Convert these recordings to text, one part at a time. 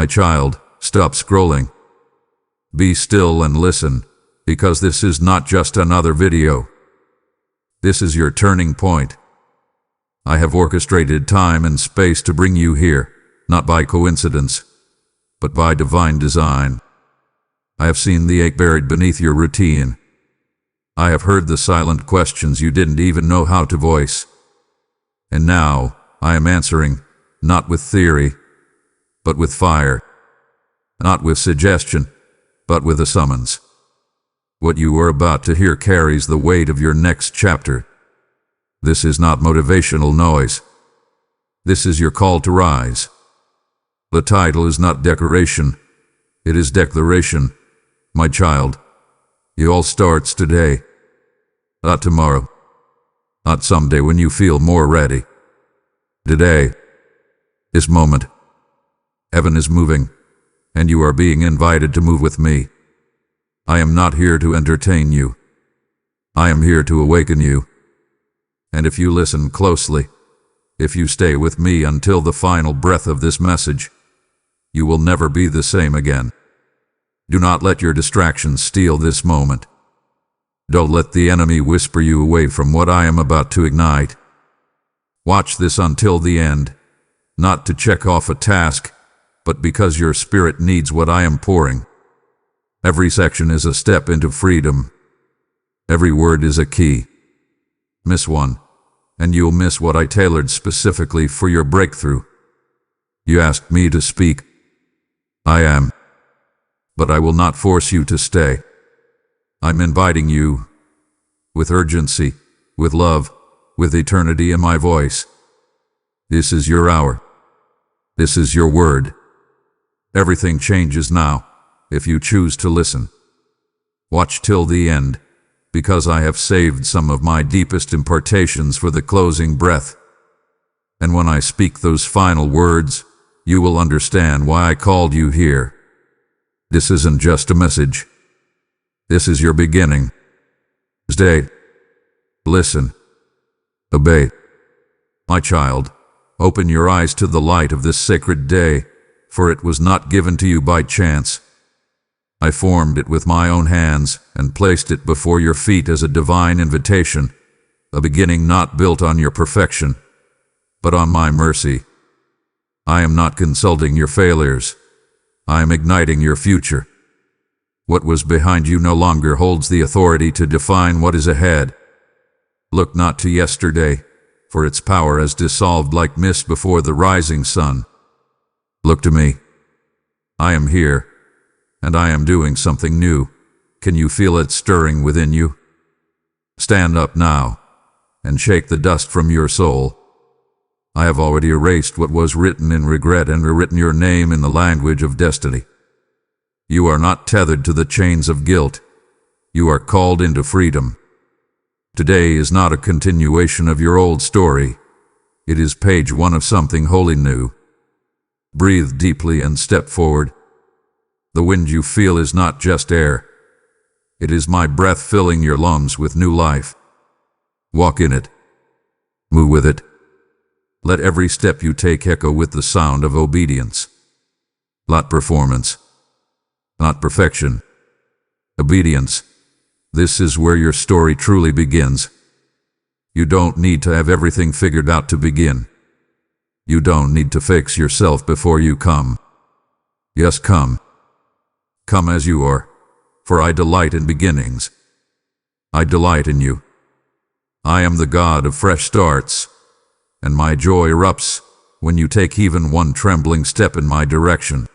My child, stop scrolling. Be still and listen, because this is not just another video. This is your turning point. I have orchestrated time and space to bring you here, not by coincidence, but by divine design. I have seen the ache buried beneath your routine. I have heard the silent questions you didn't even know how to voice. And now, I am answering, not with theory, but with fire. Not with suggestion, but with a summons. What you are about to hear carries the weight of your next chapter. This is not motivational noise. This is your call to rise. The title is not decoration. It is declaration. My child, it all starts today. Not tomorrow. Not someday when you feel more ready. Today. This moment. Heaven is moving, and you are being invited to move with me. I am not here to entertain you. I am here to awaken you. And if you listen closely, if you stay with me until the final breath of this message, you will never be the same again. Do not let your distractions steal this moment. Don't let the enemy whisper you away from what I am about to ignite. Watch this until the end, not to check off a task, but because your spirit needs what I am pouring. Every section is a step into freedom. Every word is a key. Miss one, and you'll miss what I tailored specifically for your breakthrough. You asked me to speak. I am. But I will not force you to stay. I'm inviting you, with urgency, with love, with eternity in my voice. This is your hour. This is your word. Everything changes now, if you choose to listen. Watch till the end, because I have saved some of my deepest impartations for the closing breath. And when I speak those final words, you will understand why I called you here. This isn't just a message. This is your beginning. Stay. Listen. Obey. My child, open your eyes to the light of this sacred day, for it was not given to you by chance. I formed it with my own hands and placed it before your feet as a divine invitation, a beginning not built on your perfection, but on my mercy. I am not consulting your failures. I am igniting your future. What was behind you no longer holds the authority to define what is ahead. Look not to yesterday, for its power has dissolved like mist before the rising sun. Look to me. I am here, and I am doing something new. Can you feel it stirring within you? Stand up now, and shake the dust from your soul. I have already erased what was written in regret and rewritten your name in the language of destiny. You are not tethered to the chains of guilt. You are called into freedom. Today is not a continuation of your old story. It is page one of something wholly new. Breathe deeply and step forward. The wind you feel is not just air. It is my breath filling your lungs with new life. Walk in it. Move with it. Let every step you take echo with the sound of obedience. Not performance. Not perfection. Obedience. This is where your story truly begins. You don't need to have everything figured out to begin. You don't need to fix yourself before you come. Yes, come. Come as you are, for I delight in beginnings. I delight in you. I am the God of fresh starts, and my joy erupts when you take even one trembling step in my direction.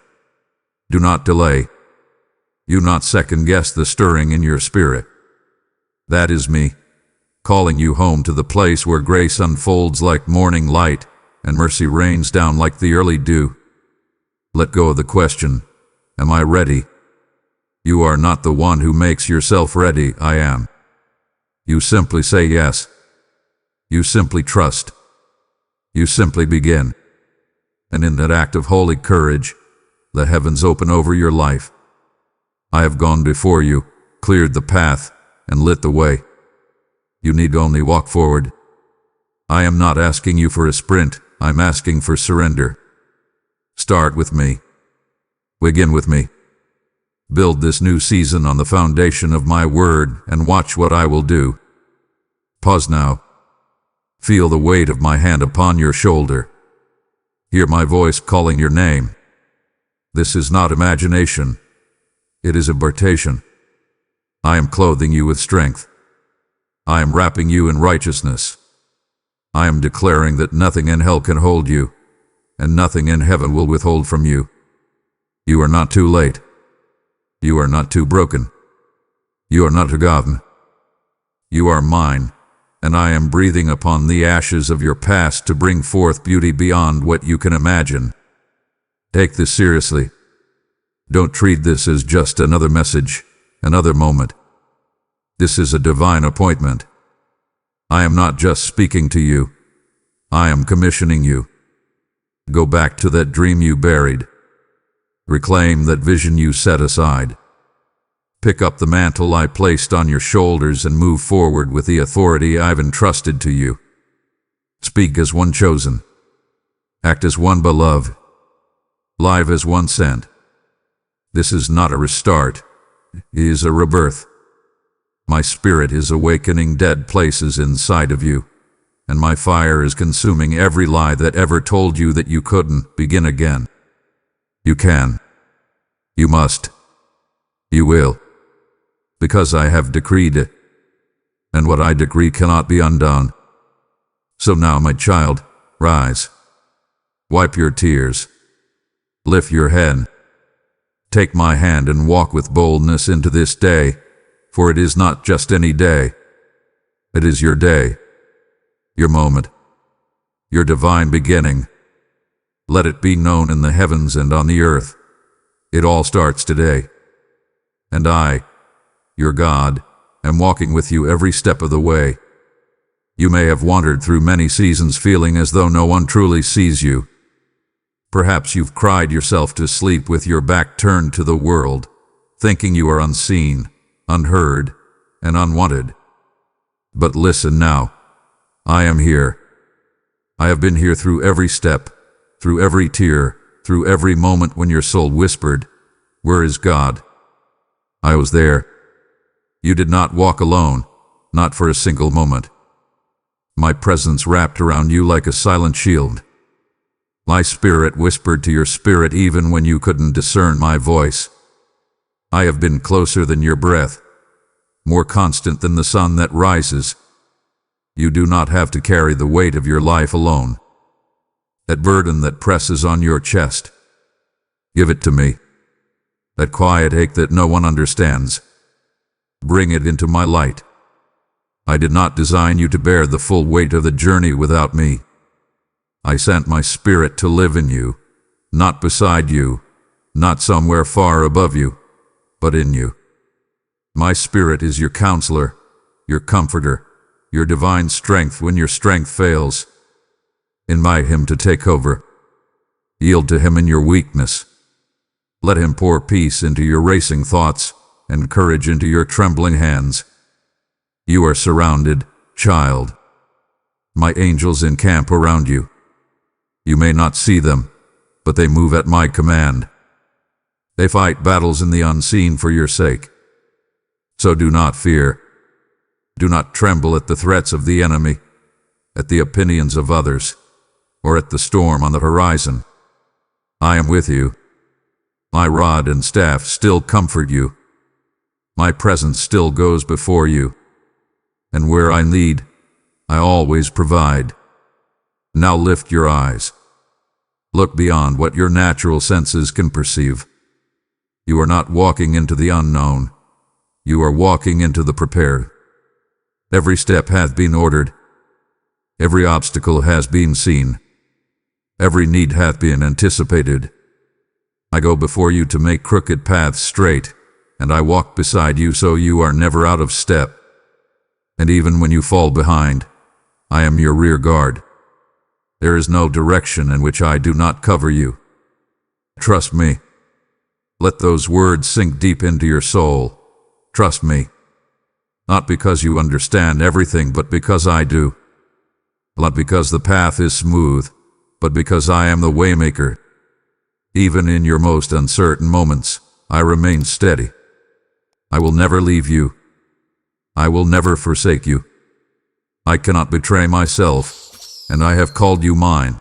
Do not delay. Do not second-guess the stirring in your spirit. That is me, calling you home to the place where grace unfolds like morning light and mercy rains down like the early dew. Let go of the question, am I ready? You are not the one who makes yourself ready, I am. You simply say yes. You simply trust. You simply begin. And in that act of holy courage, the heavens open over your life. I have gone before you, cleared the path, and lit the way. You need only walk forward. I am not asking you for a sprint, I'm asking for surrender. Start with me. Begin with me. Build this new season on the foundation of my word and watch what I will do. Pause now. Feel the weight of my hand upon your shoulder. Hear my voice calling your name. This is not imagination. It is impartation. I am clothing you with strength. I am wrapping you in righteousness. I am declaring that nothing in hell can hold you, and nothing in heaven will withhold from you. You are not too late. You are not too broken. You are not forgotten. You are mine, and I am breathing upon the ashes of your past to bring forth beauty beyond what you can imagine. Take this seriously. Don't treat this as just another message, another moment. This is a divine appointment. I am not just speaking to you. I am commissioning you. Go back to that dream you buried. Reclaim that vision you set aside. Pick up the mantle I placed on your shoulders and move forward with the authority I've entrusted to you. Speak as one chosen. Act as one beloved. Live as one sent. This is not a restart. It is a rebirth. My spirit is awakening dead places inside of you, and my fire is consuming every lie that ever told you that you couldn't begin again. You can. You must. You will. Because I have decreed it, and what I decree cannot be undone. So now, my child, rise. Wipe your tears. Lift your head. Take my hand and walk with boldness into this day, for it is not just any day. It is your day, your moment, your divine beginning. Let it be known in the heavens and on the earth. It all starts today. And I, your God, am walking with you every step of the way. You may have wandered through many seasons feeling as though no one truly sees you. Perhaps you've cried yourself to sleep with your back turned to the world, thinking you are unseen, unheard, and unwanted. But listen now. I am here. I have been here through every step, through every tear, through every moment when your soul whispered, "Where is God?" I was there. You did not walk alone, not for a single moment. My presence wrapped around you like a silent shield. My spirit whispered to your spirit even when you couldn't discern my voice. I have been closer than your breath, more constant than the sun that rises. You do not have to carry the weight of your life alone. That burden that presses on your chest, give it to me. That quiet ache that no one understands, bring it into my light. I did not design you to bear the full weight of the journey without me. I sent my spirit to live in you, not beside you, not somewhere far above you, but in you. My spirit is your counselor, your comforter, your divine strength when your strength fails. Invite him to take over. Yield to him in your weakness. Let him pour peace into your racing thoughts and courage into your trembling hands. You are surrounded, child. My angels encamp around you. You may not see them, but they move at my command. They fight battles in the unseen for your sake. So do not fear. Do not tremble at the threats of the enemy, at the opinions of others, or at the storm on the horizon. I am with you. My rod and staff still comfort you. My presence still goes before you. And where I lead, I always provide. Now lift your eyes. Look beyond what your natural senses can perceive. You are not walking into the unknown. You are walking into the prepared. Every step hath been ordered. Every obstacle has been seen. Every need hath been anticipated. I go before you to make crooked paths straight, and I walk beside you so you are never out of step. And even when you fall behind, I am your rear guard. There is no direction in which I do not cover you. Trust me. Let those words sink deep into your soul. Trust me. Not because you understand everything, but because I do. Not because the path is smooth, but because I am the waymaker. Even in your most uncertain moments, I remain steady. I will never leave you. I will never forsake you. I cannot betray myself, and I have called you mine.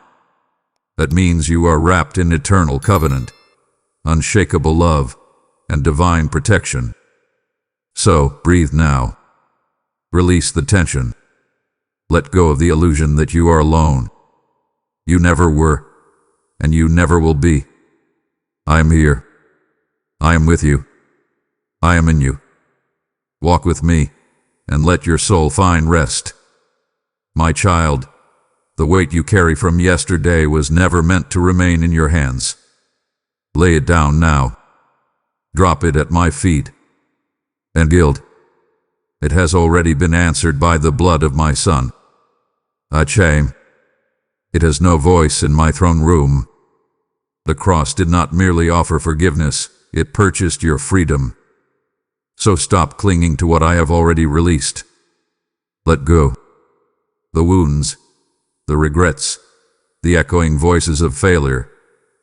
That means you are wrapped in eternal covenant, unshakable love, and divine protection. So, breathe now. Release the tension. Let go of the illusion that you are alone. You never were, and you never will be. I am here. I am with you. I am in you. Walk with me, and let your soul find rest. My child, the weight you carry from yesterday was never meant to remain in your hands. Lay it down now. Drop it at my feet. And guilt, it has already been answered by the blood of my Son. Shame, it has no voice in my throne room. The cross did not merely offer forgiveness, it purchased your freedom. So stop clinging to what I have already released. Let go. The wounds, the regrets, the echoing voices of failure,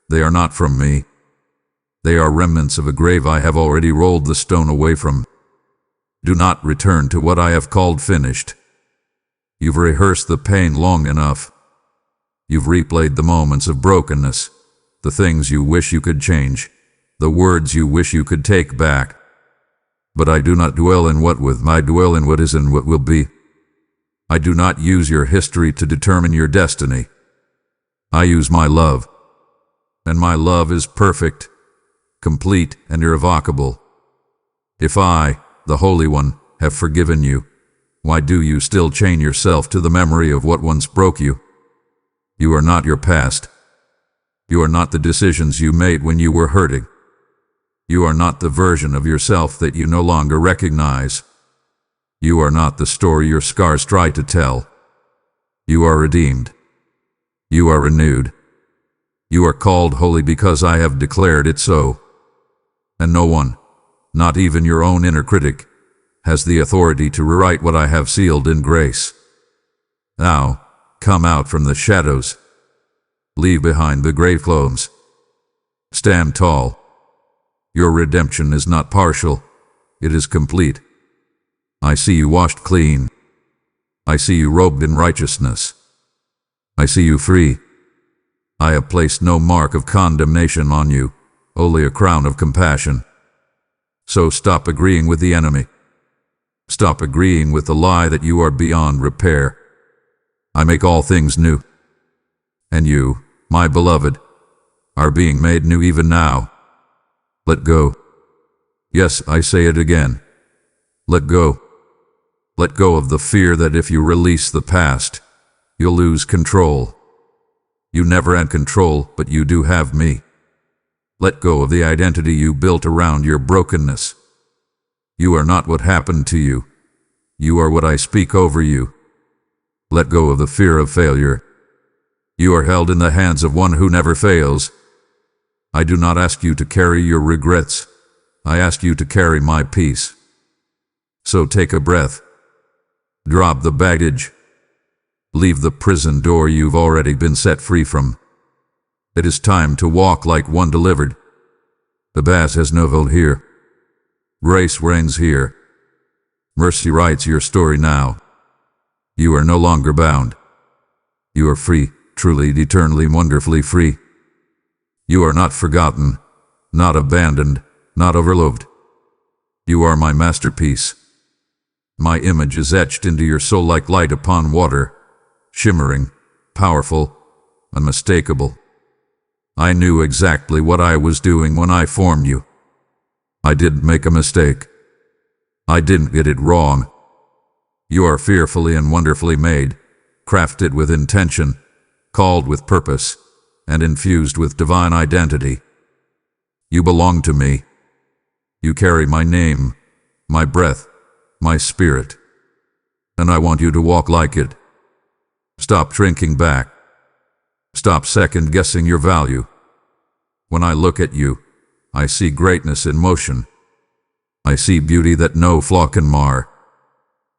they are not from me. They are remnants of a grave I have already rolled the stone away from. Do not return to what I have called finished. You've rehearsed the pain long enough. You've replayed the moments of brokenness, the things you wish you could change, the words you wish you could take back. But I do not dwell in what was, I dwell in what is and what will be. I do not use your history to determine your destiny. I use my love. And my love is perfect, complete, and irrevocable. If I, the Holy One, have forgiven you, why do you still chain yourself to the memory of what once broke you? You are not your past. You are not the decisions you made when you were hurting. You are not the version of yourself that you no longer recognize. You are not the story your scars try to tell. You are redeemed. You are renewed. You are called holy because I have declared it so. And no one, not even your own inner critic, has the authority to rewrite what I have sealed in grace. Now, come out from the shadows. Leave behind the grave clothes. Stand tall. Your redemption is not partial, it is complete. I see you washed clean. I see you robed in righteousness. I see you free. I have placed no mark of condemnation on you, only a crown of compassion. So stop agreeing with the enemy. Stop agreeing with the lie that you are beyond repair. I make all things new. And you, my beloved, are being made new even now. Let go. Yes, I say it again. Let go. Let go of the fear that if you release the past, you'll lose control. You never had control, but you do have me. Let go of the identity you built around your brokenness. You are not what happened to you. You are what I speak over you. Let go of the fear of failure. You are held in the hands of one who never fails. I do not ask you to carry your regrets. I ask you to carry my peace. So take a breath. Drop the baggage. Leave the prison door you've already been set free from. It is time to walk like one delivered. The bass has no vote here. Grace reigns here. Mercy writes your story now. You are no longer bound. You are free, truly, eternally, wonderfully free. You are not forgotten, not abandoned, not overlooked. You are my masterpiece. My image is etched into your soul like light upon water, shimmering, powerful, unmistakable. I knew exactly what I was doing when I formed you. I didn't make a mistake. I didn't get it wrong. You are fearfully and wonderfully made, crafted with intention, called with purpose, and infused with divine identity. You belong to me. You carry my name, my breath, my spirit. And I want you to walk like it. Stop shrinking back. Stop second-guessing your value. When I look at you, I see greatness in motion. I see beauty that no flaw can mar.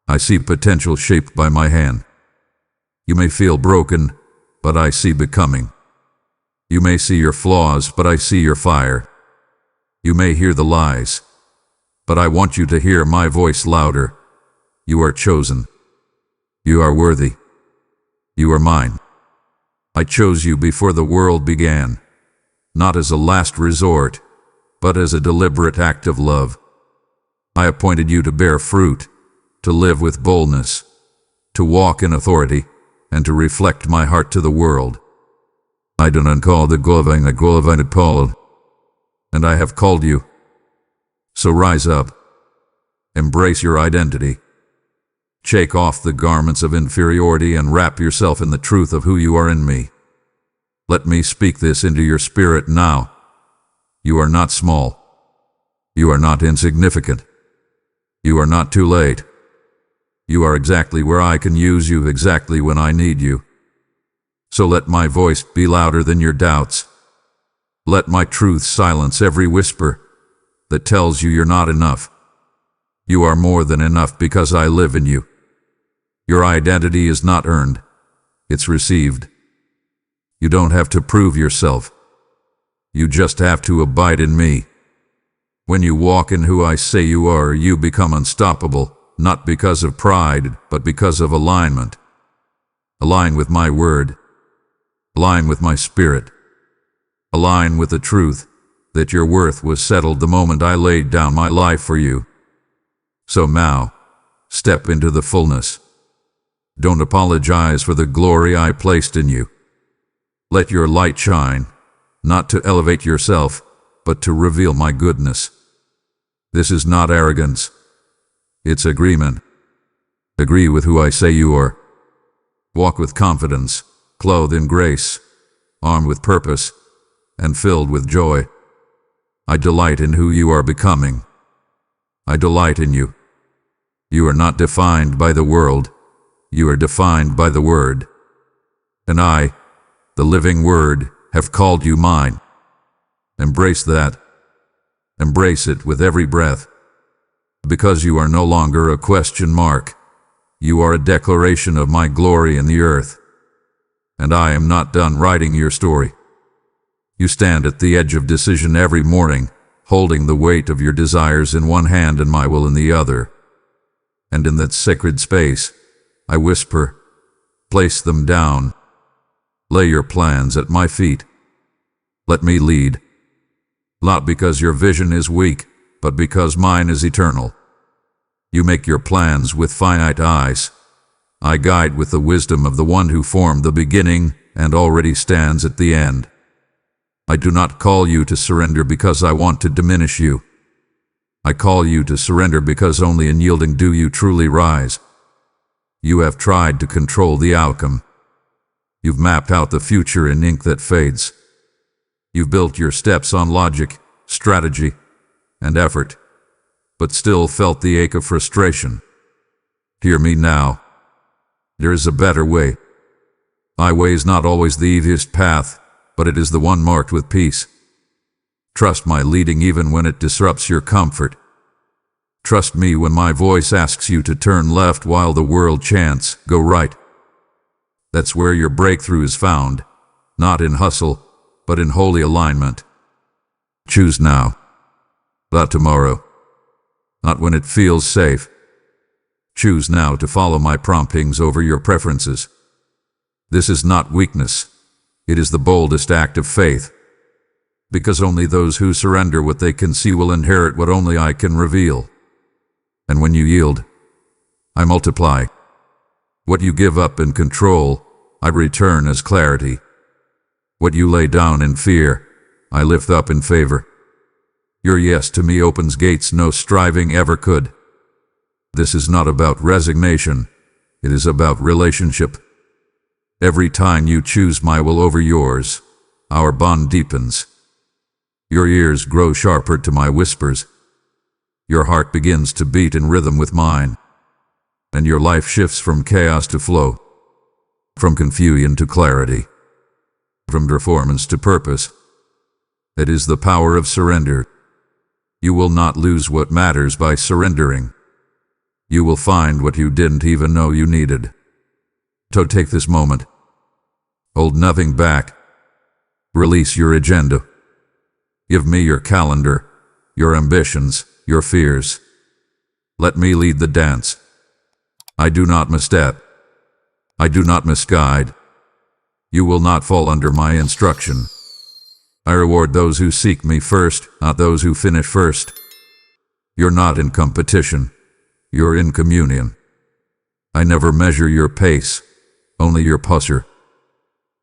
I see potential shaped by my hand. You may feel broken, but I see becoming. You may see your flaws, but I see your fire. You may hear the lies, but I want you to hear my voice louder. You are chosen. You are worthy. You are mine. I chose you before the world began, not as a last resort, but as a deliberate act of love. I appointed you to bear fruit, to live with boldness, to walk in authority, and to reflect my heart to the world. I do not call the Govine, I glorify Paul, and I have called you. So rise up, embrace your identity, shake off the garments of inferiority and wrap yourself in the truth of who you are in me. Let me speak this into your spirit now. You are not small. You are not insignificant. You are not too late. You are exactly where I can use you, exactly when I need you. So let my voice be louder than your doubts. Let my truth silence every whisper that tells you you're not enough. You are more than enough because I live in you. Your identity is not earned. It's received. You don't have to prove yourself. You just have to abide in me. When you walk in who I say you are, you become unstoppable, not because of pride, but because of alignment. Align with my word. Align with my spirit. Align with the truth that your worth was settled the moment I laid down my life for you. So now, step into the fullness. Don't apologize for the glory I placed in you. Let your light shine, not to elevate yourself, but to reveal my goodness. This is not arrogance. It's agreement. Agree with who I say you are. Walk with confidence, clothed in grace, armed with purpose, and filled with joy. I delight in who you are becoming. I delight in you. You are not defined by the world. You are defined by the Word. And I, the living Word, have called you mine. Embrace that. Embrace it with every breath. Because you are no longer a question mark. You are a declaration of my glory in the earth. And I am not done writing your story. You stand at the edge of decision every morning, holding the weight of your desires in one hand and my will in the other. And in that sacred space, I whisper, place them down. Lay your plans at my feet. Let me lead. Not because your vision is weak, but because mine is eternal. You make your plans with finite eyes. I guide with the wisdom of the one who formed the beginning and already stands at the end. I do not call you to surrender because I want to diminish you. I call you to surrender because only in yielding do you truly rise. You have tried to control the outcome. You've mapped out the future in ink that fades. You've built your steps on logic, strategy, and effort, but still felt the ache of frustration. Hear me now. There is a better way. My way is not always the easiest path, but it is the one marked with peace. Trust my leading even when it disrupts your comfort. Trust me when my voice asks you to turn left while the world chants, go right. That's where your breakthrough is found, not in hustle, but in holy alignment. Choose now, not tomorrow, not when it feels safe. Choose now to follow my promptings over your preferences. This is not weakness. It is the boldest act of faith. Because only those who surrender what they can see will inherit what only I can reveal. And when you yield, I multiply. What you give up in control, I return as clarity. What you lay down in fear, I lift up in favor. Your yes to me opens gates no striving ever could. This is not about resignation. It is about relationship. Every time you choose my will over yours, our bond deepens. Your ears grow sharper to my whispers. Your heart begins to beat in rhythm with mine. And your life shifts from chaos to flow, from confusion to clarity, from performance to purpose. It is the power of surrender. You will not lose what matters by surrendering. You will find what you didn't even know you needed. So take this moment. Hold nothing back. Release your agenda. Give me your calendar, your ambitions, your fears. Let me lead the dance. I do not misstep. I do not misguide. You will not fall under my instruction. I reward those who seek me first, not those who finish first. You're not in competition. You're in communion. I never measure your pace, only your posture.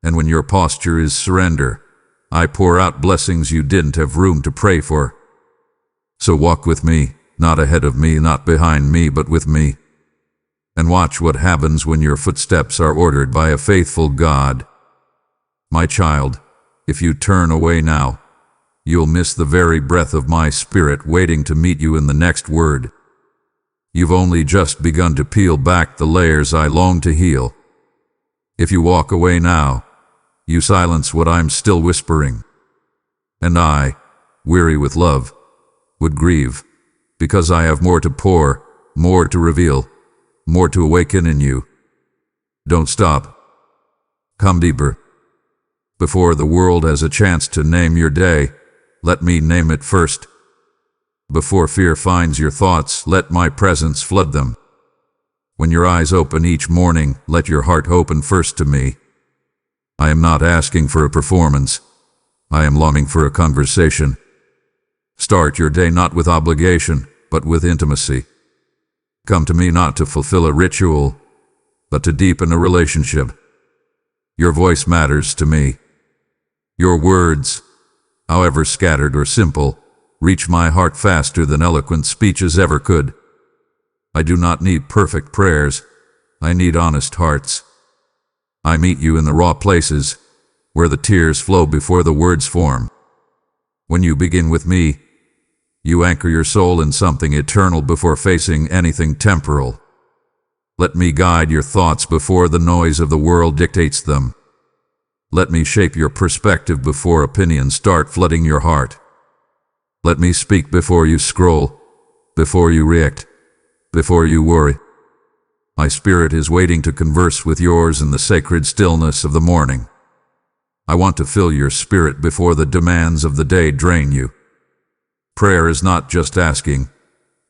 And when your posture is surrender, I pour out blessings you didn't have room to pray for. So walk with me, not ahead of me, not behind me, but with me. And watch what happens when your footsteps are ordered by a faithful God. My child, if you turn away now, you'll miss the very breath of my spirit waiting to meet you in the next word. You've only just begun to peel back the layers I long to heal. If you walk away now, you silence what I'm still whispering. And I, weary with love, would grieve, because I have more to pour, more to reveal, more to awaken in you. Don't stop. Come deeper. Before the world has a chance to name your day, let me name it first. Before fear finds your thoughts, let my presence flood them. When your eyes open each morning, let your heart open first to me. I am not asking for a performance. I am longing for a conversation. Start your day not with obligation, but with intimacy. Come to me not to fulfill a ritual, but to deepen a relationship. Your voice matters to me. Your words, however scattered or simple, reach my heart faster than eloquent speeches ever could. I do not need perfect prayers. I need honest hearts. I meet you in the raw places, where the tears flow before the words form. When you begin with me, you anchor your soul in something eternal before facing anything temporal. Let me guide your thoughts before the noise of the world dictates them. Let me shape your perspective before opinions start flooding your heart. Let me speak before you scroll, before you react, before you worry. My spirit is waiting to converse with yours in the sacred stillness of the morning. I want to fill your spirit before the demands of the day drain you. Prayer is not just asking,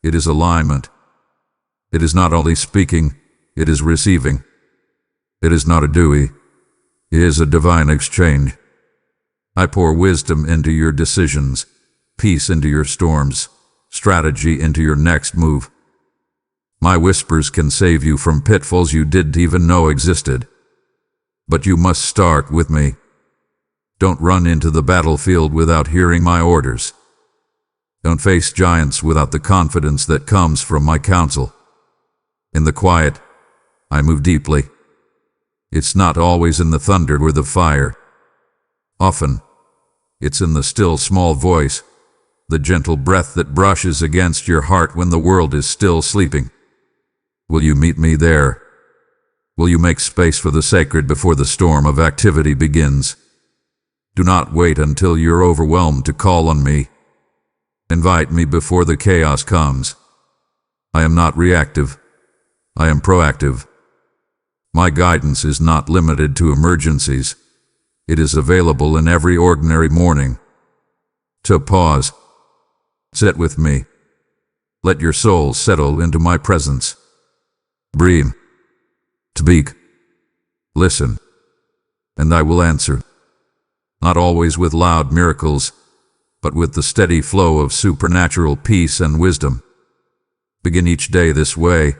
it is alignment. It is not only speaking, it is receiving. It is not a Dewey, it is a divine exchange. I pour wisdom into your decisions, peace into your storms, strategy into your next move. My whispers can save you from pitfalls you didn't even know existed. But you must start with me. Don't run into the battlefield without hearing my orders. Don't face giants without the confidence that comes from my counsel. In the quiet, I move deeply. It's not always in the thunder or the fire. Often, it's in the still small voice, the gentle breath that brushes against your heart when the world is still sleeping. Will you meet me there? Will you make space for the sacred before the storm of activity begins? Do not wait until you're overwhelmed to call on me. Invite me before the chaos comes. I am not reactive. I am proactive. My guidance is not limited to emergencies. It is available in every ordinary morning. To pause. Sit with me. Let your soul settle into my presence. Breathe. Speak. Listen. And I will answer. Not always with loud miracles, but with the steady flow of supernatural peace and wisdom. Begin each day this way,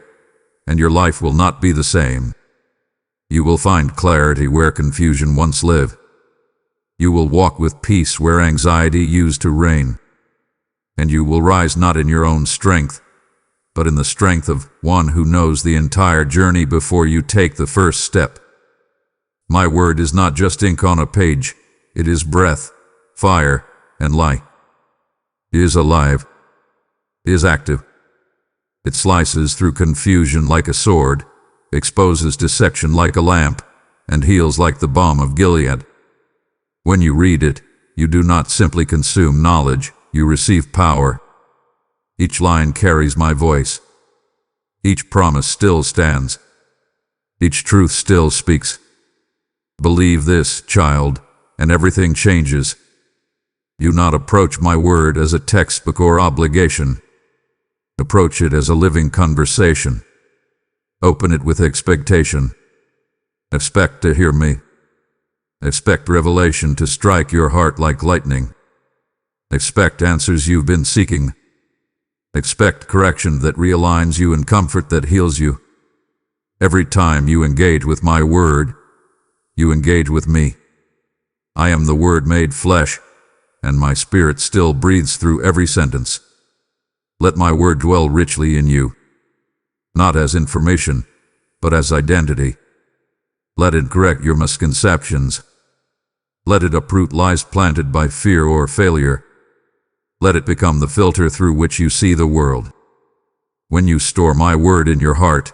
and your life will not be the same. You will find clarity where confusion once lived. You will walk with peace where anxiety used to reign. And you will rise not in your own strength, but in the strength of one who knows the entire journey before you take the first step. My word is not just ink on a page. It is breath, fire, and light. It is alive. It is active. It slices through confusion like a sword, exposes deception like a lamp, and heals like the balm of Gilead. When you read it, you do not simply consume knowledge, you receive power. Each line carries my voice. Each promise still stands. Each truth still speaks. Believe this, child, and everything changes. Do not approach my word as a textbook or obligation. Approach it as a living conversation. Open it with expectation. Expect to hear me. Expect revelation to strike your heart like lightning. Expect answers you've been seeking. Expect correction that realigns you and comfort that heals you. Every time you engage with my word, you engage with me. I am the Word made flesh, and my Spirit still breathes through every sentence. Let my word dwell richly in you, not as information, but as identity. Let it correct your misconceptions. Let it uproot lies planted by fear or failure. Let it become the filter through which you see the world. When you store my word in your heart,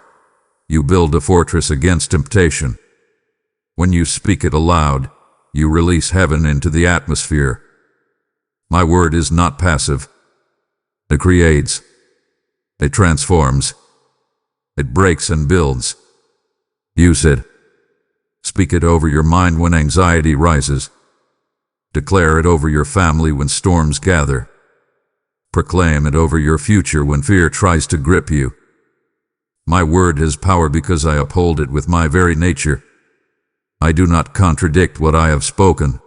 you build a fortress against temptation. When you speak it aloud, you release heaven into the atmosphere. My word is not passive. It creates. It transforms. It breaks and builds. Use it. Speak it over your mind when anxiety rises. Declare it over your family when storms gather. Proclaim it over your future when fear tries to grip you. My word has power because I uphold it with my very nature. I do not contradict what I have spoken.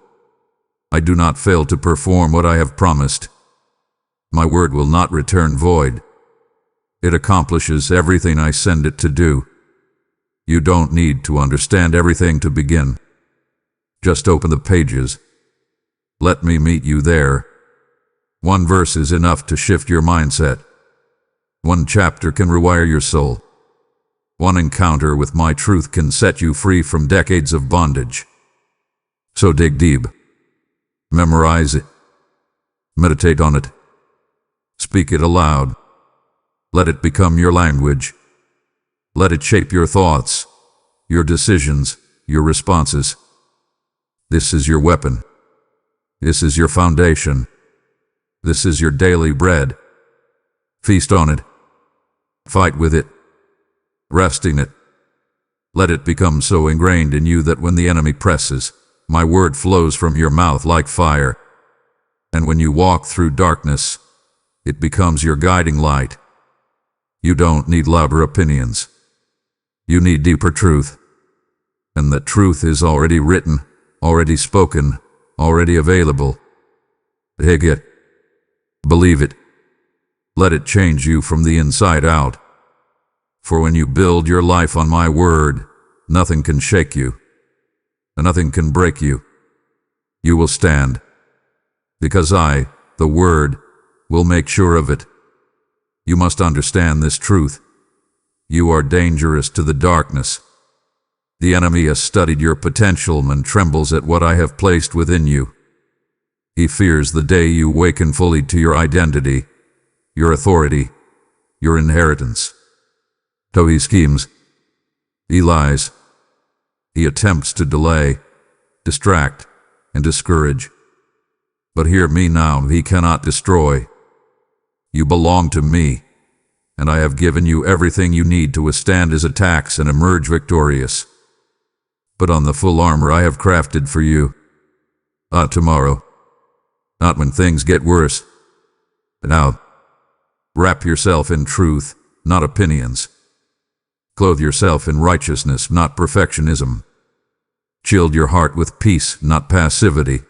I do not fail to perform what I have promised. My word will not return void. It accomplishes everything I send it to do. You don't need to understand everything to begin. Just open the pages. Let me meet you there. One verse is enough to shift your mindset. One chapter can rewire your soul. One encounter with my truth can set you free from decades of bondage. So dig deep. Memorize it. Meditate on it. Speak it aloud. Let it become your language. Let it shape your thoughts, your decisions, your responses. This is your weapon. This is your foundation. This is your daily bread. Feast on it. Fight with it. Rest in it. Let it become so ingrained in you that when the enemy presses, my word flows from your mouth like fire. And when you walk through darkness, it becomes your guiding light. You don't need louder opinions. You need deeper truth. And that truth is already written, already spoken, already available. Dig it. Believe it. Let it change you from the inside out. For when you build your life on my word, nothing can shake you. Nothing can break you. You will stand. Because I, the Word, will make sure of it. You must understand this truth. You are dangerous to the darkness. The enemy has studied your potential and trembles at what I have placed within you. He fears the day you awaken fully to your identity, your authority, your inheritance. So he schemes. He lies. He attempts to delay, distract, and discourage. But hear me now, he cannot destroy. You belong to me, and I have given you everything you need to withstand his attacks and emerge victorious. Put on the full armor I have crafted for you. Not tomorrow. Not when things get worse. Now, wrap yourself in truth, not opinions. Clothe yourself in righteousness, not perfectionism. Shield your heart with peace, not passivity.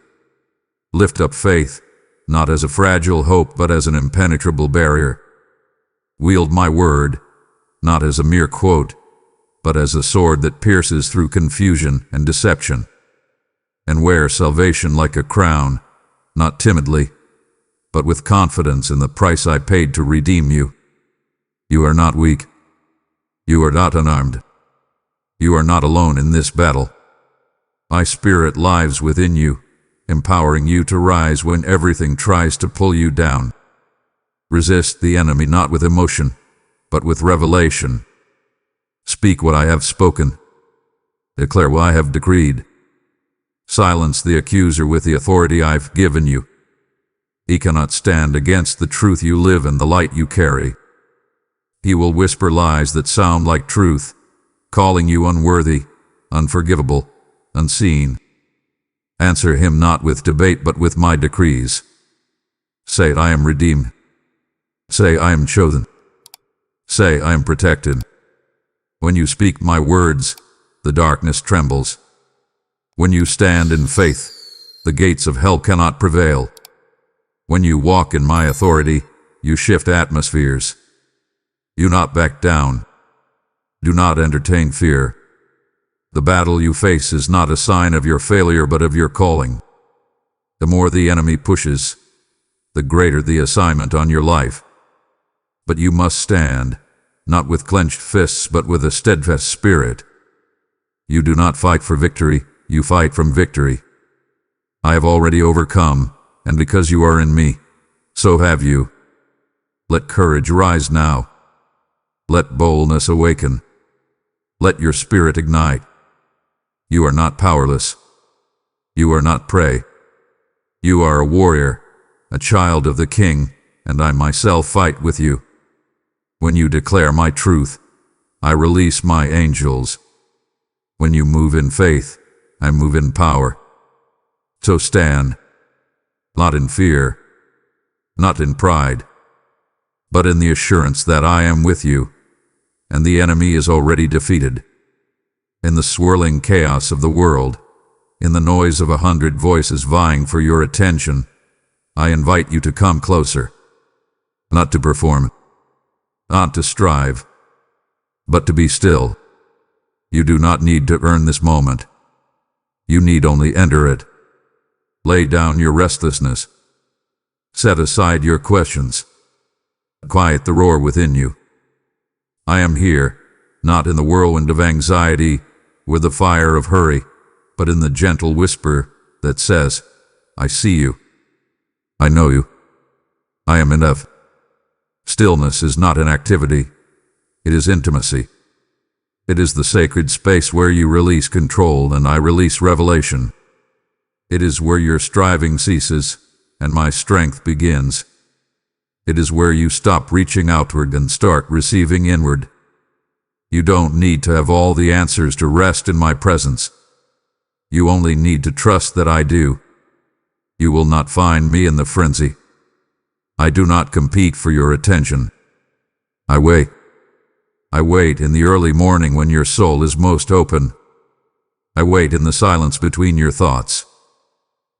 Lift up faith, not as a fragile hope, but as an impenetrable barrier. Wield my word, not as a mere quote, but as a sword that pierces through confusion and deception. And wear salvation like a crown, not timidly, but with confidence in the price I paid to redeem you. You are not weak. You are not unarmed. You are not alone in this battle. My Spirit lives within you, empowering you to rise when everything tries to pull you down. Resist the enemy not with emotion, but with revelation. Speak what I have spoken. Declare what I have decreed. Silence the accuser with the authority I've given you. He cannot stand against the truth you live and the light you carry. He will whisper lies that sound like truth, calling you unworthy, unforgivable, unseen. Answer him not with debate but with my decrees. Say, I am redeemed. Say, I am chosen. Say, I am protected. When you speak my words, the darkness trembles. When you stand in faith, the gates of hell cannot prevail. When you walk in my authority, you shift atmospheres. You not back down. Do not entertain fear. The battle you face is not a sign of your failure but of your calling. The more the enemy pushes, the greater the assignment on your life. But you must stand, not with clenched fists but with a steadfast spirit. You do not fight for victory, you fight from victory. I have already overcome, and because you are in me, so have you. Let courage rise now. Let boldness awaken. Let your spirit ignite. You are not powerless. You are not prey. You are a warrior, a child of the King, and I myself fight with you. When you declare my truth, I release my angels. When you move in faith, I move in power. So stand, not in fear, not in pride, but in the assurance that I am with you, and the enemy is already defeated. In the swirling chaos of the world, in the noise of 100 voices vying for your attention, I invite you to come closer, not to perform, not to strive, but to be still. You do not need to earn this moment. You need only enter it. Lay down your restlessness. Set aside your questions. Quiet the roar within you. I am here, not in the whirlwind of anxiety, with the fire of hurry, but in the gentle whisper that says, I see you. I know you. I am enough. Stillness is not an activity. It is intimacy. It is the sacred space where you release control and I release revelation. It is where your striving ceases and my strength begins. It is where you stop reaching outward and start receiving inward. You don't need to have all the answers to rest in my presence. You only need to trust that I do. You will not find me in the frenzy. I do not compete for your attention. I wait. I wait in the early morning when your soul is most open. I wait in the silence between your thoughts.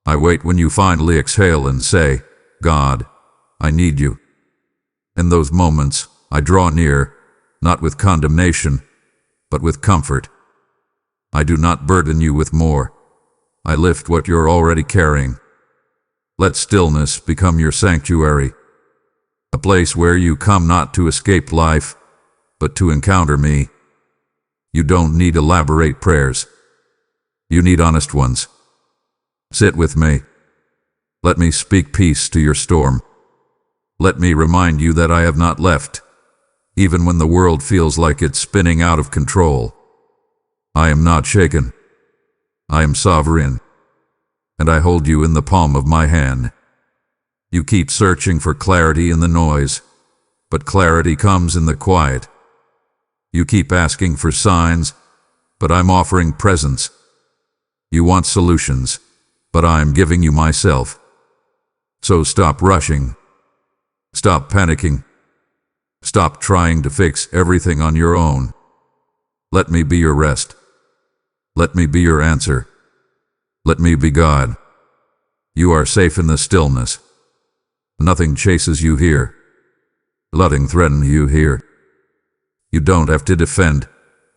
I wait when you finally exhale and say, God, I need you. In those moments, I draw near, not with condemnation, but with comfort. I do not burden you with more. I lift what you're already carrying. Let stillness become your sanctuary, a place where you come not to escape life, but to encounter me. You don't need elaborate prayers. You need honest ones. Sit with me. Let me speak peace to your storm. Let me remind you that I have not left, even when the world feels like it's spinning out of control. I am not shaken. I am sovereign, and I hold you in the palm of my hand. You keep searching for clarity in the noise, but clarity comes in the quiet. You keep asking for signs, but I'm offering presence. You want solutions, but I'm giving you myself. So stop rushing. Stop panicking. Stop trying to fix everything on your own. Let me be your rest. Let me be your answer. Let me be God. You are safe in the stillness. Nothing chases you here. Nothing threatens you here. You don't have to defend,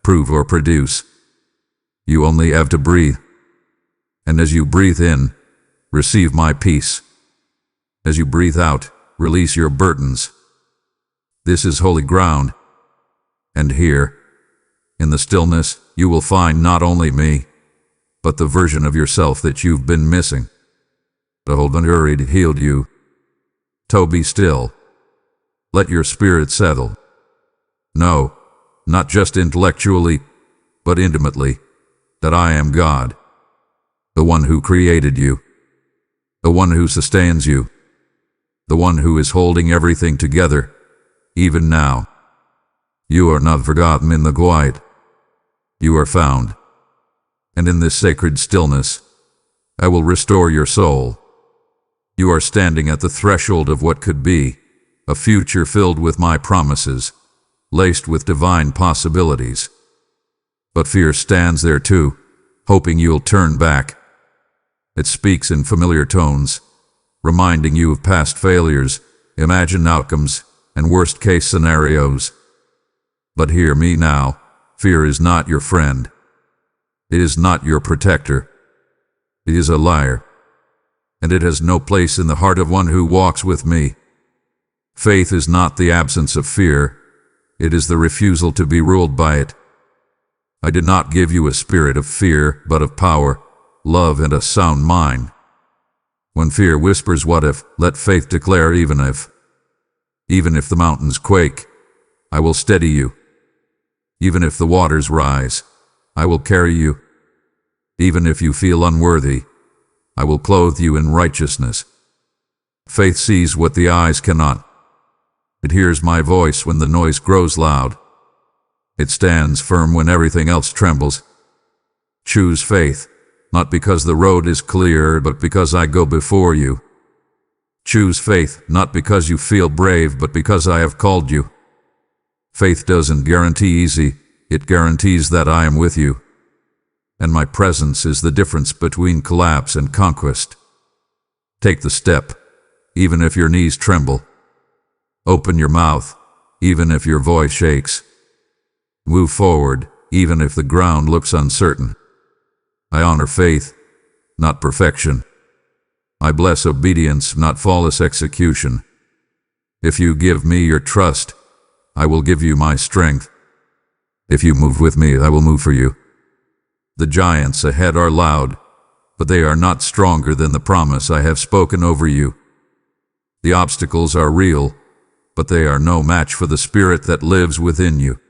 prove, or produce. You only have to breathe. And as you breathe in, receive my peace. As you breathe out, release your burdens. This is holy ground. And here, in the stillness, you will find not only me, but the version of yourself that you've been missing. The Holy Spirit healed you. So be still. Let your spirit settle. Know, not just intellectually, but intimately, that I am God, the one who created you, the one who sustains you, the one who is holding everything together, even now. You are not forgotten in the quiet. You are found. And in this sacred stillness, I will restore your soul. You are standing at the threshold of what could be, a future filled with my promises, laced with divine possibilities. But fear stands there too, hoping you'll turn back. It speaks in familiar tones, reminding you of past failures, imagined outcomes, and worst-case scenarios. But hear me now, fear is not your friend. It is not your protector. It is a liar, and it has no place in the heart of one who walks with me. Faith is not the absence of fear, it is the refusal to be ruled by it. I did not give you a spirit of fear, but of power, love, and a sound mind. When fear whispers, "What if?" let faith declare, "Even if." Even if the mountains quake, I will steady you. Even if the waters rise, I will carry you. Even if you feel unworthy, I will clothe you in righteousness. Faith sees what the eyes cannot. It hears my voice when the noise grows loud. It stands firm when everything else trembles. Choose faith, not because the road is clear, but because I go before you. Choose faith, not because you feel brave, but because I have called you. Faith doesn't guarantee easy, it guarantees that I am with you. And my presence is the difference between collapse and conquest. Take the step, even if your knees tremble. Open your mouth, even if your voice shakes. Move forward, even if the ground looks uncertain. I honor faith, not perfection. I bless obedience, not flawless execution. If you give me your trust, I will give you my strength. If you move with me, I will move for you. The giants ahead are loud, but they are not stronger than the promise I have spoken over you. The obstacles are real, but they are no match for the spirit that lives within you.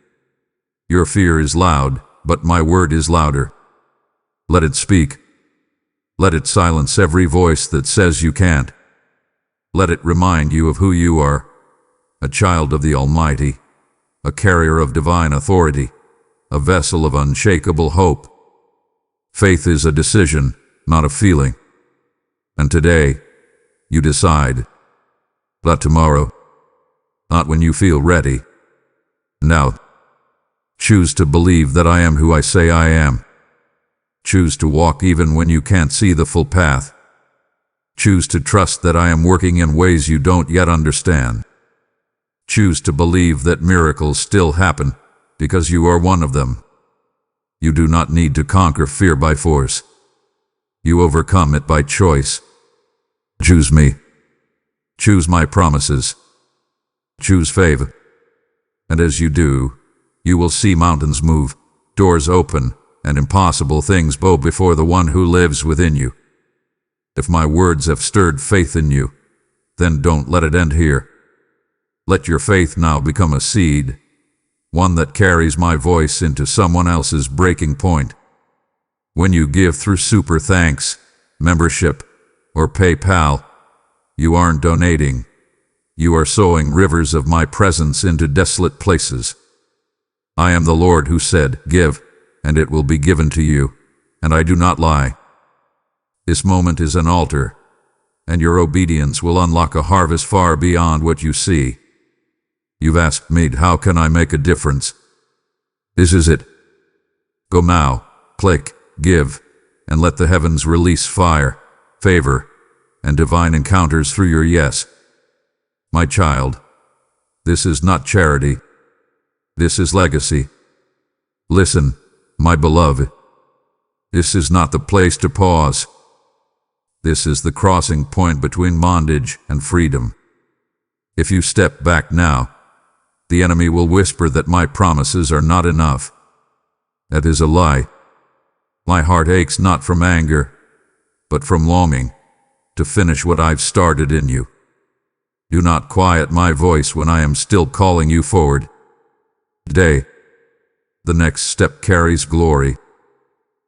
Your fear is loud, but my word is louder. Let it speak. Let it silence every voice that says you can't. Let it remind you of who you are, a child of the Almighty, a carrier of divine authority, a vessel of unshakable hope. Faith is a decision, not a feeling. And today, you decide. Not tomorrow, not when you feel ready. Now, choose to believe that I am who I say I am. Choose to walk even when you can't see the full path. Choose to trust that I am working in ways you don't yet understand. Choose to believe that miracles still happen because you are one of them. You do not need to conquer fear by force. You overcome it by choice. Choose me. Choose my promises. Choose favor. And as you do, you will see mountains move, doors open, and impossible things bow before the one who lives within you. If my words have stirred faith in you, then don't let it end here. Let your faith now become a seed, one that carries my voice into someone else's breaking point. When you give through Super Thanks, membership, or PayPal, you aren't donating. You are sowing rivers of my presence into desolate places. I am the Lord who said, "Give, and it will be given to you," and I do not lie. This moment is an altar, and your obedience will unlock a harvest far beyond what you see. You've asked me, how can I make a difference? This is it. Go now, click, give, and let the heavens release fire, favor, and divine encounters through your yes. My child, this is not charity. This is legacy. Listen, my beloved. This is not the place to pause. This is the crossing point between bondage and freedom. If you step back now, the enemy will whisper that my promises are not enough. That is a lie. My heart aches not from anger, but from longing to finish what I've started in you. Do not quiet my voice when I am still calling you forward. Today, the next step carries glory.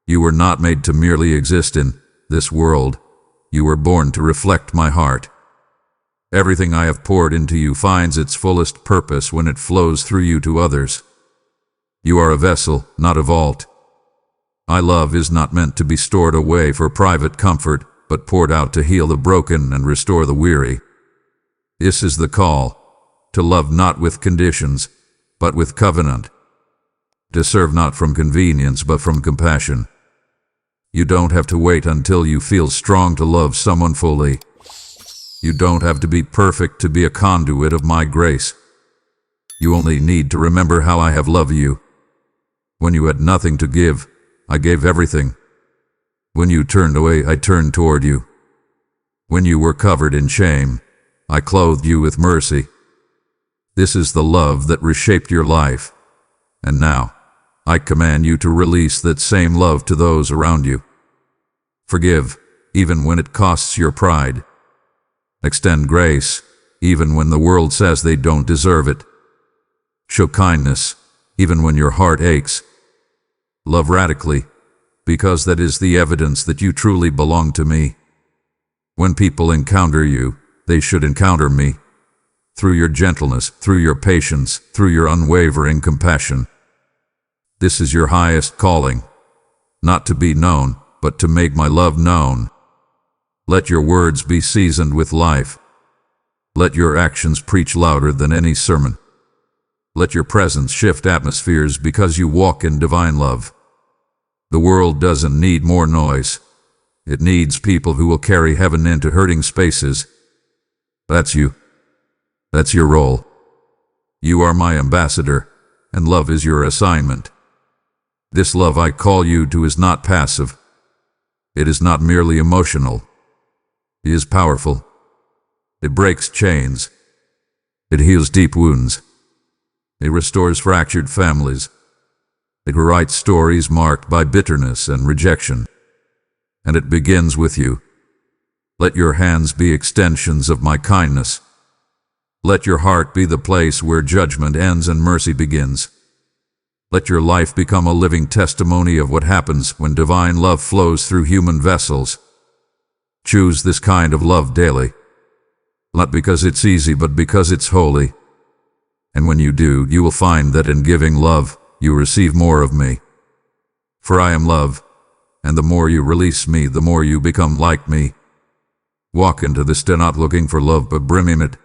You were not made to merely exist in this world. You were born to reflect my heart. Everything I have poured into you finds its fullest purpose when it flows through you to others. You are a vessel, not a vault. My love is not meant to be stored away for private comfort, but poured out to heal the broken and restore the weary. This is the call, to love not with conditions, but with covenant. To serve not from convenience, but from compassion. You don't have to wait until you feel strong to love someone fully. You don't have to be perfect to be a conduit of my grace. You only need to remember how I have loved you. When you had nothing to give, I gave everything. When you turned away, I turned toward you. When you were covered in shame, I clothed you with mercy. This is the love that reshaped your life. And now, I command you to release that same love to those around you. Forgive, even when it costs your pride. Extend grace, even when the world says they don't deserve it. Show kindness, even when your heart aches. Love radically, because that is the evidence that you truly belong to me. When people encounter you, they should encounter me. Through your gentleness, through your patience, through your unwavering compassion. This is your highest calling, not to be known, but to make my love known. Let your words be seasoned with life. Let your actions preach louder than any sermon. Let your presence shift atmospheres because you walk in divine love. The world doesn't need more noise. It needs people who will carry heaven into hurting spaces. That's you. That's your role. You are my ambassador, and love is your assignment. This love I call you to is not passive. It is not merely emotional. It is powerful. It breaks chains. It heals deep wounds. It restores fractured families. It rewrites stories marked by bitterness and rejection. And it begins with you. Let your hands be extensions of my kindness. Let your heart be the place where judgment ends and mercy begins. Let your life become a living testimony of what happens when divine love flows through human vessels. Choose this kind of love daily. Not because it's easy, but because it's holy. And when you do, you will find that in giving love, you receive more of me. For I am love, and the more you release me, the more you become like me. Walk into this day not looking for love, but brimming it.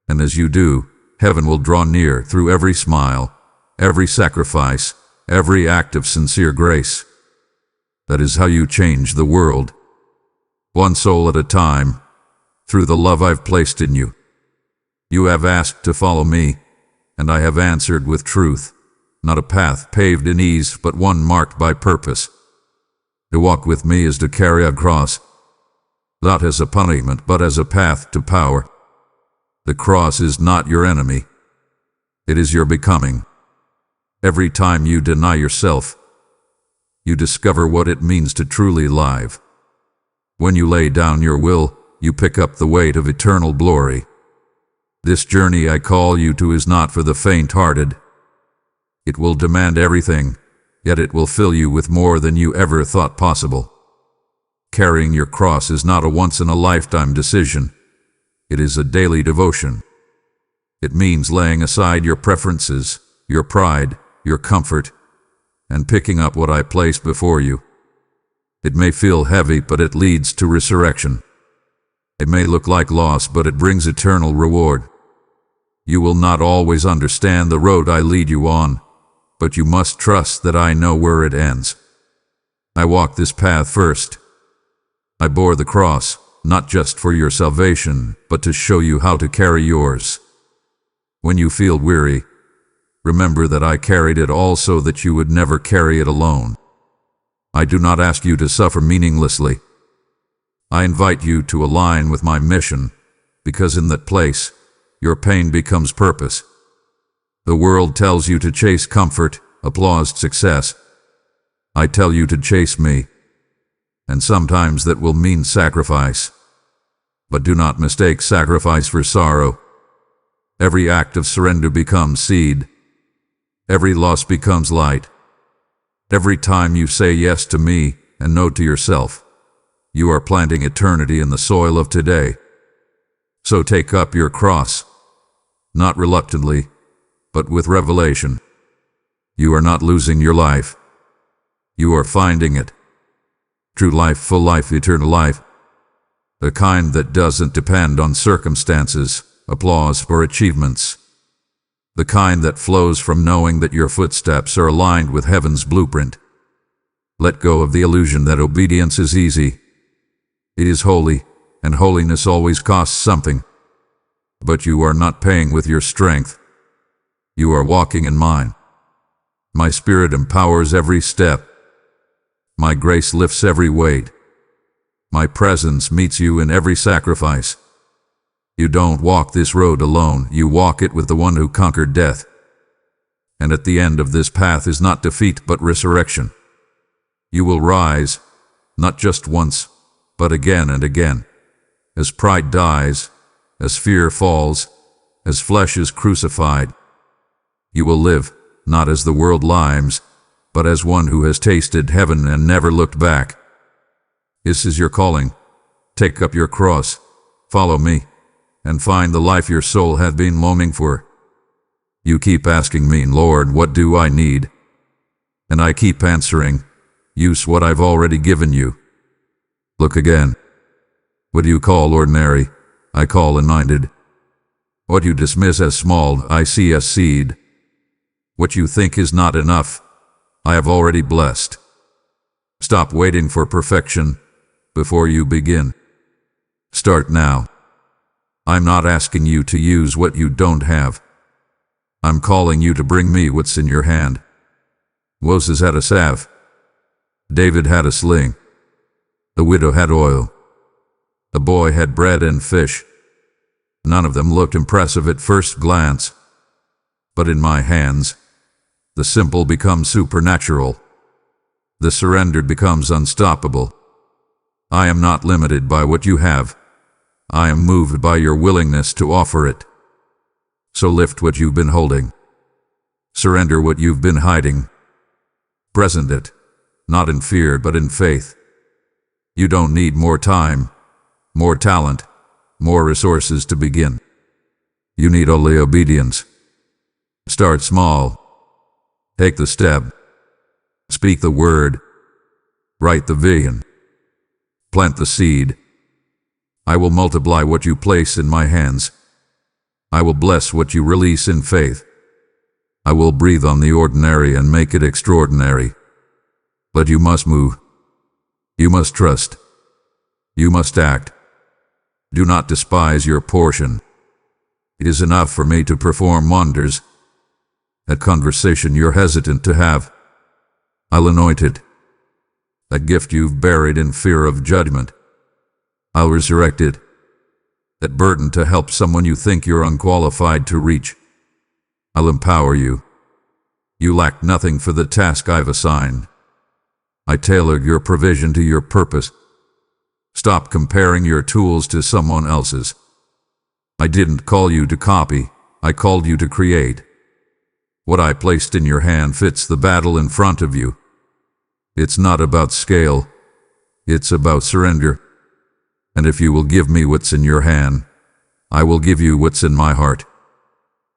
And as you do, heaven will draw near through every smile, every sacrifice, every act of sincere grace. That is how you change the world. One soul at a time, through the love I've placed in you. You have asked to follow me, and I have answered with truth, not a path paved in ease, but one marked by purpose. To walk with me is to carry a cross, not as a punishment, but as a path to power. The cross is not your enemy. It is your becoming. Every time you deny yourself, you discover what it means to truly live. When you lay down your will, you pick up the weight of eternal glory. This journey I call you to is not for the faint-hearted. It will demand everything, yet it will fill you with more than you ever thought possible. Carrying your cross is not a once-in-a-lifetime decision. It is a daily devotion. It means laying aside your preferences, your pride, your comfort, and picking up what I place before you. It may feel heavy, but it leads to resurrection. It may look like loss, but it brings eternal reward. You will not always understand the road I lead you on, but you must trust that I know where it ends. I walked this path first. I bore the cross, not just for your salvation, but to show you how to carry yours. When you feel weary, remember that I carried it all so that you would never carry it alone. I do not ask you to suffer meaninglessly. I invite you to align with my mission, because in that place, your pain becomes purpose. The world tells you to chase comfort, applause, success. I tell you to chase me, and sometimes that will mean sacrifice. But do not mistake sacrifice for sorrow. Every act of surrender becomes seed. Every loss becomes light. Every time you say yes to me and no to yourself, you are planting eternity in the soil of today. So take up your cross, not reluctantly, but with revelation. You are not losing your life. You are finding it. True life, full life, eternal life. The kind that doesn't depend on circumstances, applause, or achievements. The kind that flows from knowing that your footsteps are aligned with heaven's blueprint. Let go of the illusion that obedience is easy. It is holy, and holiness always costs something. But you are not paying with your strength. You are walking in mine. My spirit empowers every step. My grace lifts every weight. My presence meets you in every sacrifice. You don't walk this road alone, you walk it with the one who conquered death. And at the end of this path is not defeat but resurrection. You will rise, not just once, but again and again. As pride dies, as fear falls, as flesh is crucified. You will live, not as the world lives, but as one who has tasted heaven and never looked back. This is your calling. Take up your cross, follow me, and find the life your soul had been longing for. You keep asking me, Lord, what do I need? And I keep answering, use what I've already given you. Look again. What you call ordinary, I call anointed. What you dismiss as small, I see as seed. What you think is not enough, I have already blessed. Stop waiting for perfection before you begin. Start now. I'm not asking you to use what you don't have. I'm calling you to bring me what's in your hand. Moses had a staff. David had a sling. The widow had oil. The boy had bread and fish. None of them looked impressive at first glance. But in my hands, the simple becomes supernatural. The surrendered becomes unstoppable. I am not limited by what you have. I am moved by your willingness to offer it. So lift what you've been holding. Surrender what you've been hiding. Present it, not in fear but in faith. You don't need more time, more talent, more resources to begin. You need only obedience. Start small. Take the step. Speak the word. Write the vision. Plant the seed. I will multiply what you place in my hands. I will bless what you release in faith. I will breathe on the ordinary and make it extraordinary. But you must move. You must trust. You must act. Do not despise your portion. It is enough for me to perform wonders. That conversation you're hesitant to have, I'll anoint it. That gift you've buried in fear of judgment, I'll resurrect it. That burden to help someone you think you're unqualified to reach, I'll empower you. You lack nothing for the task I've assigned. I tailored your provision to your purpose. Stop comparing your tools to someone else's. I didn't call you to copy, I called you to create. What I placed in your hand fits the battle in front of you. It's not about scale, it's about surrender. And if you will give me what's in your hand, I will give you what's in my heart.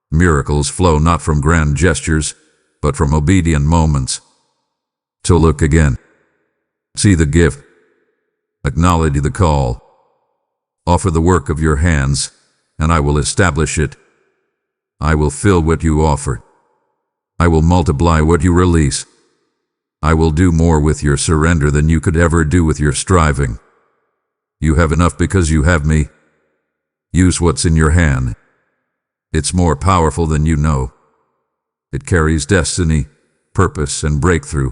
Miracles flow not from grand gestures, but from obedient moments. So look again. See the gift. Acknowledge the call. Offer the work of your hands, and I will establish it. I will fill what you offer. I will multiply what you release. I will do more with your surrender than you could ever do with your striving. You have enough because you have me. Use what's in your hand. It's more powerful than you know. It carries destiny, purpose, and breakthrough.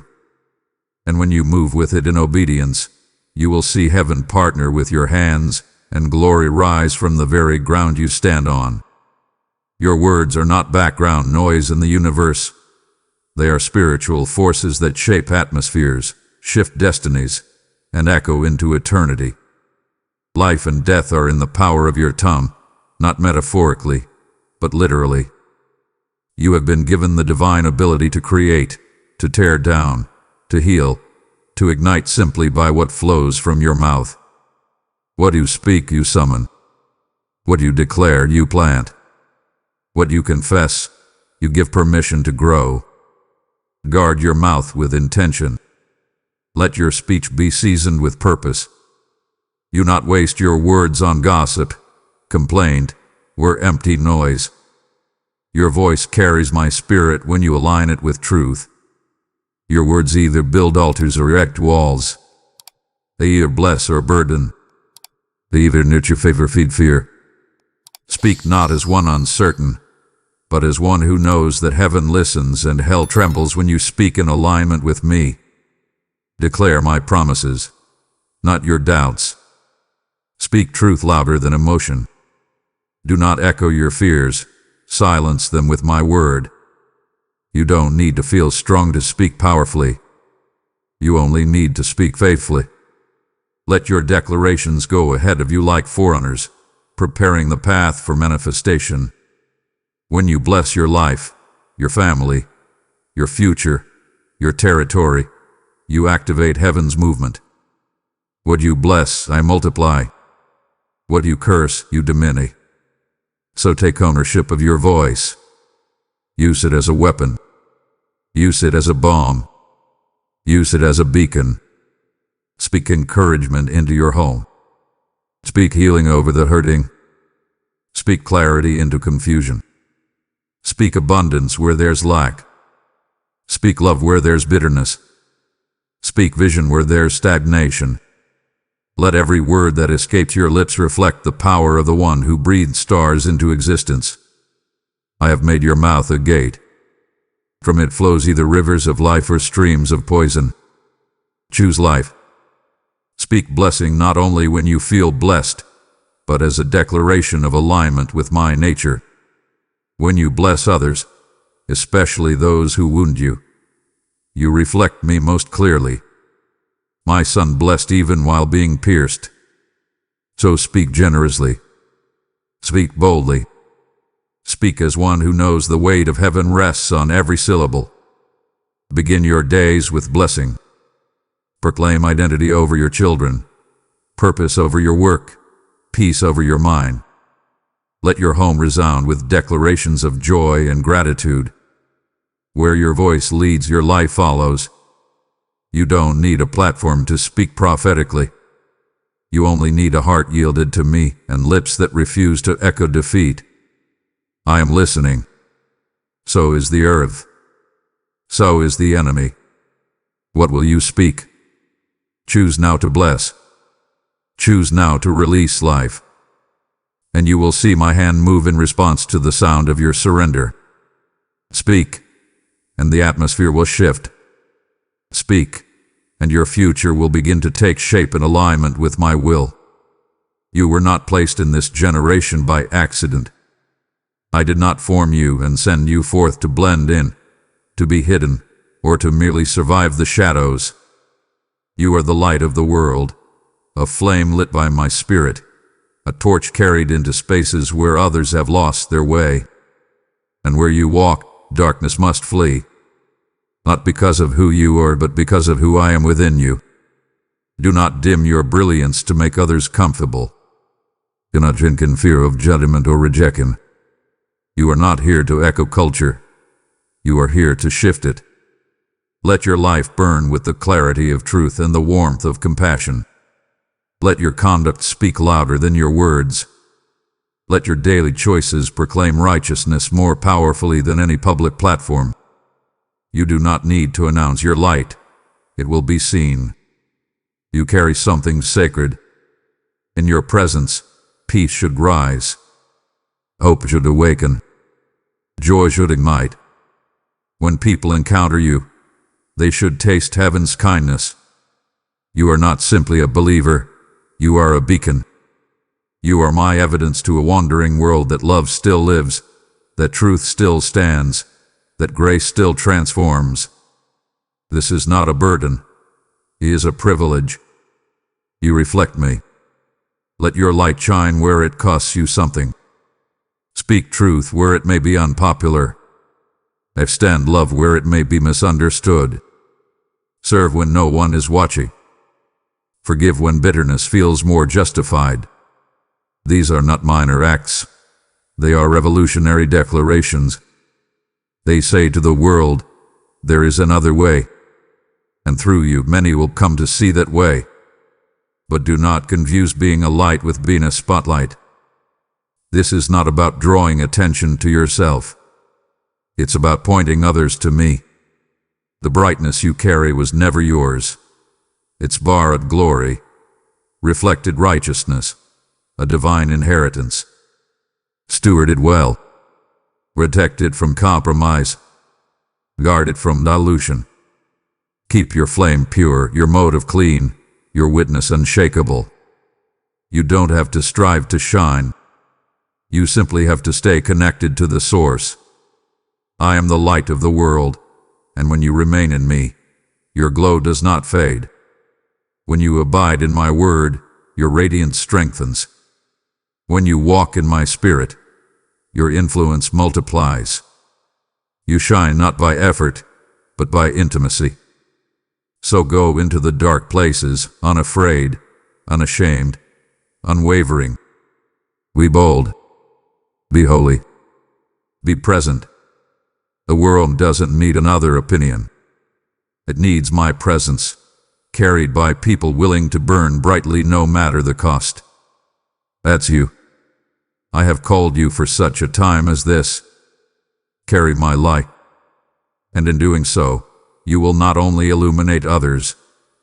And when you move with it in obedience, you will see heaven partner with your hands and glory rise from the very ground you stand on. Your words are not background noise in the universe. They are spiritual forces that shape atmospheres, shift destinies, and echo into eternity. Life and death are in the power of your tongue, not metaphorically, but literally. You have been given the divine ability to create, to tear down, to heal, to ignite simply by what flows from your mouth. What you speak, you summon. What you declare, you plant. What you confess, you give permission to grow. Guard your mouth with intention. Let your speech be seasoned with purpose. You not waste your words on gossip, complaint, or empty noise. Your voice carries my spirit when you align it with truth. Your words either build altars or erect walls. They either bless or burden. They either nurture favor, feed fear. Speak not as one uncertain, but as one who knows that heaven listens and hell trembles when you speak in alignment with me. Declare my promises, not your doubts. Speak truth louder than emotion. Do not echo your fears, silence them with my word. You don't need to feel strong to speak powerfully. You only need to speak faithfully. Let your declarations go ahead of you like forerunners, preparing the path for manifestation. When you bless your life, your family, your future, your territory, you activate heaven's movement. What you bless, I multiply. What you curse, you diminish. So take ownership of your voice. Use it as a weapon. Use it as a bomb. Use it as a beacon. Speak encouragement into your home. Speak healing over the hurting. Speak clarity into confusion. Speak abundance where there's lack. Speak love where there's bitterness. Speak vision where there's stagnation. Let every word that escapes your lips reflect the power of the one who breathed stars into existence. I have made your mouth a gate. From it flows either rivers of life or streams of poison. Choose life. Speak blessing not only when you feel blessed, but as a declaration of alignment with my nature. When you bless others, especially those who wound you, you reflect me most clearly. My son blessed even while being pierced. So speak generously. Speak boldly. Speak as one who knows the weight of heaven rests on every syllable. Begin your days with blessing. Proclaim identity over your children, purpose over your work, peace over your mind. Let your home resound with declarations of joy and gratitude. Where your voice leads, your life follows. You don't need a platform to speak prophetically. You only need a heart yielded to me and lips that refuse to echo defeat. I am listening. So is the earth. So is the enemy. What will you speak? Choose now to bless. Choose now to release life. And you will see my hand move in response to the sound of your surrender. Speak, and the atmosphere will shift. Speak, and your future will begin to take shape in alignment with my will. You were not placed in this generation by accident. I did not form you and send you forth to blend in, to be hidden, or to merely survive the shadows. You are the light of the world, a flame lit by my spirit, a torch carried into spaces where others have lost their way. And where you walk, darkness must flee. Not because of who you are, but because of who I am within you. Do not dim your brilliance to make others comfortable. Do not drink in fear of judgment or rejection. You are not here to echo culture. You are here to shift it. Let your life burn with the clarity of truth and the warmth of compassion. Let your conduct speak louder than your words. Let your daily choices proclaim righteousness more powerfully than any public platform. You do not need to announce your light. It will be seen. You carry something sacred. In your presence, peace should rise. Hope should awaken. Joy should ignite. When people encounter you, they should taste heaven's kindness. You are not simply a believer. You are a beacon. You are my evidence to a wandering world that love still lives, that truth still stands, that grace still transforms. This is not a burden. It is a privilege. You reflect me. Let your light shine where it costs you something. Speak truth where it may be unpopular. Extend love where it may be misunderstood. Serve when no one is watching. Forgive when bitterness feels more justified. These are not minor acts. They are revolutionary declarations. They say to the world, there is another way. and through you many will come to see that way. But do not confuse being a light with being a spotlight. This is not about drawing attention to yourself. It's about pointing others to me. The brightness you carry was never yours. It's borrowed glory, reflected righteousness, a divine inheritance. Steward it well. Protect it from compromise. Guard it from dilution. Keep your flame pure, your motive clean, your witness unshakable. You don't have to strive to shine. You simply have to stay connected to the source. I am the light of the world, and when you remain in me, your glow does not fade. When you abide in my word, your radiance strengthens. When you walk in my spirit, your influence multiplies. You shine not by effort, but by intimacy. So go into the dark places, unafraid, unashamed, unwavering. Be bold. Be holy. Be present. The world doesn't need another opinion. It needs my presence, carried by people willing to burn brightly no matter the cost. That's you. I have called you for such a time as this. Carry my light. And in doing so, you will not only illuminate others,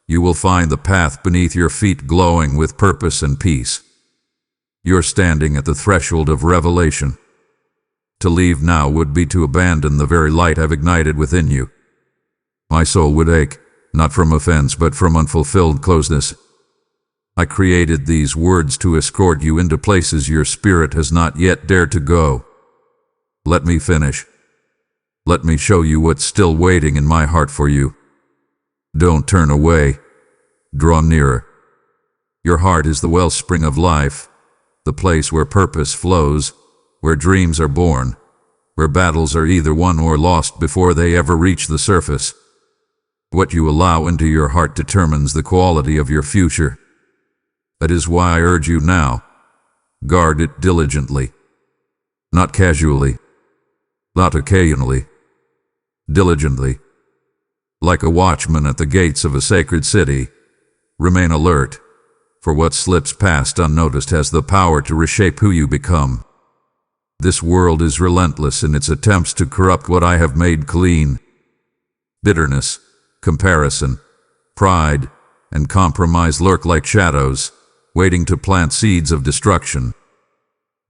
you will find the path beneath your feet glowing with purpose and peace. You're standing at the threshold of revelation. To leave now would be to abandon the very light I've ignited within you. My soul would ache, not from offense but from unfulfilled closeness. I created these words to escort you into places your spirit has not yet dared to go. Let me finish. Let me show you what's still waiting in my heart for you. Don't turn away. Draw nearer. Your heart is the wellspring of life, the place where purpose flows, where dreams are born, where battles are either won or lost before they ever reach the surface. What you allow into your heart determines the quality of your future. That is why I urge you now, guard it diligently. Not casually, not occasionally, diligently. Like a watchman at the gates of a sacred city, remain alert, for what slips past unnoticed has the power to reshape who you become. This world is relentless in its attempts to corrupt what I have made clean. Bitterness, comparison, pride, and compromise lurk like shadows, waiting to plant seeds of destruction.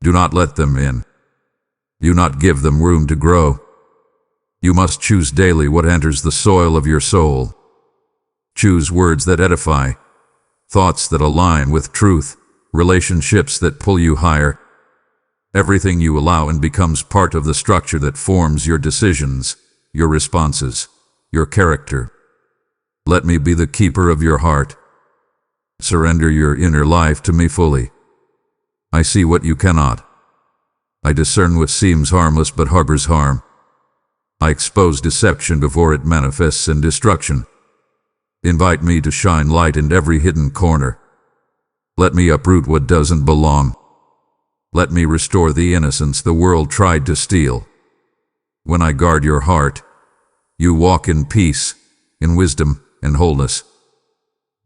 Do not let them in. Do not give them room to grow. You must choose daily what enters the soil of your soul. Choose words that edify, thoughts that align with truth, relationships that pull you higher. Everything you allow in becomes part of the structure that forms your decisions, your responses, your character. Let me be the keeper of your heart. Surrender your inner life to me fully. I see what you cannot. I discern what seems harmless but harbors harm. I expose deception before it manifests in destruction. Invite me to shine light in every hidden corner. Let me uproot what doesn't belong. Let me restore the innocence the world tried to steal. When I guard your heart, you walk in peace, in wisdom, and wholeness.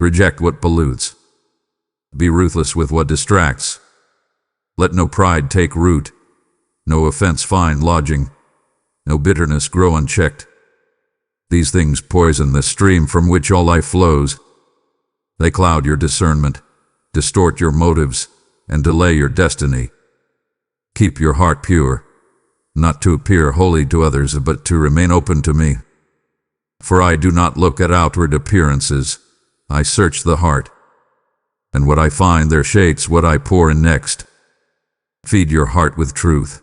Reject what pollutes. Be ruthless with what distracts. Let no pride take root, no offense find lodging, no bitterness grow unchecked. These things poison the stream from which all life flows. They cloud your discernment, distort your motives, and delay your destiny. Keep your heart pure, not to appear holy to others, but to remain open to me. For I do not look at outward appearances, I search the heart. And what I find there shapes what I pour in next. Feed your heart with truth.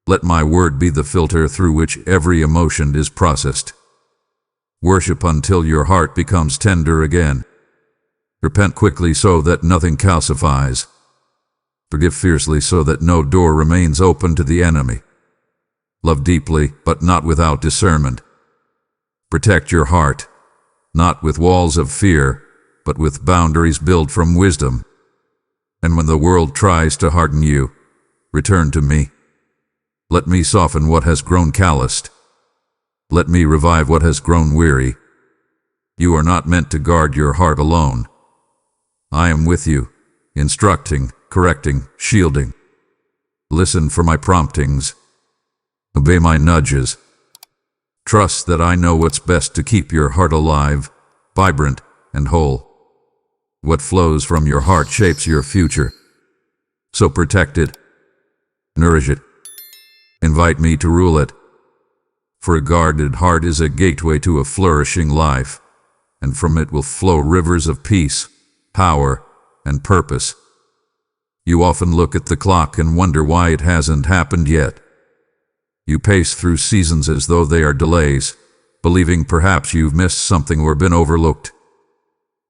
Let my word be the filter through which every emotion is processed. Worship until your heart becomes tender again. Repent quickly so that nothing calcifies. Forgive fiercely so that no door remains open to the enemy. Love deeply, but not without discernment. Protect your heart, not with walls of fear, but with boundaries built from wisdom. And when the world tries to harden you, return to me. Let me soften what has grown calloused. Let me revive what has grown weary. You are not meant to guard your heart alone. I am with you, instructing, correcting, shielding. Listen for my promptings. Obey my nudges. Trust that I know what's best to keep your heart alive, vibrant, and whole. What flows from your heart shapes your future. So protect it. Nourish it. Invite me to rule it. For a guarded heart is a gateway to a flourishing life, and from it will flow rivers of peace, power, and purpose. You often look at the clock and wonder why it hasn't happened yet. You pace through seasons as though they are delays, believing perhaps you've missed something or been overlooked.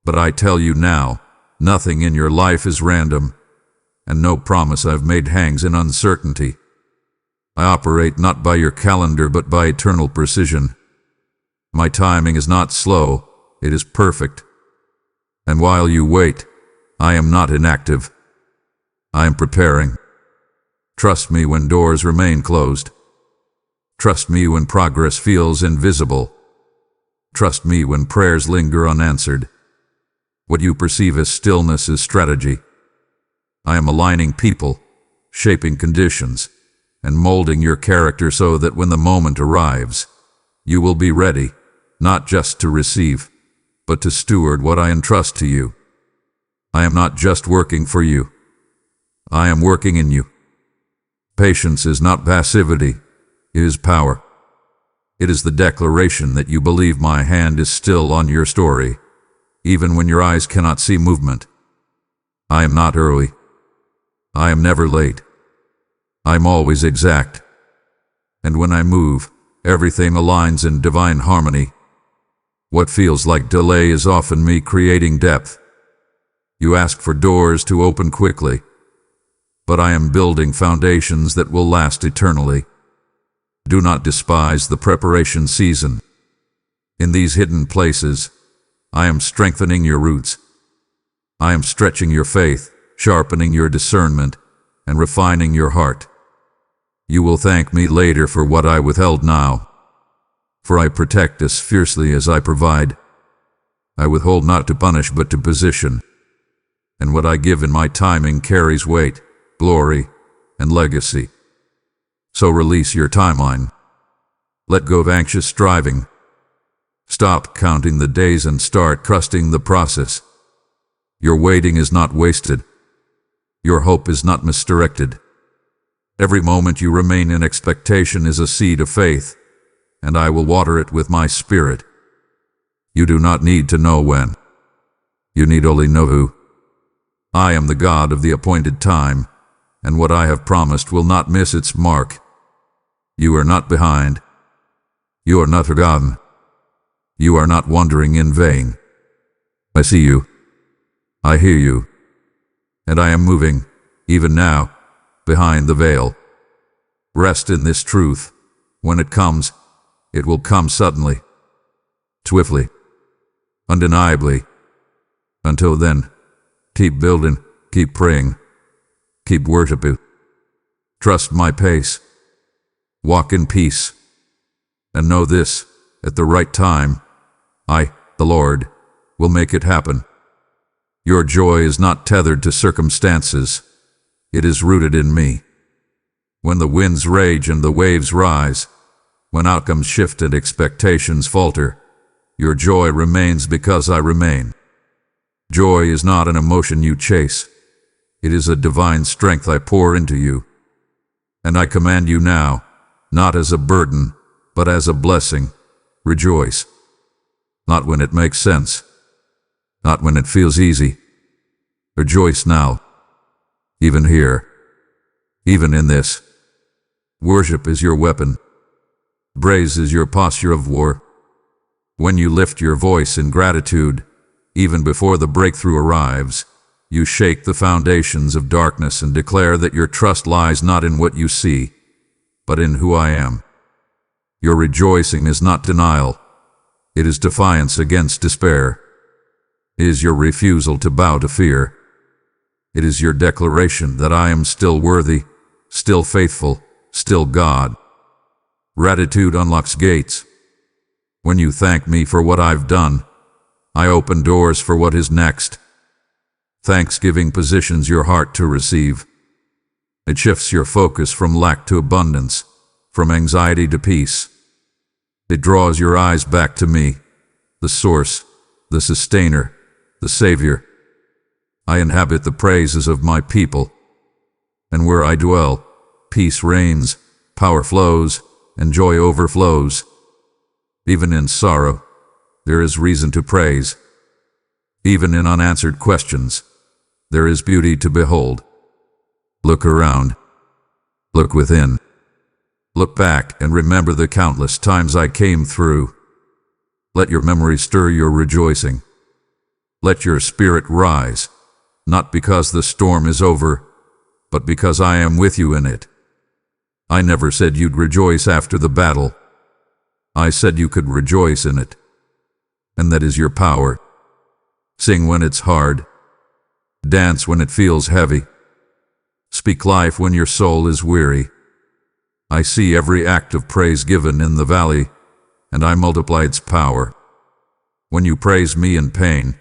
But I tell you now, nothing in your life is random, and no promise I've made hangs in uncertainty. I operate not by your calendar but by eternal precision. My timing is not slow, it is perfect. And while you wait, I am not inactive. I am preparing. Trust me when doors remain closed. Trust me when progress feels invisible. Trust me when prayers linger unanswered. What you perceive as stillness is strategy. I am aligning people, shaping conditions, and molding your character so that when the moment arrives, you will be ready, not just to receive, but to steward what I entrust to you. I am not just working for you. I am working in you. Patience is not passivity, it is power. It is the declaration that you believe my hand is still on your story, even when your eyes cannot see movement. I am not early. I am never late. I am always exact. And when I move, everything aligns in divine harmony. What feels like delay is often me creating depth. You ask for doors to open quickly, but I am building foundations that will last eternally. Do not despise the preparation season. In these hidden places, I am strengthening your roots. I am stretching your faith, sharpening your discernment, and refining your heart. You will thank me later for what I withheld now, for I protect as fiercely as I provide. I withhold not to punish but to position, and what I give in my timing carries weight, glory, and legacy. So release your timeline. Let go of anxious striving. Stop counting the days and start trusting the process. Your waiting is not wasted. Your hope is not misdirected. Every moment you remain in expectation is a seed of faith, and I will water it with my spirit. You do not need to know when. You need only know who. I am the God of the appointed time, and what I have promised will not miss its mark. You are not behind. You are not forgotten. You are not wandering in vain. I see you. I hear you. And I am moving, even now, behind the veil. Rest in this truth. When it comes, it will come suddenly, swiftly, undeniably. Until then, keep building, keep praying, keep worshiping. Trust my pace. Walk in peace. And know this, at the right time, I, the Lord, will make it happen. Your joy is not tethered to circumstances. It is rooted in me. When the winds rage and the waves rise, when outcomes shift and expectations falter, your joy remains because I remain. Joy is not an emotion you chase. It is a divine strength I pour into you. And I command you now, not as a burden, but as a blessing, rejoice. Not when it makes sense. Not when it feels easy. Rejoice now. Even here. Even in this. Worship is your weapon. Praise is your posture of war. When you lift your voice in gratitude, even before the breakthrough arrives, you shake the foundations of darkness and declare that your trust lies not in what you see, but in who I am. Your rejoicing is not denial. It is defiance against despair. It is your refusal to bow to fear. It is your declaration that I am still worthy, still faithful, still God. Gratitude unlocks gates. When you thank me for what I've done, I open doors for what is next. Thanksgiving positions your heart to receive. It shifts your focus from lack to abundance, from anxiety to peace. It draws your eyes back to me, the source, the sustainer, the Savior. I inhabit the praises of my people, and where I dwell, peace reigns, power flows, and joy overflows. Even in sorrow, there is reason to praise. Even in unanswered questions, there is beauty to behold. Look around. Look within. Look back and remember the countless times I came through. Let your memory stir your rejoicing. Let your spirit rise, not because the storm is over, but because I am with you in it. I never said you'd rejoice after the battle. I said you could rejoice in it. And that is your power. Sing when it's hard. Dance when it feels heavy. Speak life when your soul is weary. I see every act of praise given in the valley, and I multiply its power. When you praise me in pain,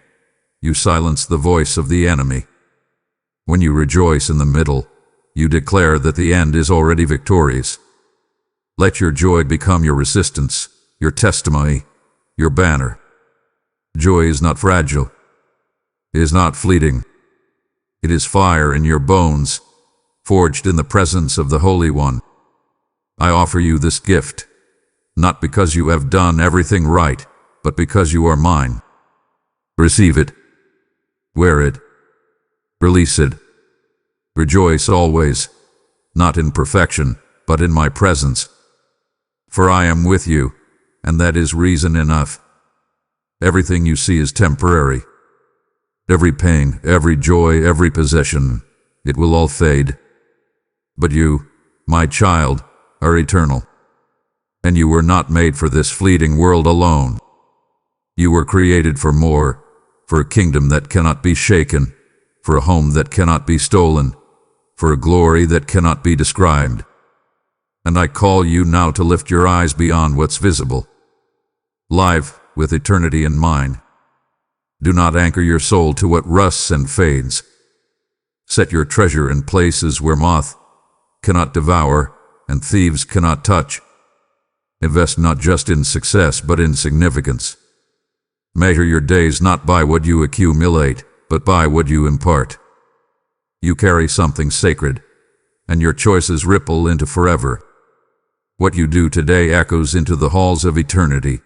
you silence the voice of the enemy. When you rejoice in the middle, you declare that the end is already victorious. Let your joy become your resistance, your testimony, your banner. Joy is not fragile. It is not fleeting. It is fire in your bones, forged in the presence of the Holy One. I offer you this gift, not because you have done everything right, but because you are mine. Receive it. Wear it. Release it. Rejoice always, not in perfection, but in my presence. For I am with you, and that is reason enough. Everything you see is temporary. Every pain, every joy, every possession, it will all fade. But you, my child, are eternal. And you were not made for this fleeting world alone. You were created for more, for a kingdom that cannot be shaken, for a home that cannot be stolen, for a glory that cannot be described. And I call you now to lift your eyes beyond what's visible. Live with eternity in mind. Do not anchor your soul to what rusts and fades. Set your treasure in places where moth cannot devour and thieves cannot touch. Invest not just in success, but in significance. Measure your days not by what you accumulate, but by what you impart. You carry something sacred, and your choices ripple into forever. What you do today echoes into the halls of eternity.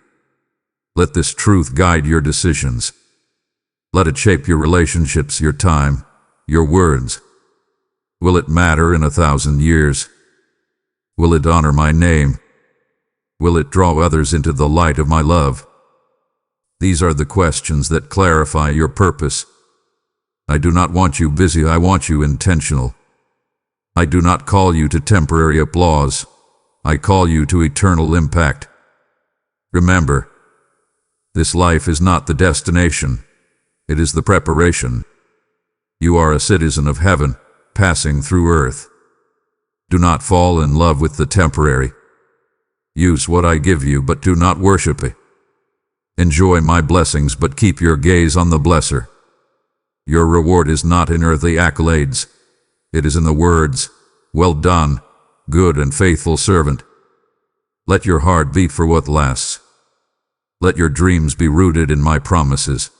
Let this truth guide your decisions. Let it shape your relationships, your time, your words. Will it matter in 1,000 years? Will it honor my name? Will it draw others into the light of my love? These are the questions that clarify your purpose. I do not want you busy, I want you intentional. I do not call you to temporary applause. I call you to eternal impact. Remember, this life is not the destination. It is the preparation. You are a citizen of heaven, passing through earth. Do not fall in love with the temporary. Use what I give you, but do not worship it. Enjoy my blessings, but keep your gaze on the blesser. Your reward is not in earthly accolades. It is in the words, "Well done, good and faithful servant." Let your heart beat for what lasts. Let your dreams be rooted in my promises.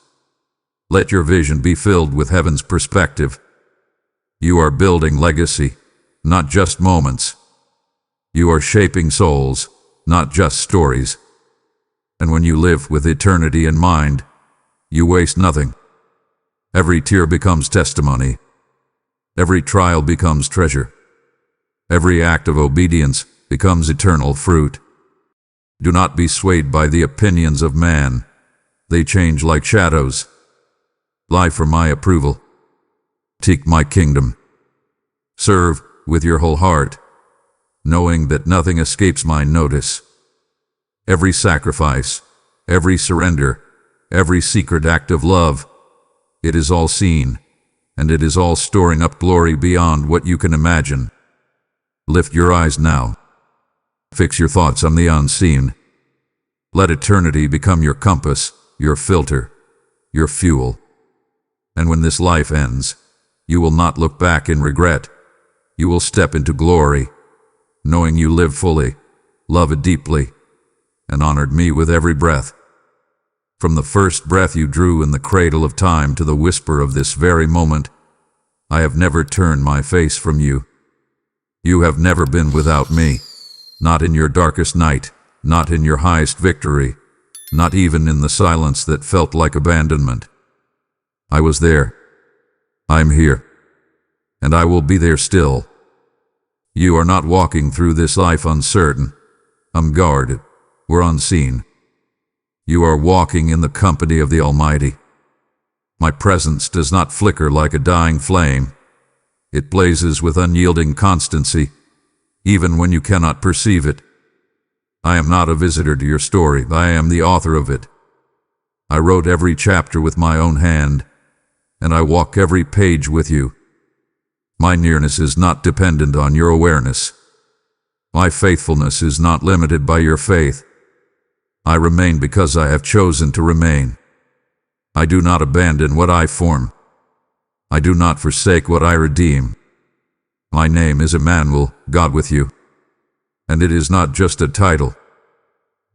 Let your vision be filled with heaven's perspective. You are building legacy, not just moments. You are shaping souls, not just stories. And when you live with eternity in mind, you waste nothing. Every tear becomes testimony. Every trial becomes treasure. Every act of obedience becomes eternal fruit. Do not be swayed by the opinions of man. They change like shadows. Lie for my approval. Seek my kingdom. Serve with your whole heart, knowing that nothing escapes my notice. Every sacrifice, every surrender, every secret act of love, it is all seen, and it is all storing up glory beyond what you can imagine. Lift your eyes now. Fix your thoughts on the unseen. Let eternity become your compass, your filter, your fuel. And when this life ends, you will not look back in regret. You will step into glory, knowing you lived fully, loved deeply, and honored me with every breath. From the first breath you drew in the cradle of time to the whisper of this very moment, I have never turned my face from you. You have never been without me, not in your darkest night, not in your highest victory, not even in the silence that felt like abandonment. I was there. I'm here. And I will be there still. You are not walking through this life uncertain, unguarded, or unseen. You are walking in the company of the Almighty. My presence does not flicker like a dying flame. It blazes with unyielding constancy, even when you cannot perceive it. I am not a visitor to your story, I am the author of it. I wrote every chapter with my own hand, and I walk every page with you. My nearness is not dependent on your awareness. My faithfulness is not limited by your faith. I remain because I have chosen to remain. I do not abandon what I form. I do not forsake what I redeem. My name is Emmanuel, God with you. And it is not just a title.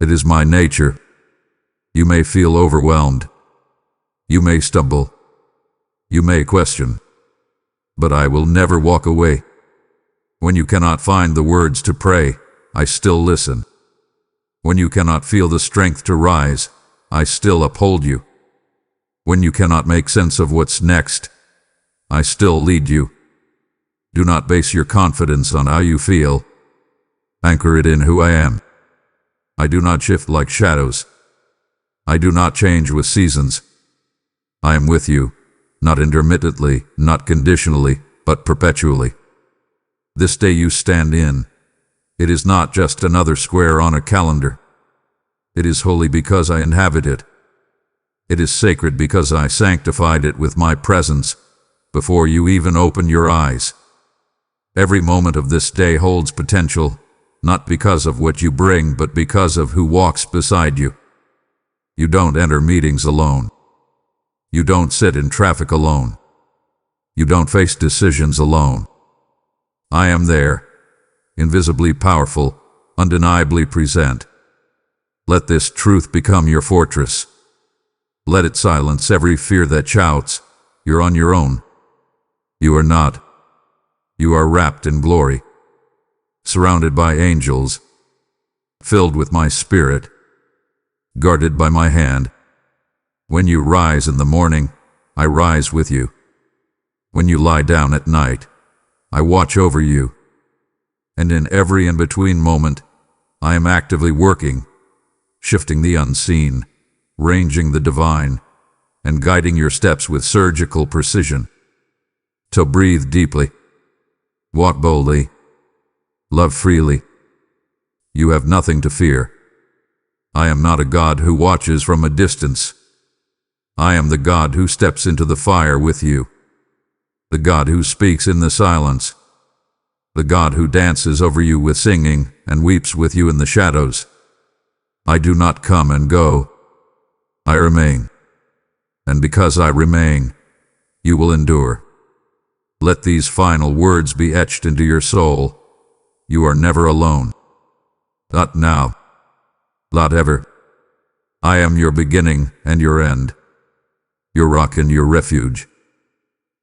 It is my nature. You may feel overwhelmed. You may stumble. You may question. But I will never walk away. When you cannot find the words to pray, I still listen. When you cannot feel the strength to rise, I still uphold you. When you cannot make sense of what's next, I still lead you. Do not base your confidence on how you feel. Anchor it in who I am. I do not shift like shadows. I do not change with seasons. I am with you, not intermittently, not conditionally, but perpetually. This day you stand in. It is not just another square on a calendar. It is holy because I inhabit it. It is sacred because I sanctified it with my presence before you even open your eyes. Every moment of this day holds potential, not because of what you bring, but because of who walks beside you. You don't enter meetings alone. You don't sit in traffic alone. You don't face decisions alone. I am there, invisibly powerful, undeniably present. Let this truth become your fortress. Let it silence every fear that shouts, "You're on your own." You are not. You are wrapped in glory, surrounded by angels, filled with my spirit, guarded by my hand. When you rise in the morning, I rise with you. When you lie down at night, I watch over you. And in every in-between moment, I am actively working, shifting the unseen, ranging the divine, and guiding your steps with surgical precision. So breathe deeply, walk boldly, love freely. You have nothing to fear. I am not a God who watches from a distance. I am the God who steps into the fire with you, the God who speaks in the silence, the God who dances over you with singing and weeps with you in the shadows. I do not come and go. I remain. And because I remain, you will endure. Let these final words be etched into your soul. You are never alone. Not now. Not ever. I am your beginning and your end, your rock and your refuge,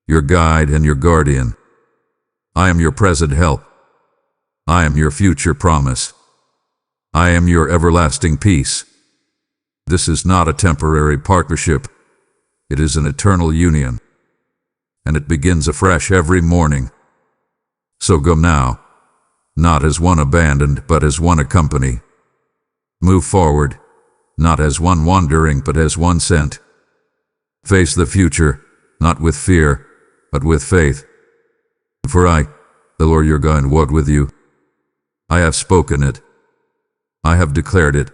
your guide and your guardian. I am your present help. I am your future promise. I am your everlasting peace. This is not a temporary partnership. It is an eternal union, and it begins afresh every morning. So go now, not as one abandoned, but as one accompanied. Move forward, not as one wandering, but as one sent. Face the future, not with fear, but with faith. For I, the Lord your God, walk with you. I have spoken it. I have declared it.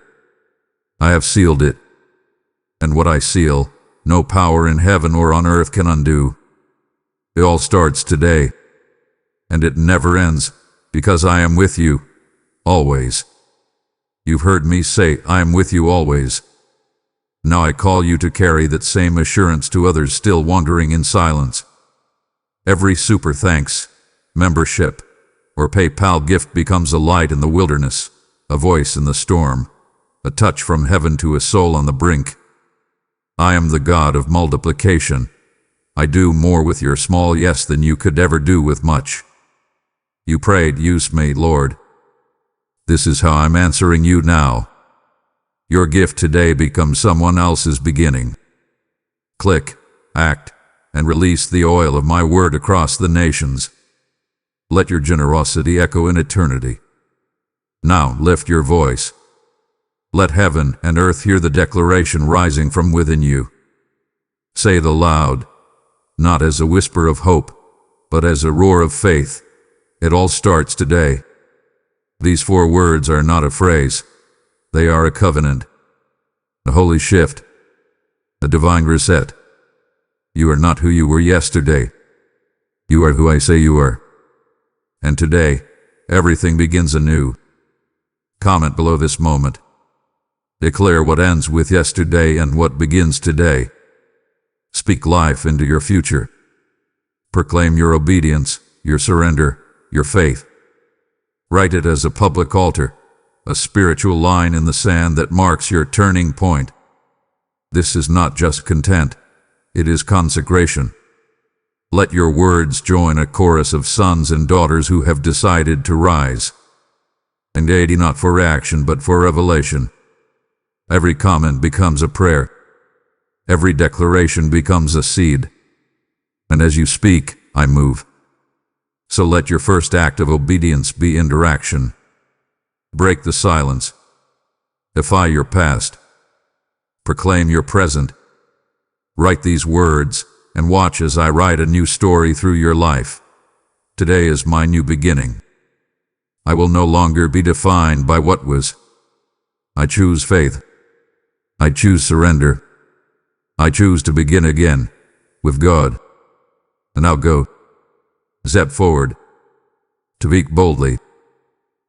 I have sealed it. And what I seal, no power in heaven or on earth can undo. It all starts today, and it never ends, because I am with you, always. You've heard me say, I am with you always. Now I call you to carry that same assurance to others still wandering in silence. Every super thanks, membership, or PayPal gift becomes a light in the wilderness, a voice in the storm, a touch from heaven to a soul on the brink. I am the God of multiplication. I do more with your small yes than you could ever do with much. You prayed, use me, Lord. This is how I'm answering you now. Your gift today becomes someone else's beginning. Click, act, and release the oil of my word across the nations. Let your generosity echo in eternity. Now lift your voice. Let heaven and earth hear the declaration rising from within you. Say it aloud, not as a whisper of hope, but as a roar of faith. It all starts today. These 4 words are not a phrase. They are a covenant, a holy shift, a divine reset. You are not who you were yesterday. You are who I say you are. And today, everything begins anew. Comment below this moment. Declare what ends with yesterday and what begins today. Speak life into your future. Proclaim your obedience, your surrender, your faith. Write it as a public altar, a spiritual line in the sand that marks your turning point. This is not just content, it is consecration. Let your words join a chorus of sons and daughters who have decided to rise. And not for action but for revelation. Every comment becomes a prayer. Every declaration becomes a seed. And as you speak, I move. So let your first act of obedience be interaction. Break the silence. Defy your past. Proclaim your present. Write these words, and watch as I write a new story through your life. Today is my new beginning. I will no longer be defined by what was. I choose faith. I choose surrender. I choose to begin again, with God. And now go. Step forward. To speak boldly.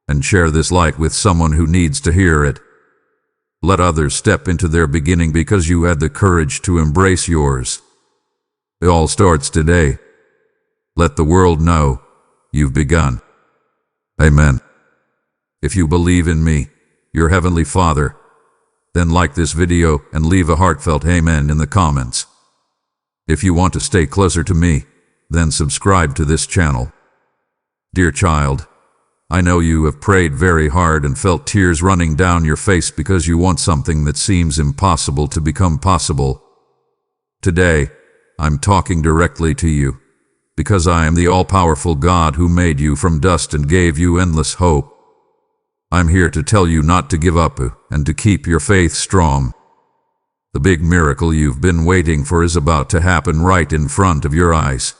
And share this light with someone who needs to hear it. Let others step into their beginning because you had the courage to embrace yours. It all starts today. Let the world know you've begun. Amen. If you believe in me, your Heavenly Father, then like this video and leave a heartfelt amen in the comments. If you want to stay closer to me, then subscribe to this channel. Dear child, I know you have prayed very hard and felt tears running down your face because you want something that seems impossible to become possible. Today, I'm talking directly to you, because I am the all-powerful God who made you from dust and gave you endless hope. I'm here to tell you not to give up and to keep your faith strong. The big miracle you've been waiting for is about to happen right in front of your eyes.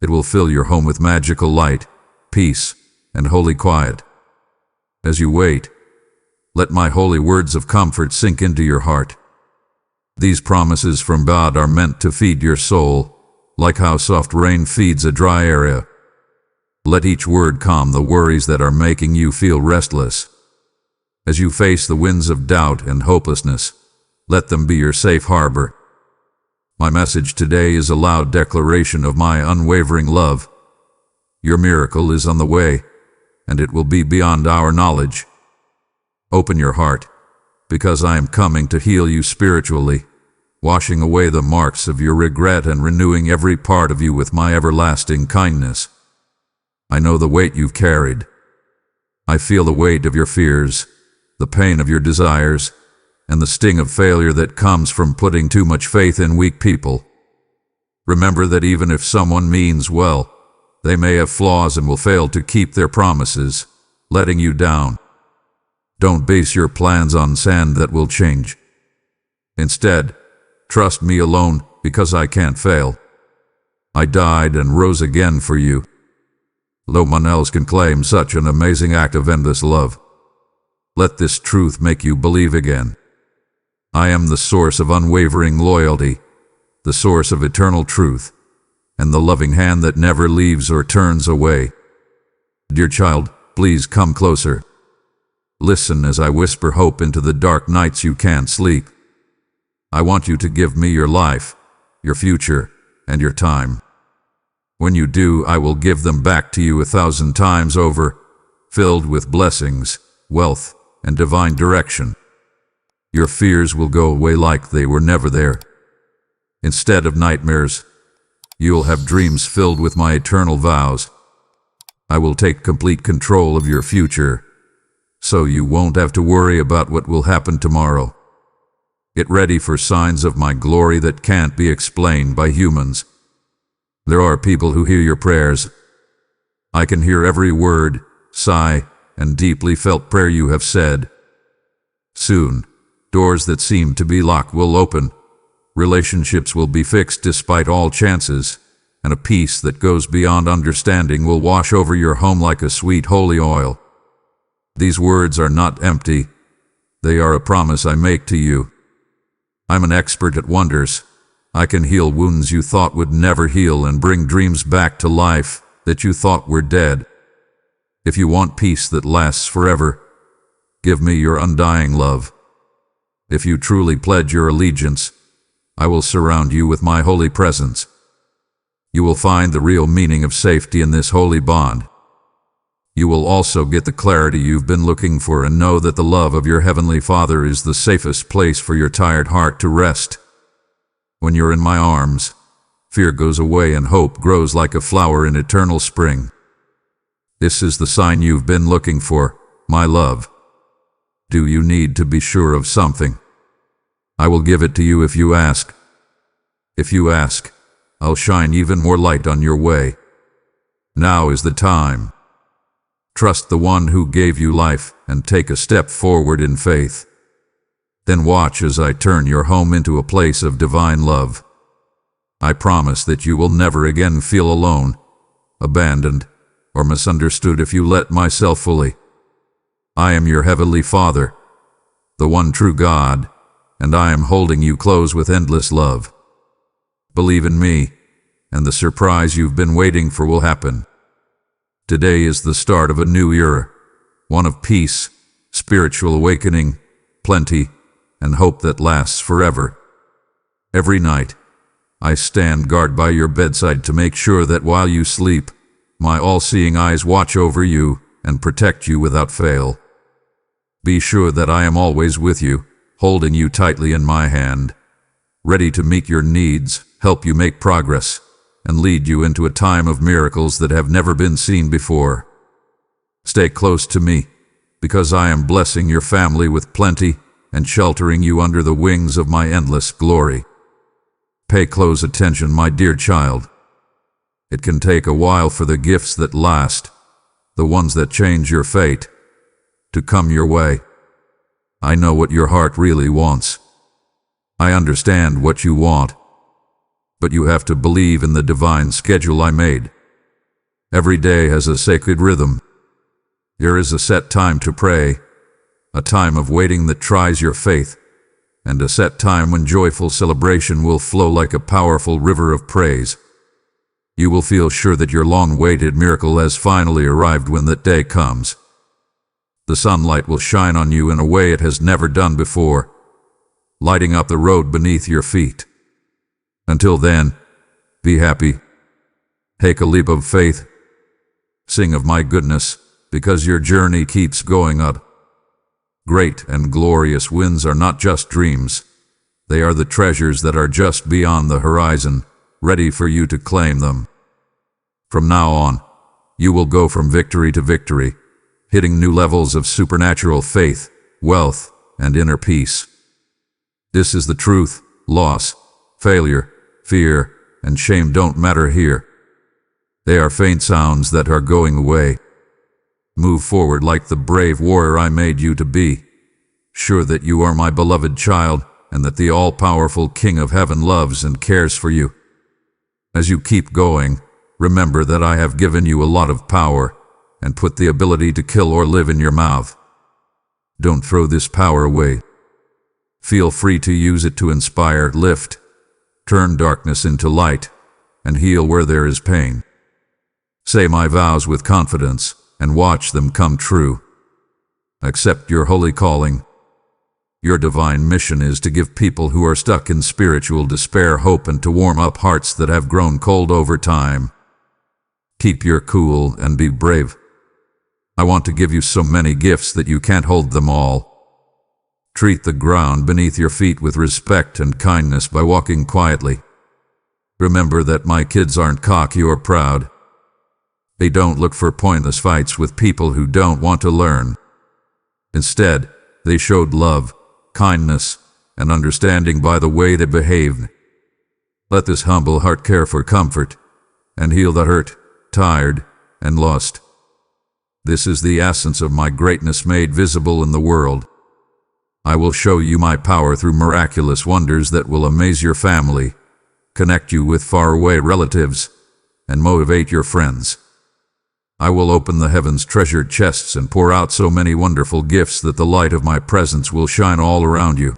It will fill your home with magical light, peace, and holy quiet. As you wait, let my holy words of comfort sink into your heart. These promises from God are meant to feed your soul, like how soft rain feeds a dry area. Let each word calm the worries that are making you feel restless. As you face the winds of doubt and hopelessness, let them be your safe harbor. My message today is a loud declaration of my unwavering love. Your miracle is on the way, and it will be beyond our knowledge. Open your heart, because I am coming to heal you spiritually, washing away the marks of your regret and renewing every part of you with my everlasting kindness. I know the weight you've carried. I feel the weight of your fears, the pain of your desires, and the sting of failure that comes from putting too much faith in weak people. Remember that even if someone means well, they may have flaws and will fail to keep their promises, letting you down. Don't base your plans on sand that will change. Instead, trust me alone, because I can't fail. I died and rose again for you. No one else can claim such an amazing act of endless love. Let this truth make you believe again. I am the source of unwavering loyalty, the source of eternal truth, and the loving hand that never leaves or turns away. Dear child, please come closer. Listen as I whisper hope into the dark nights you can't sleep. I want you to give me your life, your future, and your time. When you do, I will give them back to you 1,000 times over, filled with blessings, wealth, and divine direction. Your fears will go away like they were never there. Instead of nightmares, you'll have dreams filled with my eternal vows. I will take complete control of your future, so you won't have to worry about what will happen tomorrow. Get ready for signs of my glory that can't be explained by humans. There are people who hear your prayers. I can hear every word, sigh, and deeply felt prayer you have said. Soon, doors that seem to be locked will open, relationships will be fixed despite all chances, and a peace that goes beyond understanding will wash over your home like a sweet holy oil. These words are not empty. They are a promise I make to you. I'm an expert at wonders. I can heal wounds you thought would never heal and bring dreams back to life that you thought were dead. If you want peace that lasts forever, give me your undying love. If you truly pledge your allegiance, I will surround you with my holy presence. You will find the real meaning of safety in this holy bond. You will also get the clarity you've been looking for and know that the love of your Heavenly Father is the safest place for your tired heart to rest. When you're in my arms, fear goes away and hope grows like a flower in eternal spring. This is the sign you've been looking for, my love. Do you need to be sure of something? I will give it to you if you ask. If you ask, I'll shine even more light on your way. Now is the time. Trust the one who gave you life and take a step forward in faith. Then watch as I turn your home into a place of divine love. I promise that you will never again feel alone, abandoned, or misunderstood if you let myself fully. I am your Heavenly Father, the one true God, and I am holding you close with endless love. Believe in me, and the surprise you've been waiting for will happen. Today is the start of a new era, one of peace, spiritual awakening, plenty, and hope that lasts forever. Every night, I stand guard by your bedside to make sure that while you sleep, my all-seeing eyes watch over you and protect you without fail. Be sure that I am always with you, holding you tightly in my hand, ready to meet your needs, help you make progress, and lead you into a time of miracles that have never been seen before. Stay close to me, because I am blessing your family with plenty and sheltering you under the wings of my endless glory. Pay close attention, my dear child. It can take a while for the gifts that last, the ones that change your fate, to come your way. I know what your heart really wants. I understand what you want. But you have to believe in the divine schedule I made. Every day has a sacred rhythm. There is a set time to pray, a time of waiting that tries your faith, and a set time when joyful celebration will flow like a powerful river of praise. You will feel sure that your long-awaited miracle has finally arrived when that day comes. The sunlight will shine on you in a way it has never done before, lighting up the road beneath your feet. Until then, be happy. Take a leap of faith. Sing of my goodness, because your journey keeps going up. Great and glorious winds are not just dreams. They are the treasures that are just beyond the horizon, ready for you to claim them. From now on, you will go from victory to victory, hitting new levels of supernatural faith, wealth, and inner peace. This is the truth. Loss, failure, fear, and shame don't matter here. They are faint sounds that are going away. Move forward like the brave warrior I made you to be, sure that you are my beloved child and that the all-powerful King of Heaven loves and cares for you. As you keep going, remember that I have given you a lot of power and put the ability to kill or live in your mouth. Don't throw this power away. Feel free to use it to inspire, lift, turn darkness into light, and heal where there is pain. Say my vows with confidence and watch them come true. Accept your holy calling. Your divine mission is to give people who are stuck in spiritual despair hope and to warm up hearts that have grown cold over time. Keep your cool and be brave. I want to give you so many gifts that you can't hold them all. Treat the ground beneath your feet with respect and kindness by walking quietly. Remember that my kids aren't cocky or proud. They don't look for pointless fights with people who don't want to learn. Instead, they showed love, kindness, and understanding by the way they behaved. Let this humble heart care for comfort and heal the hurt, tired, and lost. This is the essence of my greatness made visible in the world. I will show you my power through miraculous wonders that will amaze your family, connect you with faraway relatives, and motivate your friends. I will open the heavens' treasured chests and pour out so many wonderful gifts that the light of my presence will shine all around you.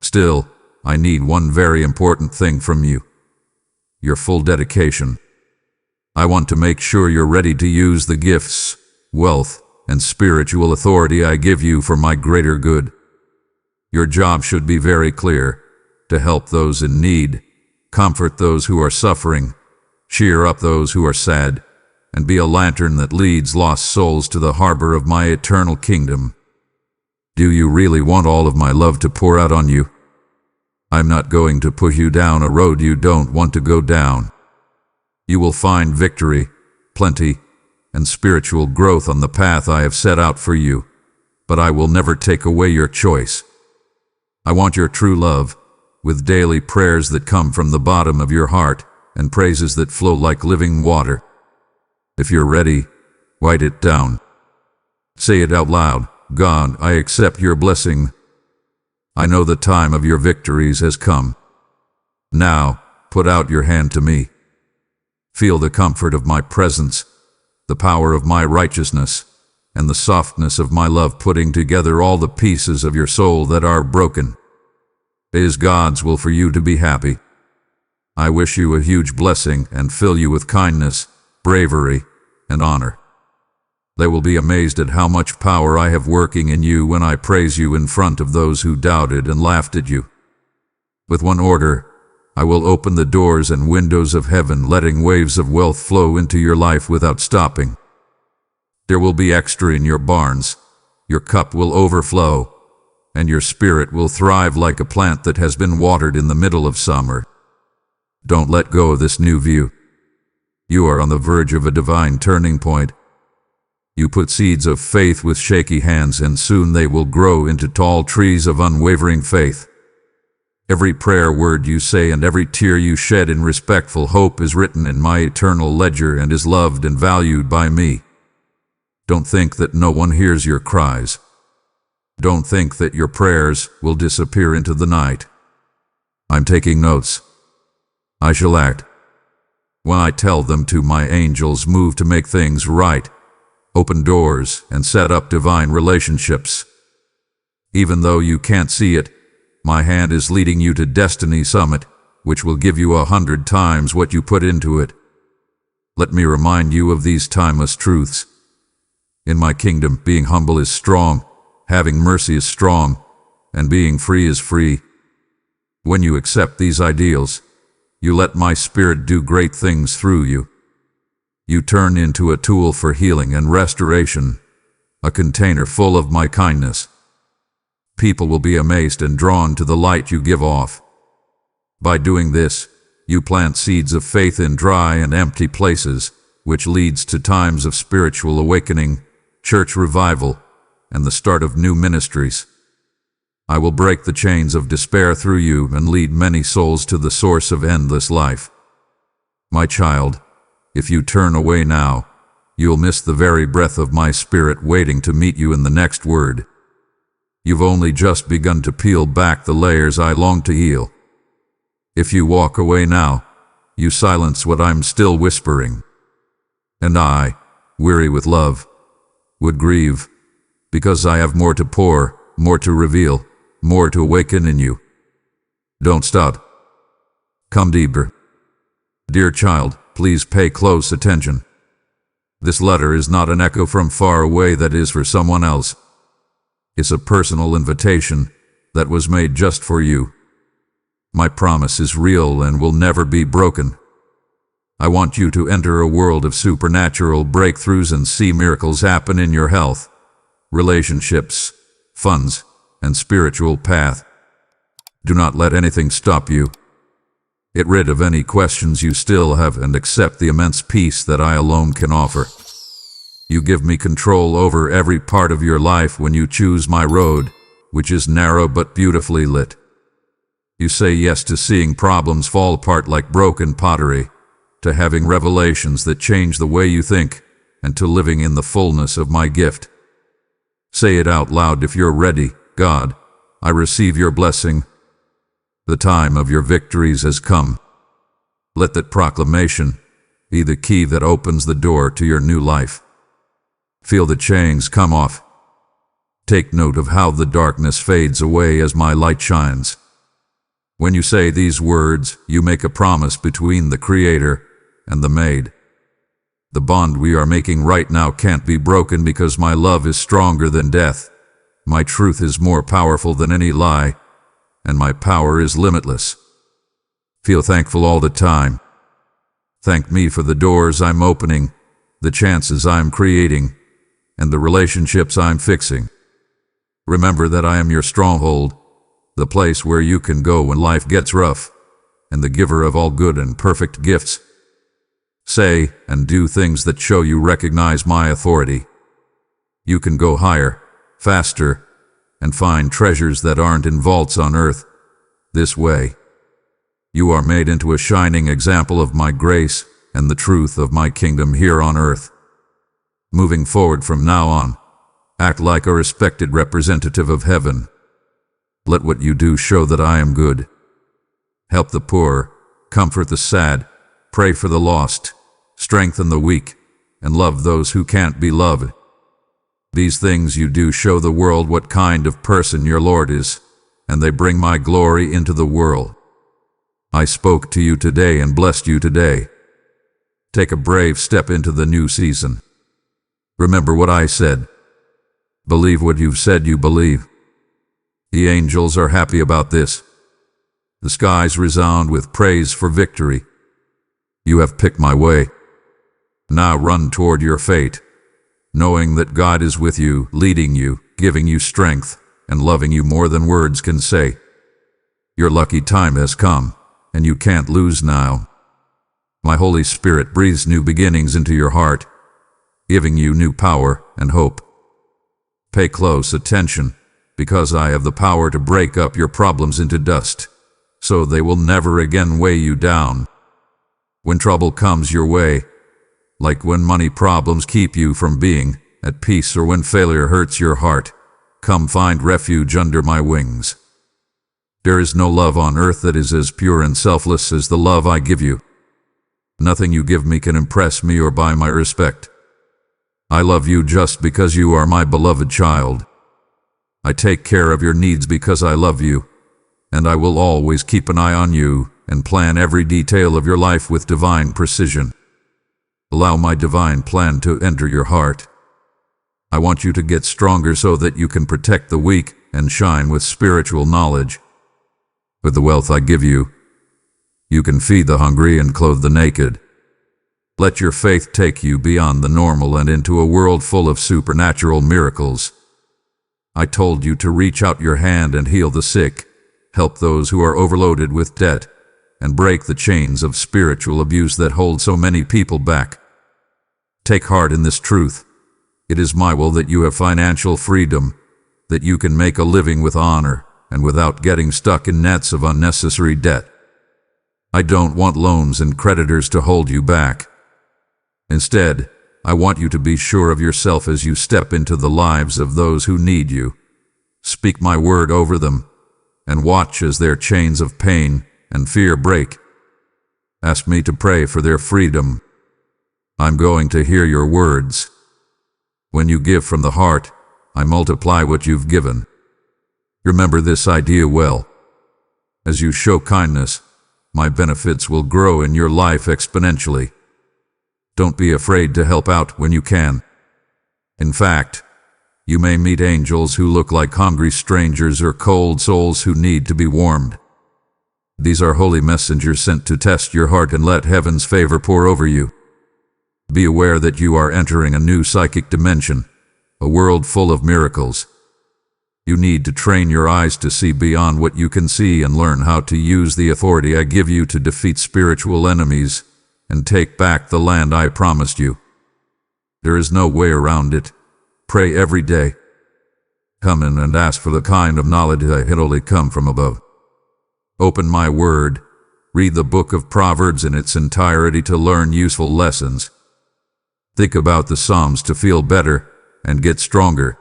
Still, I need one very important thing from you: your full dedication. I want to make sure you're ready to use the gifts, wealth, and spiritual authority I give you for my greater good. Your job should be very clear: to help those in need, comfort those who are suffering, cheer up those who are sad, and be a lantern that leads lost souls to the harbor of my eternal kingdom. Do you really want all of my love to pour out on you? I'm not going to push you down a road you don't want to go down. You will find victory, plenty, and spiritual growth on the path I have set out for you, but I will never take away your choice. I want your true love, with daily prayers that come from the bottom of your heart and praises that flow like living water. If you're ready, write it down. Say it out loud: God, I accept your blessing. I know the time of your victories has come. Now, put out your hand to me. Feel the comfort of my presence, the power of my righteousness, and the softness of my love putting together all the pieces of your soul that are broken. It is God's will for you to be happy. I wish you a huge blessing and fill you with kindness, bravery, and honor. They will be amazed at how much power I have working in you when I praise you in front of those who doubted and laughed at you. With one order, I will open the doors and windows of heaven, letting waves of wealth flow into your life without stopping. There will be extra in your barns, your cup will overflow, and your spirit will thrive like a plant that has been watered in the middle of summer. Don't let go of this new view. You are on the verge of a divine turning point. You put seeds of faith with shaky hands, and soon they will grow into tall trees of unwavering faith. Every prayer word you say and every tear you shed in respectful hope is written in my eternal ledger and is loved and valued by me. Don't think that no one hears your cries. Don't think that your prayers will disappear into the night. I'm taking notes. I shall act. When I tell them to, my angels move to make things right, open doors, and set up divine relationships. Even though you can't see it, my hand is leading you to Destiny Summit, which will give you 100 times what you put into it. Let me remind you of these timeless truths. In my kingdom, being humble is strong, having mercy is strong, and being free is free. When you accept these ideals, you let my spirit do great things through you. You turn into a tool for healing and restoration, a container full of my kindness. People will be amazed and drawn to the light you give off. By doing this, you plant seeds of faith in dry and empty places, which leads to times of spiritual awakening, church revival, and the start of new ministries. I will break the chains of despair through you and lead many souls to the source of endless life. My child, if you turn away now, you'll miss the very breath of my spirit waiting to meet you in the next word. You've only just begun to peel back the layers I long to heal. If you walk away now, you silence what I'm still whispering. And I, weary with love, would grieve, because I have more to pour, more to reveal, more to awaken in you. Don't stop. Come deeper. Dear child, please pay close attention. This letter is not an echo from far away that is for someone else. It's a personal invitation, that was made just for you. My promise is real and will never be broken. I want you to enter a world of supernatural breakthroughs and see miracles happen in your health, relationships, funds, and spiritual path. Do not let anything stop you. Get rid of any questions you still have and accept the immense peace that I alone can offer. You give me control over every part of your life when you choose my road, which is narrow but beautifully lit. You say yes to seeing problems fall apart like broken pottery, to having revelations that change the way you think, and to living in the fullness of my gift. Say it out loud if you're ready. God, I receive your blessing. The time of your victories has come. Let that proclamation be the key that opens the door to your new life. Feel the chains come off. Take note of how the darkness fades away as my light shines. When you say these words, you make a promise between the Creator and the made. The bond we are making right now can't be broken because my love is stronger than death. My truth is more powerful than any lie, and my power is limitless. Feel thankful all the time. Thank me for the doors I'm opening, the chances I'm creating, and the relationships I'm fixing. Remember that I am your stronghold, the place where you can go when life gets rough, and the giver of all good and perfect gifts. Say and do things that show you recognize my authority. You can go higher, faster, and find treasures that aren't in vaults on earth. This way, you are made into a shining example of my grace and the truth of my kingdom here on earth. Moving forward from now on, act like a respected representative of heaven. Let what you do show that I am good. Help the poor, comfort the sad, pray for the lost, strengthen the weak, and love those who can't be loved. These things you do show the world what kind of person your Lord is, and they bring my glory into the world. I spoke to you today and blessed you today. Take a brave step into the new season. Remember what I said. Believe what you've said you believe. The angels are happy about this. The skies resound with praise for victory. You have picked my way. Now run toward your fate, knowing that God is with you, leading you, giving you strength, and loving you more than words can say. Your lucky time has come, and you can't lose now. My Holy Spirit breathes new beginnings into your heart, giving you new power and hope. Pay close attention, because I have the power to break up your problems into dust, so they will never again weigh you down. When trouble comes your way, like when money problems keep you from being at peace or when failure hurts your heart, come find refuge under my wings. There is no love on earth that is as pure and selfless as the love I give you. Nothing you give me can impress me or buy my respect. I love you just because you are my beloved child. I take care of your needs because I love you, and I will always keep an eye on you and plan every detail of your life with divine precision. Allow my divine plan to enter your heart. I want you to get stronger so that you can protect the weak and shine with spiritual knowledge. With the wealth I give you, you can feed the hungry and clothe the naked. Let your faith take you beyond the normal and into a world full of supernatural miracles. I told you to reach out your hand and heal the sick, help those who are overloaded with debt, and break the chains of spiritual abuse that hold so many people back. Take heart in this truth. It is my will that you have financial freedom, that you can make a living with honor and without getting stuck in nets of unnecessary debt. I don't want loans and creditors to hold you back. Instead, I want you to be sure of yourself as you step into the lives of those who need you. Speak my word over them, and watch as their chains of pain and fear break. Ask me to pray for their freedom. I'm going to hear your words. When you give from the heart, I multiply what you've given. Remember this idea well. As you show kindness, my benefits will grow in your life exponentially. Don't be afraid to help out when you can. In fact, You may meet angels who look like hungry strangers or cold souls who need to be warmed. These are holy messengers sent to test your heart and let heaven's favor pour over you. Be aware that you are entering a new psychic dimension, a world full of miracles. You need to train your eyes to see beyond what you can see and learn how to use the authority I give you to defeat spiritual enemies and take back the land I promised you. There is no way around it. Pray every day. Come in and ask for the kind of knowledge that had only come from above. Open my word. Read the book of Proverbs in its entirety to learn useful lessons. Think about the Psalms to feel better and get stronger.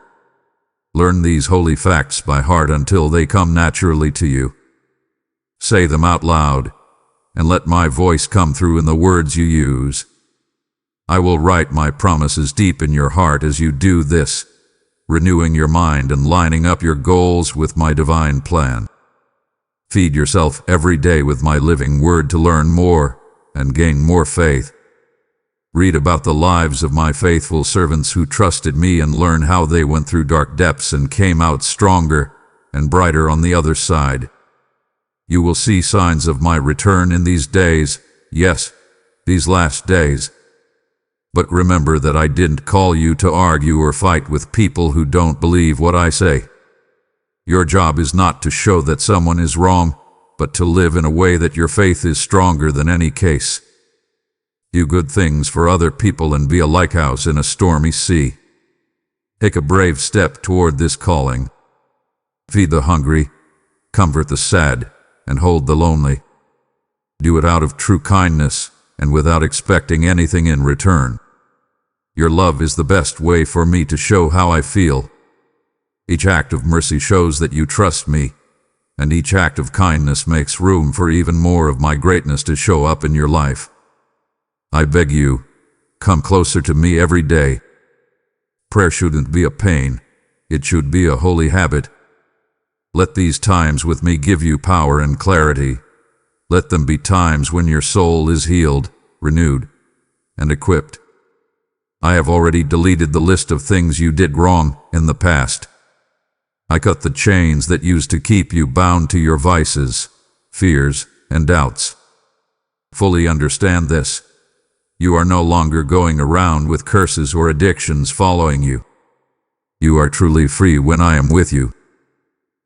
Learn these holy facts by heart until they come naturally to you. Say them out loud, and let my voice come through in the words you use. I will write my promises deep in your heart as you do this, renewing your mind and lining up your goals with my divine plan. Feed yourself every day with my living word to learn more and gain more faith. Read about the lives of my faithful servants who trusted me and learn how they went through dark depths and came out stronger and brighter on the other side. You will see signs of my return in these days, yes, these last days. But remember that I didn't call you to argue or fight with people who don't believe what I say. Your job is not to show that someone is wrong, but to live in a way that your faith is stronger than any case. Do good things for other people and be a lighthouse in a stormy sea. Take a brave step toward this calling. Feed the hungry, comfort the sad, and hold the lonely. Do it out of true kindness and without expecting anything in return. Your love is the best way for me to show how I feel. Each act of mercy shows that you trust me, and each act of kindness makes room for even more of my greatness to show up in your life. I beg you, come closer to me every day. Prayer shouldn't be a pain, it should be a holy habit. Let these times with me give you power and clarity. Let them be times when your soul is healed, renewed, and equipped. I have already deleted the list of things you did wrong in the past. I cut the chains that used to keep you bound to your vices, fears, and doubts. Fully understand this. You are no longer going around with curses or addictions following you. You are truly free when I am with you.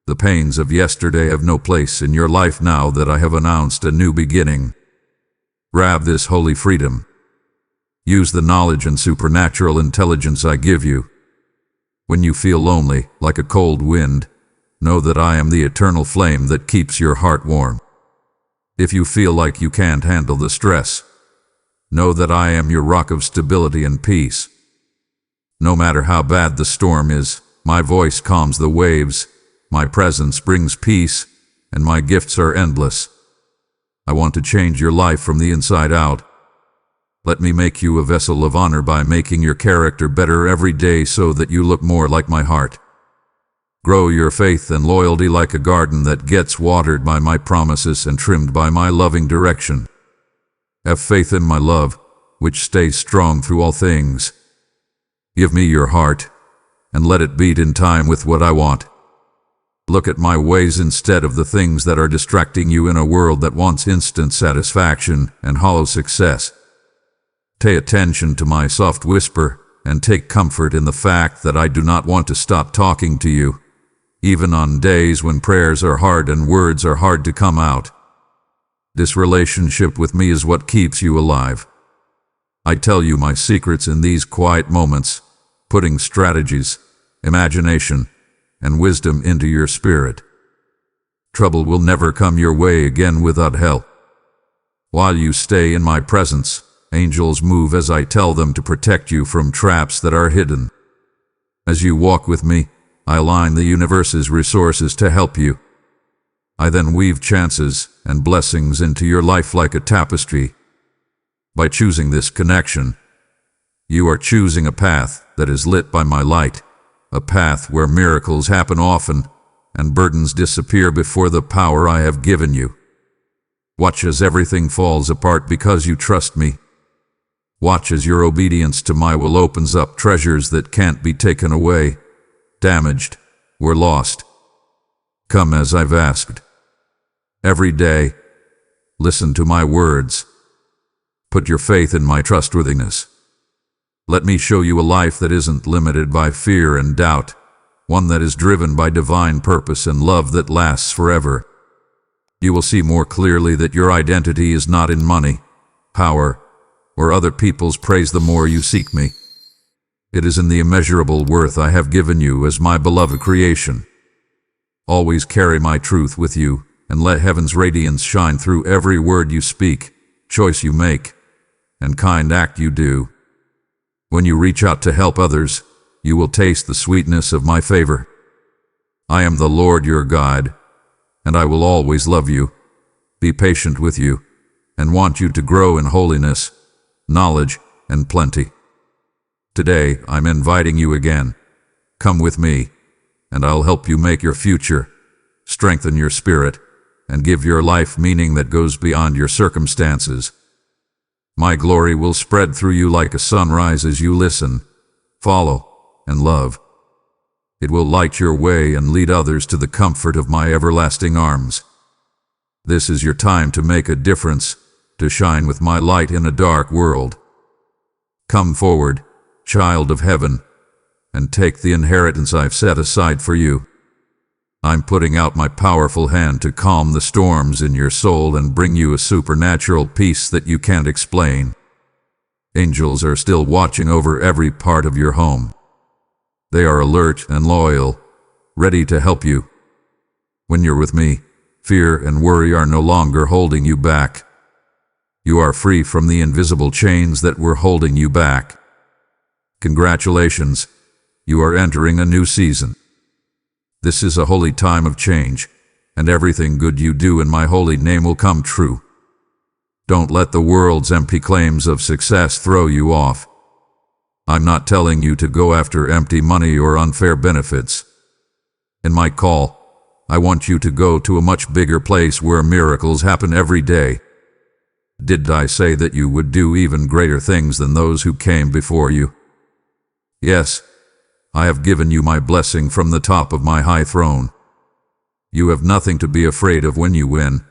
The pains of yesterday have no place in your life now that I have announced a new beginning. Grab this holy freedom. Use the knowledge and supernatural intelligence I give you. When you feel lonely, like a cold wind, know that I am the eternal flame that keeps your heart warm. If you feel like you can't handle the stress, know that I am your rock of stability and peace. No matter how bad the storm is, my voice calms the waves, my presence brings peace, and my gifts are endless. I want to change your life from the inside out. Let me make you a vessel of honor by making your character better every day so that you look more like my heart. Grow your faith and loyalty like a garden that gets watered by my promises and trimmed by my loving direction. Have faith in my love, which stays strong through all things. Give me your heart, and let it beat in time with what I want. Look at my ways instead of the things that are distracting you in a world that wants instant satisfaction and hollow success. Pay attention to my soft whisper, and take comfort in the fact that I do not want to stop talking to you, even on days when prayers are hard and words are hard to come out. This relationship with me is what keeps you alive. I tell you my secrets in these quiet moments, putting strategies, imagination, and wisdom into your spirit. Trouble will never come your way again without help. While you stay in my presence, angels move as I tell them to protect you from traps that are hidden. As you walk with me, I align the universe's resources to help you. I then weave chances and blessings into your life like a tapestry. By choosing this connection, you are choosing a path that is lit by my light, a path where miracles happen often and burdens disappear before the power I have given you. Watch as everything falls apart because you trust me. Watch as your obedience to my will opens up treasures that can't be taken away, damaged, or lost. Come as I've asked. Every day, listen to my words. Put your faith in my trustworthiness. Let me show you a life that isn't limited by fear and doubt, one that is driven by divine purpose and love that lasts forever. You will see more clearly that your identity is not in money, power, or other people's praise the more you seek me. It is in the immeasurable worth I have given you as my beloved creation. Always carry my truth with you, and let heaven's radiance shine through every word you speak, choice you make, and kind act you do. When you reach out to help others, you will taste the sweetness of my favor. I am the Lord your guide, and I will always love you, be patient with you, and want you to grow in holiness, knowledge, and plenty. Today, I'm inviting you again. Come with me, and I'll help you make your future, strengthen your spirit, and give your life meaning that goes beyond your circumstances. My glory will spread through you like a sunrise as you listen, follow, and love. It will light your way and lead others to the comfort of my everlasting arms. This is your time to make a difference, to shine with my light in a dark world. Come forward, child of heaven, and take the inheritance I've set aside for you. I'm putting out my powerful hand to calm the storms in your soul and bring you a supernatural peace that you can't explain. Angels are still watching over every part of your home. They are alert and loyal, ready to help you. When you're with me, fear and worry are no longer holding you back. You are free from the invisible chains that were holding you back. Congratulations, you are entering a new season. This is a holy time of change, and everything good you do in my holy name will come true. Don't let the world's empty claims of success throw you off. I'm not telling you to go after empty money or unfair benefits. In my call, I want you to go to a much bigger place where miracles happen every day. Did I say that you would do even greater things than those who came before you? Yes, I have given you my blessing from the top of my high throne. You have nothing to be afraid of when you win,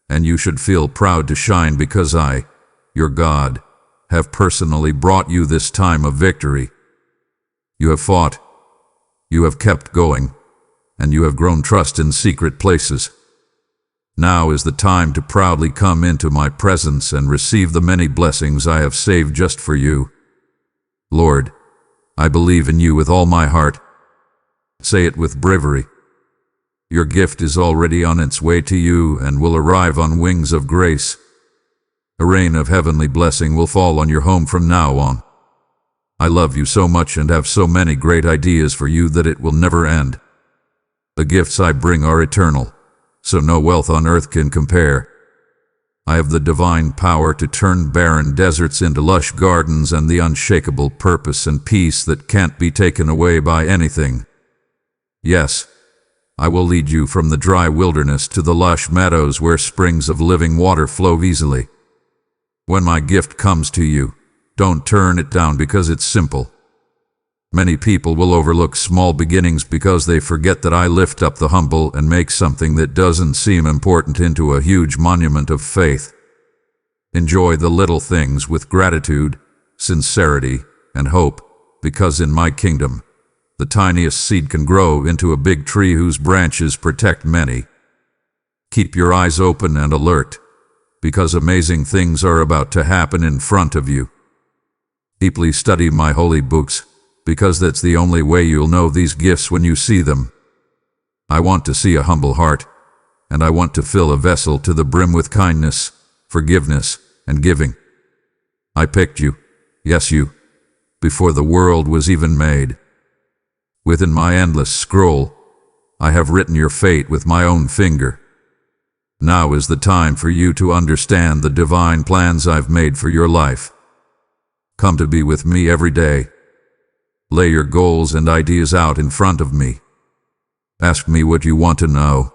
and you should feel proud to shine because I, your God, have personally brought you this time of victory. You have fought, you have kept going, and you have grown trust in secret places. Now is the time to proudly come into my presence and receive the many blessings I have saved just for you. Lord, I believe in you with all my heart. Say it with bravery. Your gift is already on its way to you and will arrive on wings of grace. A rain of heavenly blessing will fall on your home from now on. I love you so much and have so many great ideas for you that it will never end. The gifts I bring are eternal, so no wealth on earth can compare. I have the divine power to turn barren deserts into lush gardens and the unshakable purpose and peace that can't be taken away by anything. Yes, I will lead you from the dry wilderness to the lush meadows where springs of living water flow easily. When my gift comes to you, don't turn it down because it's simple. Many people will overlook small beginnings because they forget that I lift up the humble and make something that doesn't seem important into a huge monument of faith. Enjoy the little things with gratitude, sincerity, and hope, because in my kingdom, the tiniest seed can grow into a big tree whose branches protect many. Keep your eyes open and alert, because amazing things are about to happen in front of you. Deeply study my holy books, because that's the only way you'll know these gifts when you see them. I want to see a humble heart, and I want to fill a vessel to the brim with kindness, forgiveness, and giving. I picked you, yes you, before the world was even made. Within my endless scroll, I have written your fate with my own finger. Now is the time for you to understand the divine plans I've made for your life. Come to be with me every day. Lay your goals and ideas out in front of me. Ask me what you want to know.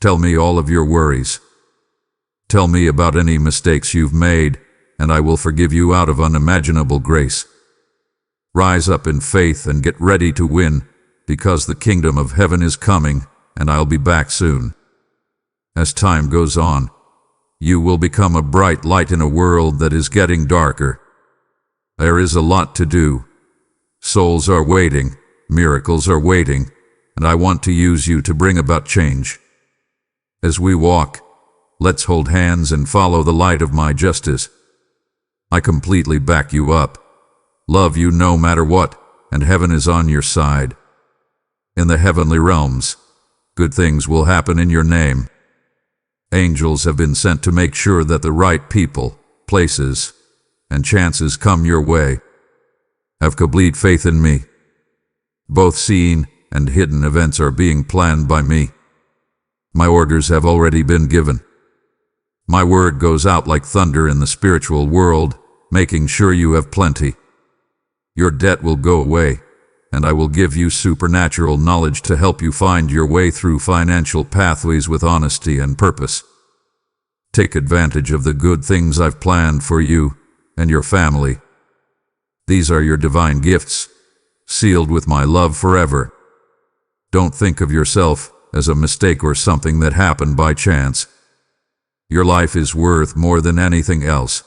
Tell me all of your worries. Tell me about any mistakes you've made, and I will forgive you out of unimaginable grace. Rise up in faith and get ready to win, because the kingdom of heaven is coming, and I'll be back soon. As time goes on, you will become a bright light in a world that is getting darker. There is a lot to do. Souls are waiting, miracles are waiting, and I want to use you to bring about change. As we walk, let's hold hands and follow the light of my justice. I completely back you up, love you no matter what, and heaven is on your side. In the heavenly realms, good things will happen in your name. Angels have been sent to make sure that the right people, places, and chances come your way. Have complete faith in me. Both seen and hidden events are being planned by me. My orders have already been given. My word goes out like thunder in the spiritual world, making sure you have plenty. Your debt will go away, and I will give you supernatural knowledge to help you find your way through financial pathways with honesty and purpose. Take advantage of the good things I've planned for you and your family. These are your divine gifts, sealed with my love forever. Don't think of yourself as a mistake or something that happened by chance. Your life is worth more than anything else.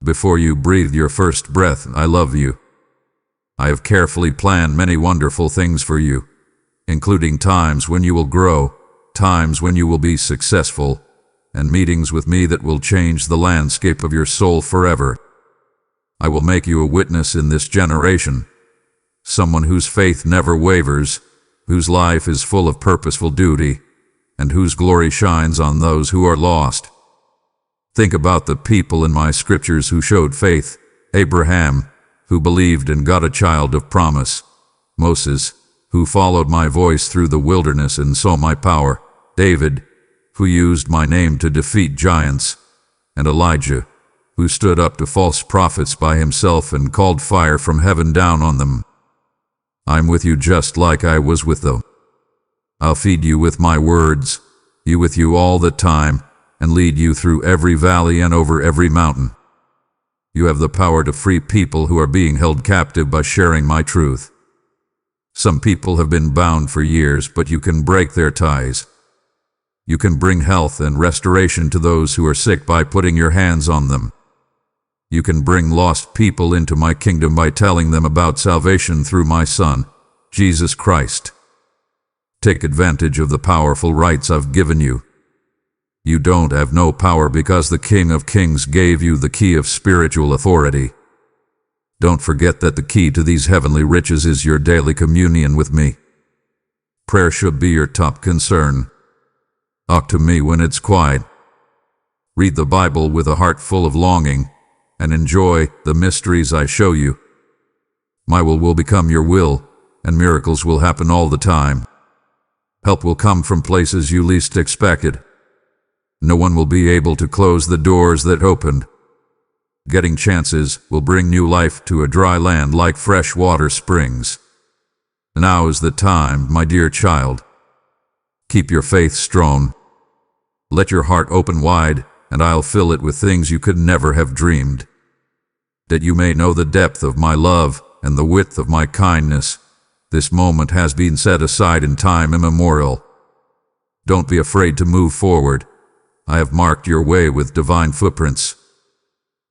Before you breathe your first breath, I love you. I have carefully planned many wonderful things for you, including times when you will grow, times when you will be successful, and meetings with me that will change the landscape of your soul forever. I will make you a witness in this generation, someone whose faith never wavers, whose life is full of purposeful duty, and whose glory shines on those who are lost. Think about the people in my scriptures who showed faith. Abraham, who believed and got a child of promise. Moses, who followed my voice through the wilderness and saw my power. David, who used my name to defeat giants. And Elijah, who stood up to false prophets by himself and called fire from heaven down on them. I'm with you just like I was with them. I'll feed you with my words, be with you all the time, and lead you through every valley and over every mountain. You have the power to free people who are being held captive by sharing my truth. Some people have been bound for years, but you can break their ties. You can bring health and restoration to those who are sick by putting your hands on them. You can bring lost people into my kingdom by telling them about salvation through my Son, Jesus Christ. Take advantage of the powerful rights I've given you. You don't have no power because the King of Kings gave you the key of spiritual authority. Don't forget that the key to these heavenly riches is your daily communion with me. Prayer should be your top concern. Talk to me when it's quiet. Read the Bible with a heart full of longing, and enjoy the mysteries I show you. My will become your will, and miracles will happen all the time. Help will come from places you least expected. No one will be able to close the doors that opened. Getting chances will bring new life to a dry land like fresh water springs. Now is the time, my dear child. Keep your faith strong. Let your heart open wide, and I'll fill it with things you could never have dreamed. That you may know the depth of my love and the width of my kindness, this moment has been set aside in time immemorial. Don't be afraid to move forward. I have marked your way with divine footprints.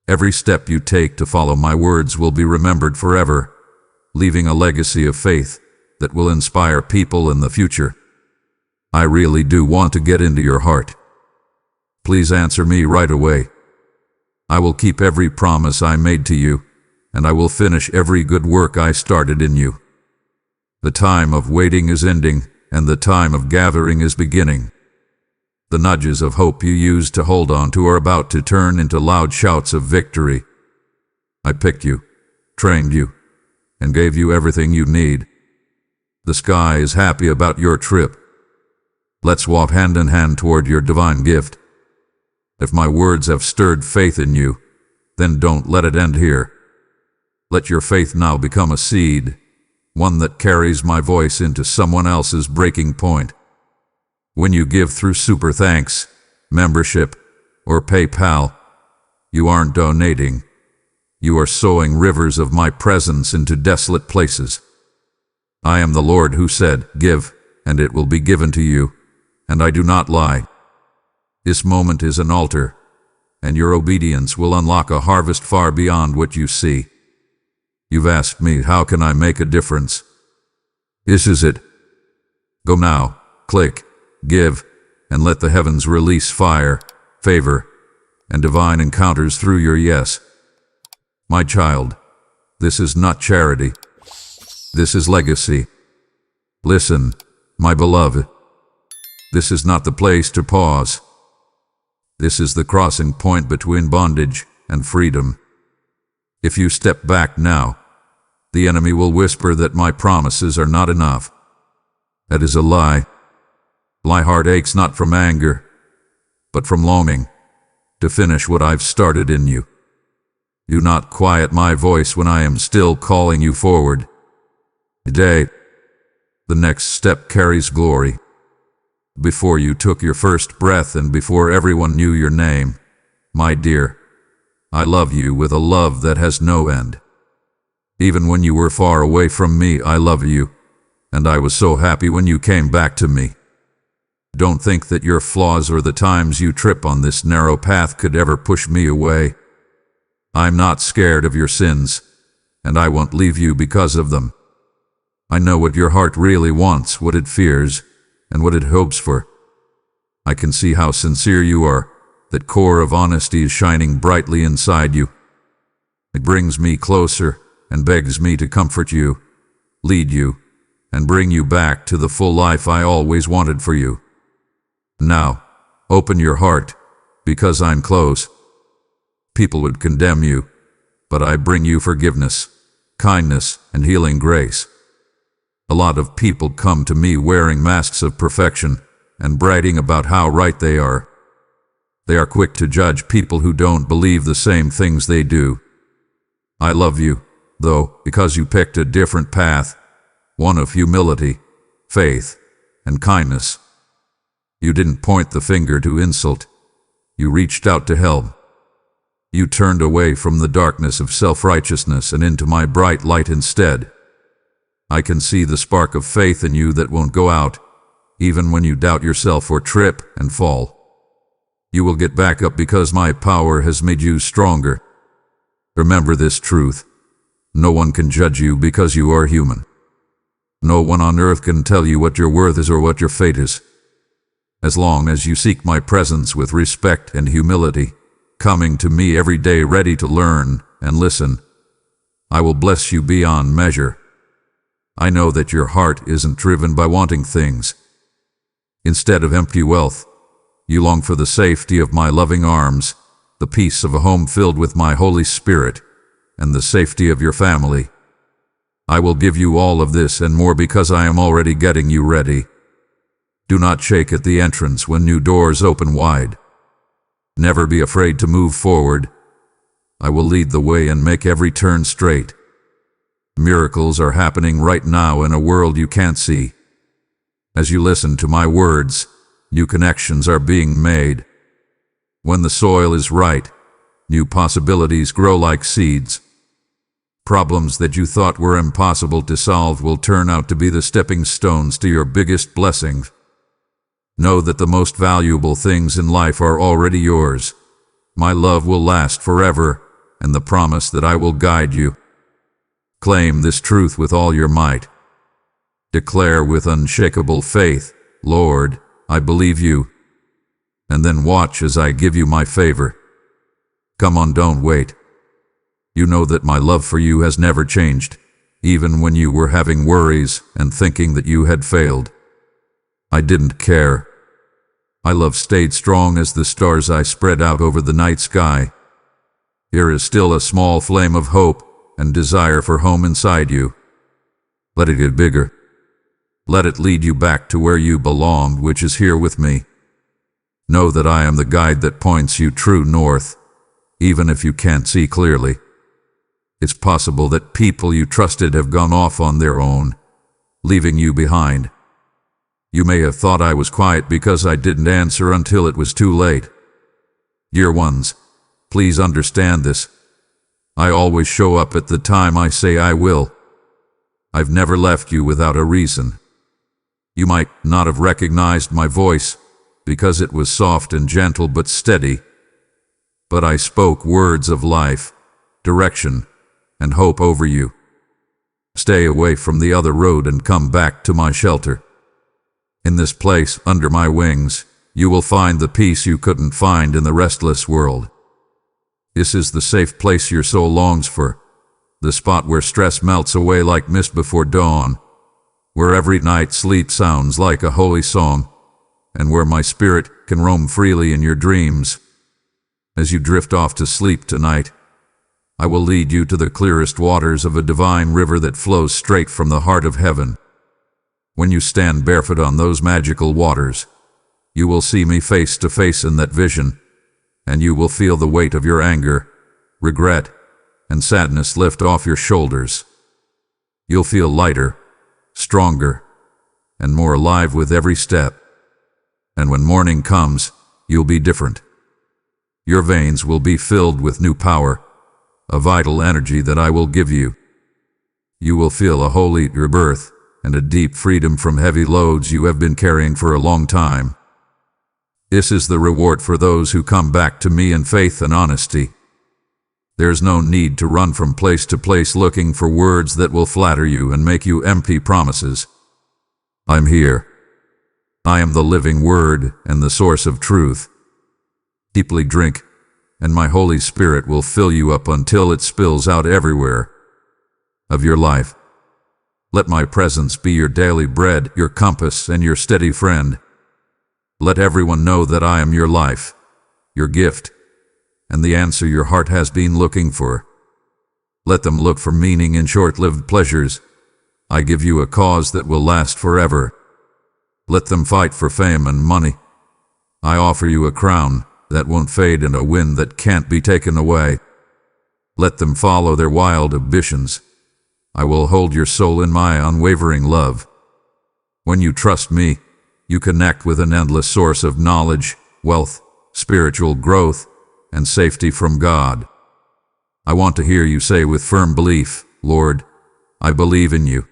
Every step you take to follow my words will be remembered forever, leaving a legacy of faith that will inspire people in the future. I really do want to get into your heart. Please answer me right away. I will keep every promise I made to you, and I will finish every good work I started in you. The time of waiting is ending, and the time of gathering is beginning. The nudges of hope you used to hold on to are about to turn into loud shouts of victory. I picked you, trained you, and gave you everything you need. The sky is happy about your trip. Let's walk hand in hand toward your divine gift. If my words have stirred faith in you, then don't let it end here. Let your faith now become a seed, one that carries my voice into someone else's breaking point. When you give through Super Thanks, membership, or PayPal, you aren't donating. You are sowing rivers of my presence into desolate places. I am the Lord who said, "Give, and it will be given to you," and I do not lie. This moment is an altar, and your obedience will unlock a harvest far beyond what you see. You've asked me, how can I make a difference? This is it. Go now, click, give, and let the heavens release fire, favor, and divine encounters through your yes. My child, this is not charity. This is legacy. Listen, my beloved. This is not the place to pause. This is the crossing point between bondage and freedom. If you step back now, the enemy will whisper that my promises are not enough. That is a lie. My heart aches not from anger, but from longing to finish what I've started in you. Do not quiet my voice when I am still calling you forward. Today, the next step carries glory. Before you took your first breath and before everyone knew your name, my dear, I love you with a love that has no end. Even when you were far away from me, I love you, and I was so happy when you came back to me. Don't think that your flaws or the times you trip on this narrow path could ever push me away. I'm not scared of your sins, and I won't leave you because of them. I know what your heart really wants, what it fears, and what it hopes for. I can see how sincere you are. That core of honesty is shining brightly inside you. It brings me closer and begs me to comfort you, lead you, and bring you back to the full life I always wanted for you. Now, open your heart, because I'm close. People would condemn you, but I bring you forgiveness, kindness, and healing grace. A lot of people come to me wearing masks of perfection and bragging about how right they are. They are quick to judge people who don't believe the same things they do. I love you, though, because you picked a different path, one of humility, faith, and kindness. You didn't point the finger to insult. You reached out to help. You turned away from the darkness of self-righteousness and into my bright light instead. I can see the spark of faith in you that won't go out, even when you doubt yourself or trip and fall. You will get back up because my power has made you stronger. Remember this truth. No one can judge you because you are human. No one on earth can tell you what your worth is or what your fate is. As long as you seek my presence with respect and humility, coming to me every day ready to learn and listen, I will bless you beyond measure. I know that your heart isn't driven by wanting things. Instead of empty wealth, you long for the safety of my loving arms, the peace of a home filled with my Holy Spirit, and the safety of your family. I will give you all of this and more because I am already getting you ready. Do not shake at the entrance when new doors open wide. Never be afraid to move forward. I will lead the way and make every turn straight. Miracles are happening right now in a world you can't see. As you listen to my words, new connections are being made. When the soil is right, new possibilities grow like seeds. Problems that you thought were impossible to solve will turn out to be the stepping stones to your biggest blessings. Know that the most valuable things in life are already yours. My love will last forever, and the promise that I will guide you. Claim this truth with all your might. Declare with unshakable faith, "Lord, I believe you." And then watch as I give you my favor. Come on, don't wait. You know that my love for you has never changed, even when you were having worries and thinking that you had failed. I didn't care. My love stayed strong as the stars I spread out over the night sky. Here is still a small flame of hope and desire for home inside you. Let it get bigger. Let it lead you back to where you belong, which is here with me. Know that I am the guide that points you true north, even if you can't see clearly. It's possible that people you trusted have gone off on their own, leaving you behind. You may have thought I was quiet because I didn't answer until it was too late. Dear ones, please understand this. I always show up at the time I say I will. I've never left you without a reason. You might not have recognized my voice because it was soft and gentle but steady, but I spoke words of life, direction, and hope over you. Stay away from the other road and come back to my shelter. In this place, under my wings, you will find the peace you couldn't find in the restless world. This is the safe place your soul longs for, the spot where stress melts away like mist before dawn, where every night sleep sounds like a holy song, and where my spirit can roam freely in your dreams. As you drift off to sleep tonight, I will lead you to the clearest waters of a divine river that flows straight from the heart of heaven. When you stand barefoot on those magical waters, you will see me face to face in that vision, and you will feel the weight of your anger, regret, and sadness lift off your shoulders. You'll feel lighter, stronger, and more alive with every step. And when morning comes, you'll be different. Your veins will be filled with new power, a vital energy that I will give you. You will feel a holy rebirth and a deep freedom from heavy loads you have been carrying for a long time. This is the reward for those who come back to me in faith and honesty. There's no need to run from place to place looking for words that will flatter you and make you empty promises. I'm here. I am the living word and the source of truth. Deeply drink, and my Holy Spirit will fill you up until it spills out everywhere of your life. Let my presence be your daily bread, your compass, and your steady friend. Let everyone know that I am your life, your gift, and the answer your heart has been looking for. Let them look for meaning in short-lived pleasures. I give you a cause that will last forever. Let them fight for fame and money. I offer you a crown that won't fade and a wind that can't be taken away. Let them follow their wild ambitions. I will hold your soul in my unwavering love. When you trust me, you connect with an endless source of knowledge, wealth, spiritual growth, and safety from God. I want to hear you say with firm belief, Lord, I believe in you.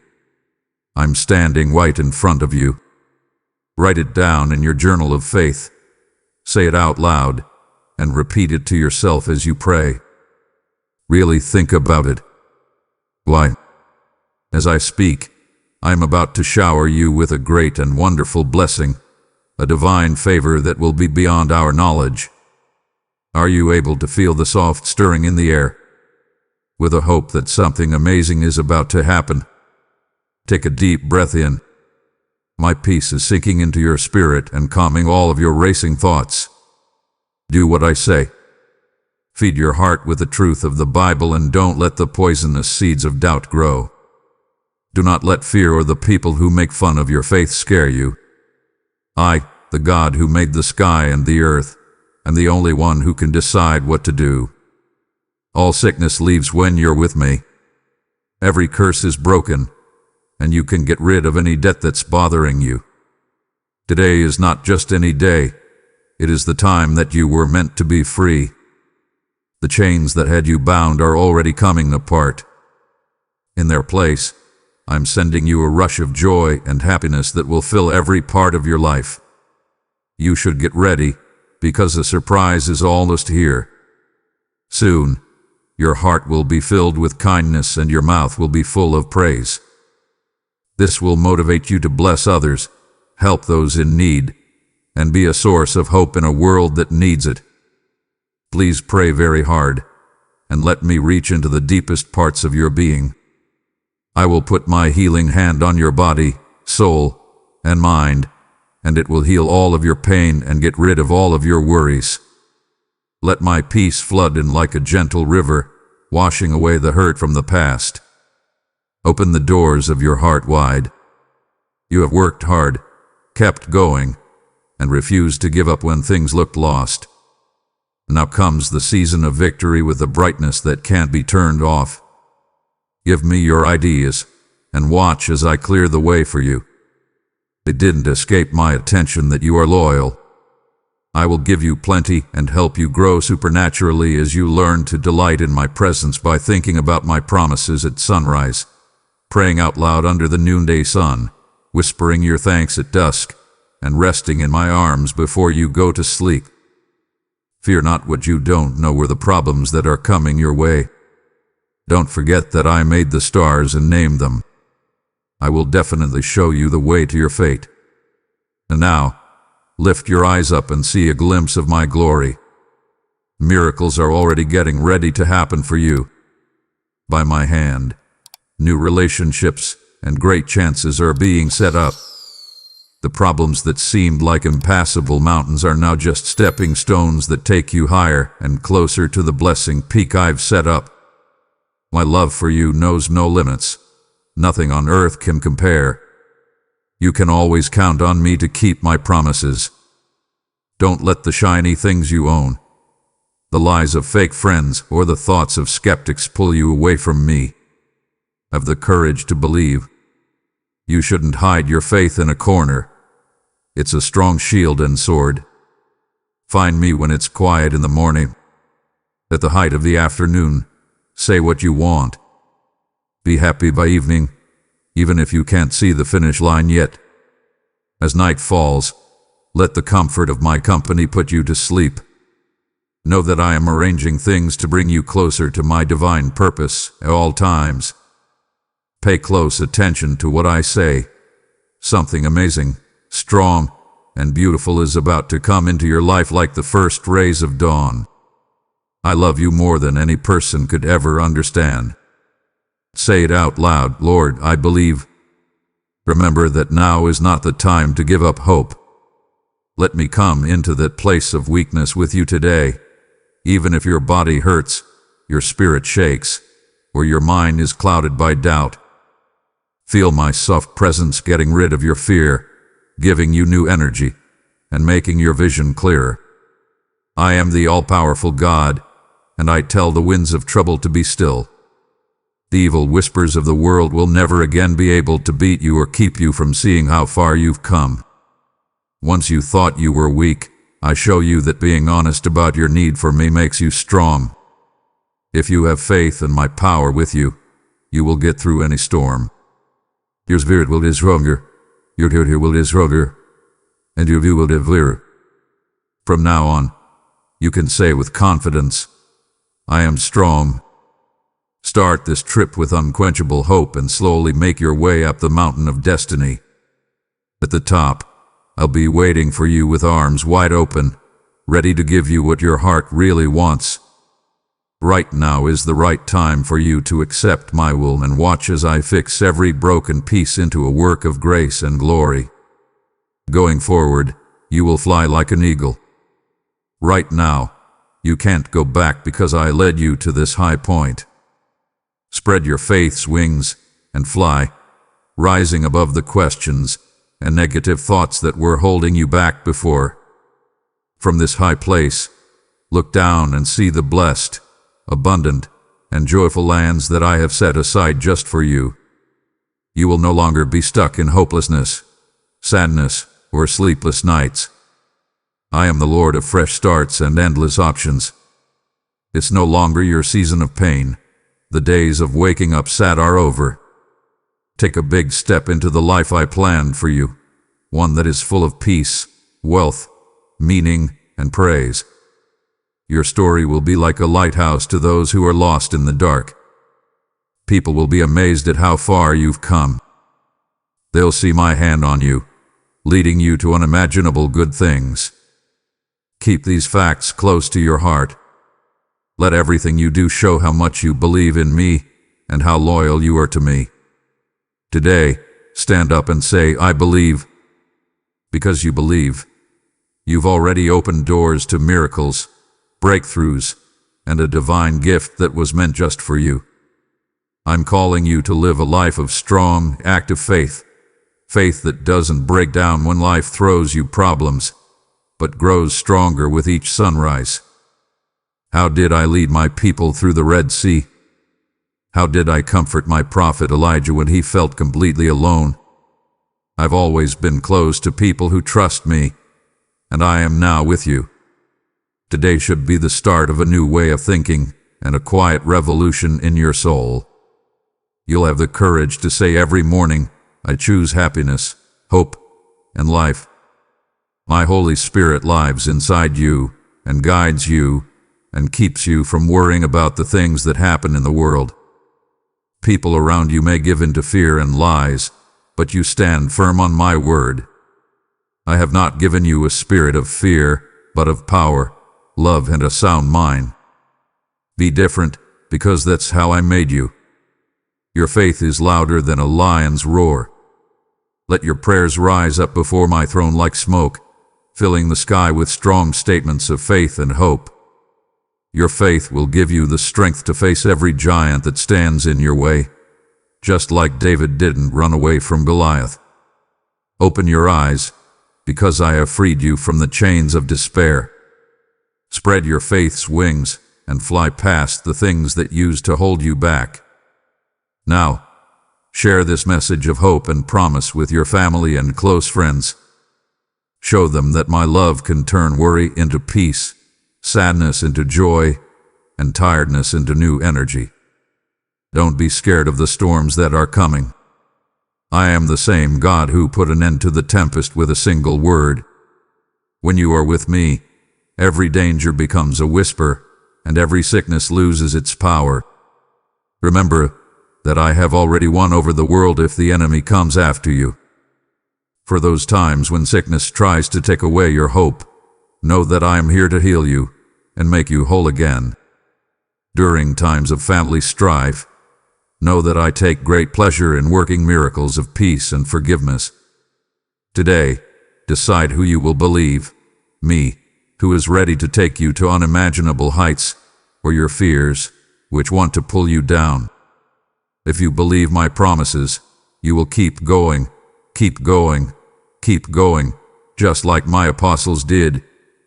I'm standing right in front of you. Write it down in your journal of faith. Say it out loud, and repeat it to yourself as you pray. Really think about it. Why? As I speak, I am about to shower you with a great and wonderful blessing, a divine favor that will be beyond our knowledge. Are you able to feel the soft stirring in the air? With a hope that something amazing is about to happen. Take a deep breath in. My peace is sinking into your spirit and calming all of your racing thoughts. Do what I say. Feed your heart with the truth of the Bible and don't let the poisonous seeds of doubt grow. Do not let fear or the people who make fun of your faith scare you. I, the God who made the sky and the earth, am the only one who can decide what to do. All sickness leaves when you're with me. Every curse is broken, and you can get rid of any debt that's bothering you. Today is not just any day. It is the time that you were meant to be free. The chains that had you bound are already coming apart. In their place, I'm sending you a rush of joy and happiness that will fill every part of your life. You should get ready, because the surprise is almost here. Soon, your heart will be filled with kindness and your mouth will be full of praise. This will motivate you to bless others, help those in need, and be a source of hope in a world that needs it. Please pray very hard, and let me reach into the deepest parts of your being. I will put my healing hand on your body, soul, and mind, and it will heal all of your pain and get rid of all of your worries. Let my peace flood in like a gentle river, washing away the hurt from the past. Open the doors of your heart wide. You have worked hard, kept going, and refused to give up when things looked lost. Now comes the season of victory with a brightness that can't be turned off. Give me your ideas, and watch as I clear the way for you. It didn't escape my attention that you are loyal. I will give you plenty and help you grow supernaturally as you learn to delight in my presence by thinking about my promises at sunrise. praying out loud under the noonday sun, whispering your thanks at dusk, and resting in my arms before you go to sleep. Fear not what you don't know or the problems that are coming your way. Don't forget that I made the stars and named them. I will definitely show you the way to your fate. And now, lift your eyes up and see a glimpse of my glory. Miracles are already getting ready to happen for you. By my hand, new relationships and great chances are being set up. The problems that seemed like impassable mountains are now just stepping stones that take you higher and closer to the blessing peak I've set up. My love for you knows no limits. Nothing on earth can compare. You can always count on me to keep my promises. Don't let the shiny things you own, the lies of fake friends, or the thoughts of skeptics pull you away from me. Have the courage to believe. You shouldn't hide your faith in a corner. It's a strong shield and sword. Find me when it's quiet in the morning. At the height of the afternoon, say what you want. Be happy by evening, even if you can't see the finish line yet. As night falls, let the comfort of my company put you to sleep. Know that I am arranging things to bring you closer to my divine purpose at all times. Pay close attention to what I say. Something amazing, strong, and beautiful is about to come into your life like the first rays of dawn. I love you more than any person could ever understand. Say it out loud, Lord, I believe. Remember that now is not the time to give up hope. Let me come into that place of weakness with you today. Even if your body hurts, your spirit shakes, or your mind is clouded by doubt. Feel my soft presence getting rid of your fear, giving you new energy, and making your vision clearer. I am the all-powerful God, and I tell the winds of trouble to be still. The evil whispers of the world will never again be able to beat you or keep you from seeing how far you've come. Once you thought you were weak, I show you that being honest about your need for me makes you strong. If you have faith and my power with you, you will get through any storm. Your spirit will is stronger, your here will is stronger, and your view will be clearer. From now on, you can say with confidence, I am strong. Start this trip with unquenchable hope and slowly make your way up the mountain of destiny. At the top, I'll be waiting for you with arms wide open, ready to give you what your heart really wants. Right now is the right time for you to accept my will and watch as I fix every broken piece into a work of grace and glory. Going forward, you will fly like an eagle. Right now, you can't go back because I led you to this high point. Spread your faith's wings and fly, rising above the questions and negative thoughts that were holding you back before. From this high place, look down and see the blessed, abundant, and joyful lands that I have set aside just for you. You will no longer be stuck in hopelessness, sadness, or sleepless nights. I am the Lord of fresh starts and endless options. It's no longer your season of pain. The days of waking up sad are over. Take a big step into the life I planned for you, one that is full of peace, wealth, meaning, and praise. Your story will be like a lighthouse to those who are lost in the dark. People will be amazed at how far you've come. They'll see my hand on you, leading you to unimaginable good things. Keep these facts close to your heart. Let everything you do show how much you believe in me and how loyal you are to me. Today, stand up and say, I believe. Because you believe, you've already opened doors to miracles, breakthroughs, and a divine gift that was meant just for you. I'm calling you to live a life of strong, active faith. Faith that doesn't break down when life throws you problems, but grows stronger with each sunrise. How did I lead my people through the Red Sea? How did I comfort my prophet Elijah when he felt completely alone? I've always been close to people who trust me, and I am now with you. Today should be the start of a new way of thinking and a quiet revolution in your soul. You'll have the courage to say every morning, I choose happiness, hope, and life. My Holy Spirit lives inside you and guides you and keeps you from worrying about the things that happen in the world. People around you may give in to fear and lies, but you stand firm on my word. I have not given you a spirit of fear, but of power, love, and a sound mind. Be different, because that's how I made you. Your faith is louder than a lion's roar. Let your prayers rise up before my throne like smoke, filling the sky with strong statements of faith and hope. Your faith will give you the strength to face every giant that stands in your way, just like David didn't run away from Goliath. Open your eyes, because I have freed you from the chains of despair. Spread your faith's wings and fly past the things that used to hold you back. Now, share this message of hope and promise with your family and close friends. Show them that my love can turn worry into peace, sadness into joy, and tiredness into new energy. Don't be scared of the storms that are coming. I am the same God who put an end to the tempest with a single word. When you are with me, every danger becomes a whisper, and every sickness loses its power. Remember that I have already won over the world if the enemy comes after you. For those times when sickness tries to take away your hope, know that I am here to heal you and make you whole again. During times of family strife, know that I take great pleasure in working miracles of peace and forgiveness. Today, decide who you will believe, me, who is ready to take you to unimaginable heights, or your fears, which want to pull you down. If you believe my promises, you will keep going, keep going, keep going, just like my apostles did.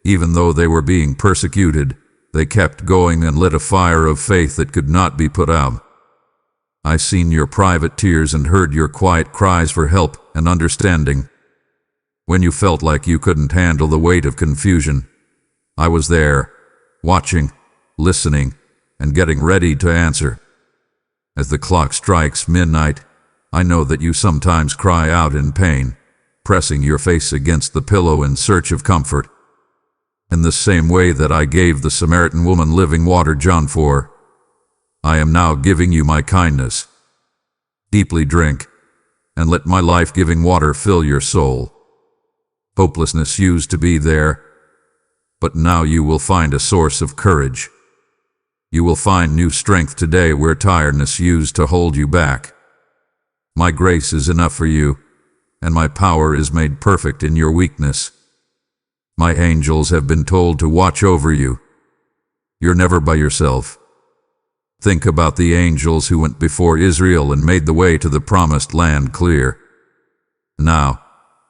Even though they were being persecuted, they kept going and lit a fire of faith that could not be put out. I seen your private tears and heard your quiet cries for help and understanding. When you felt like you couldn't handle the weight of confusion, I was there, watching, listening, and getting ready to answer. As the clock strikes midnight, I know that you sometimes cry out in pain, pressing your face against the pillow in search of comfort. In the same way that I gave the Samaritan woman living water, John 4, I am now giving you my kindness. Deeply drink, and let my life-giving water fill your soul. Hopelessness used to be there, but now you will find a source of courage. You will find new strength today where tiredness used to hold you back. My grace is enough for you, and my power is made perfect in your weakness. My angels have been told to watch over you. You're never by yourself. Think about the angels who went before Israel and made the way to the promised land clear. Now,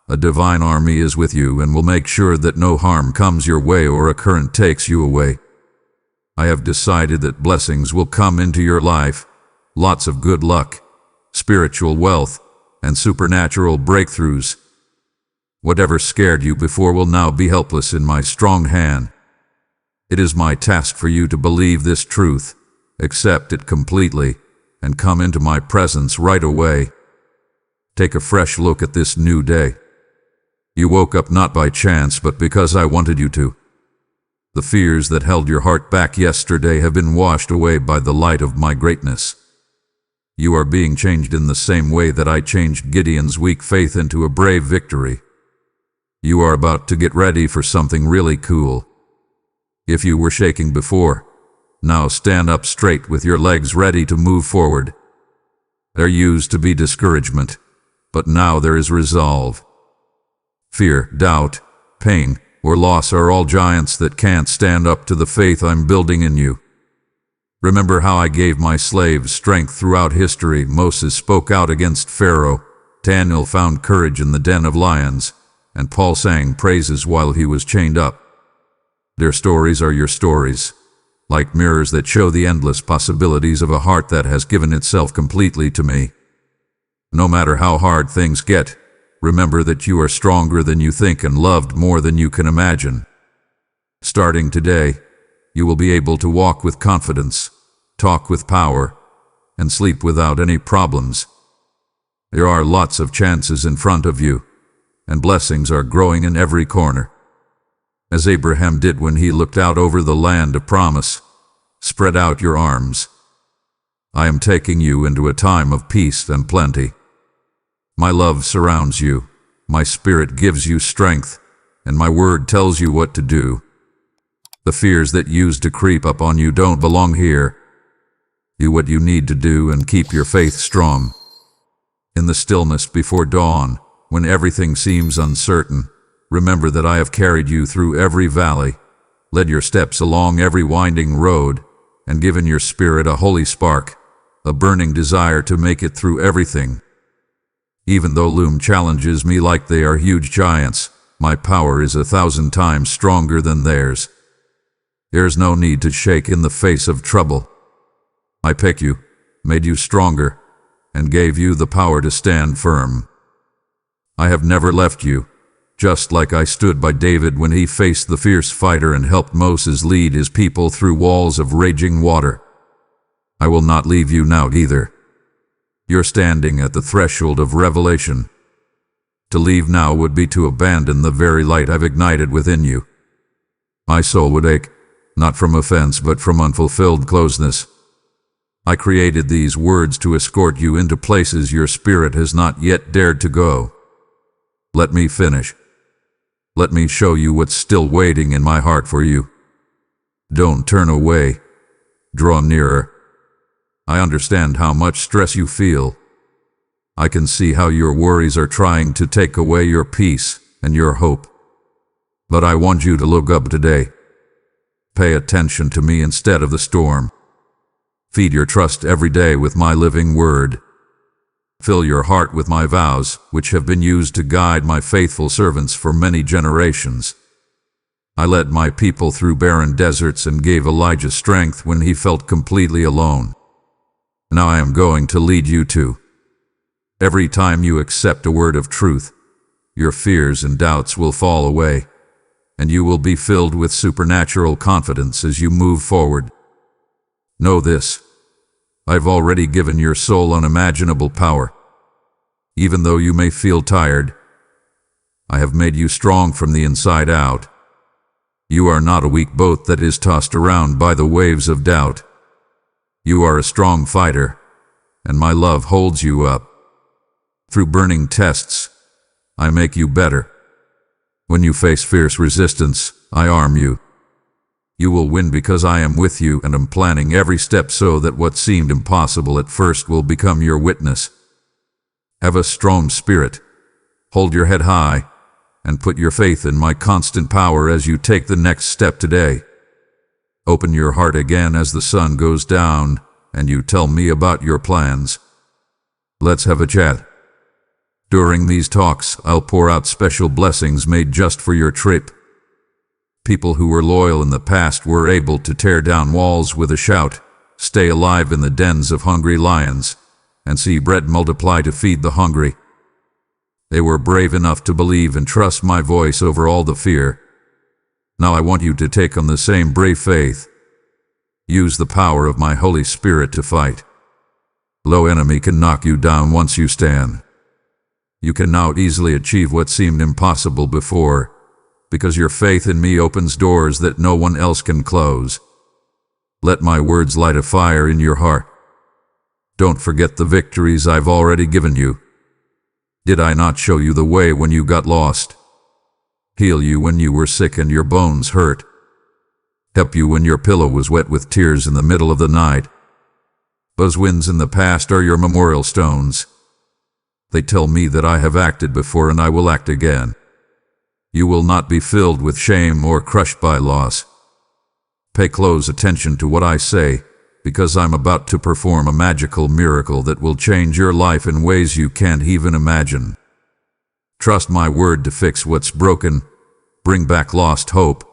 a divine army is with you and will make sure that no harm comes your way or a current takes you away. I have decided that blessings will come into your life, lots of good luck, spiritual wealth, and supernatural breakthroughs. Whatever scared you before will now be helpless in my strong hand. It is my task for you to believe this truth, accept it completely, and come into my presence right away. Take a fresh look at this new day. You woke up not by chance, but because I wanted you to. The fears that held your heart back yesterday have been washed away by the light of my greatness. You are being changed in the same way that I changed Gideon's weak faith into a brave victory. You are about to get ready for something really cool. If you were shaking before, now stand up straight with your legs ready to move forward. There used to be discouragement, but now there is resolve. Fear, doubt, pain, or loss are all giants that can't stand up to the faith I'm building in you. Remember how I gave my slaves strength throughout history. Moses spoke out against Pharaoh, Daniel found courage in the den of lions, and Paul sang praises while he was chained up. Their stories are your stories, like mirrors that show the endless possibilities of a heart that has given itself completely to me. No matter how hard things get, remember that you are stronger than you think and loved more than you can imagine. Starting today, you will be able to walk with confidence, talk with power, and sleep without any problems. There are lots of chances in front of you, and blessings are growing in every corner. As Abraham did when he looked out over the land of promise, spread out your arms. I am taking you into a time of peace and plenty. My love surrounds you, my spirit gives you strength, and my word tells you what to do. The fears that used to creep up on you don't belong here. Do what you need to do and keep your faith strong. In the stillness before dawn, when everything seems uncertain, remember that I have carried you through every valley, led your steps along every winding road, and given your spirit a holy spark, a burning desire to make it through everything. Even though loom challenges me like they are huge giants, my power is 1,000 times stronger than theirs. There's no need to shake in the face of trouble. I picked you, made you stronger, and gave you the power to stand firm. I have never left you, just like I stood by David when he faced the fierce fighter and helped Moses lead his people through walls of raging water. I will not leave you now either. You're standing at the threshold of revelation. To leave now would be to abandon the very light I've ignited within you. My soul would ache, not from offense but from unfulfilled closeness. I created these words to escort you into places your spirit has not yet dared to go. Let me finish. Let me show you what's still waiting in my heart for you. Don't turn away. Draw nearer. I understand how much stress you feel. I can see how your worries are trying to take away your peace and your hope. But I want you to look up today. Pay attention to me instead of the storm. Feed your trust every day with my living word. Fill your heart with my vows, which have been used to guide my faithful servants for many generations. I led my people through barren deserts and gave Elijah strength when he felt completely alone. Now I am going to lead you too. Every time you accept a word of truth, your fears and doubts will fall away, and you will be filled with supernatural confidence as you move forward. Know this: I've already given your soul unimaginable power. Even though you may feel tired, I have made you strong from the inside out. You are not a weak boat that is tossed around by the waves of doubt. You are a strong fighter, and my love holds you up. Through burning tests, I make you better. When you face fierce resistance, I arm you. You will win because I am with you and am planning every step so that what seemed impossible at first will become your witness. Have a strong spirit, hold your head high, and put your faith in my constant power as you take the next step today. Open your heart again as the sun goes down, and you tell me about your plans. Let's have a chat. During these talks, I'll pour out special blessings made just for your trip. People who were loyal in the past were able to tear down walls with a shout, stay alive in the dens of hungry lions, and see bread multiply to feed the hungry. They were brave enough to believe and trust my voice over all the fear. Now I want you to take on the same brave faith. Use the power of my Holy Spirit to fight. No enemy can knock you down once you stand. You can now easily achieve what seemed impossible before, because your faith in me opens doors that no one else can close. Let my words light a fire in your heart. Don't forget the victories I've already given you. Did I not show you the way when you got lost? Heal you when you were sick and your bones hurt? Help you when your pillow was wet with tears in the middle of the night? Those wins in the past are your memorial stones. They tell me that I have acted before and I will act again. You will not be filled with shame or crushed by loss. Pay close attention to what I say, because I'm about to perform a magical miracle that will change your life in ways you can't even imagine. Trust my word to fix what's broken, bring back lost hope,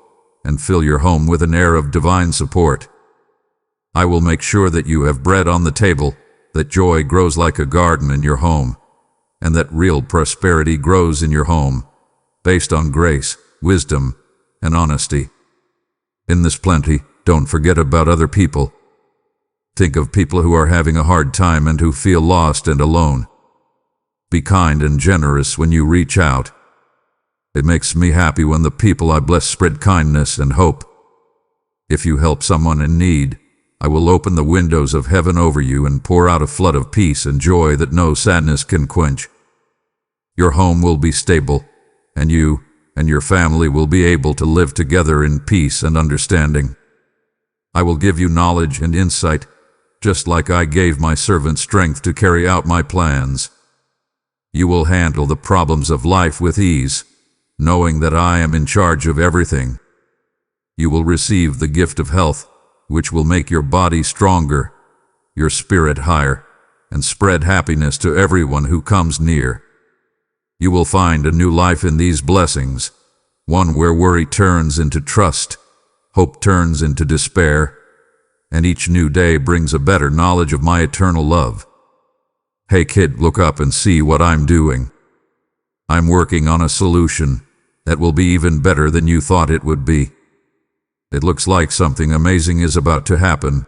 and fill your home with an air of divine support. I will make sure that you have bread on the table, that joy grows like a garden in your home, and that real prosperity grows in your home, based on grace, wisdom, and honesty. In this plenty, don't forget about other people. Think of people who are having a hard time and who feel lost and alone. Be kind and generous when you reach out. It makes me happy when the people I bless spread kindness and hope. If you help someone in need, I will open the windows of heaven over you and pour out a flood of peace and joy that no sadness can quench. Your home will be stable, and you and your family will be able to live together in peace and understanding. I will give you knowledge and insight, just like I gave my servant strength to carry out my plans. You will handle the problems of life with ease, knowing that I am in charge of everything. You will receive the gift of health, which will make your body stronger, your spirit higher, and spread happiness to everyone who comes near. You will find a new life in these blessings, one where worry turns into trust, hope turns into despair, and each new day brings a better knowledge of my eternal love. Hey kid, look up and see what I'm doing. I'm working on a solution that will be even better than you thought it would be. It looks like something amazing is about to happen.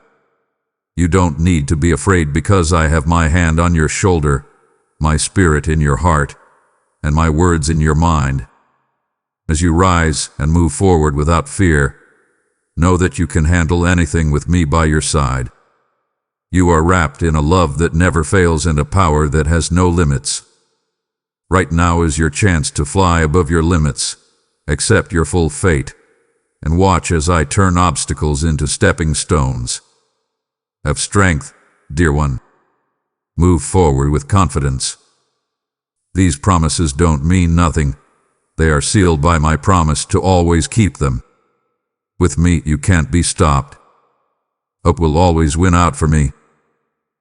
You don't need to be afraid because I have my hand on your shoulder, my spirit in your heart, and my words in your mind. As you rise and move forward without fear, know that you can handle anything with me by your side. You are wrapped in a love that never fails and a power that has no limits. Right now is your chance to fly above your limits, accept your full fate, and watch as I turn obstacles into stepping stones. Have strength, dear one. Move forward with confidence. These promises don't mean nothing. They are sealed by my promise to always keep them. With me, you can't be stopped. Hope will always win out for me.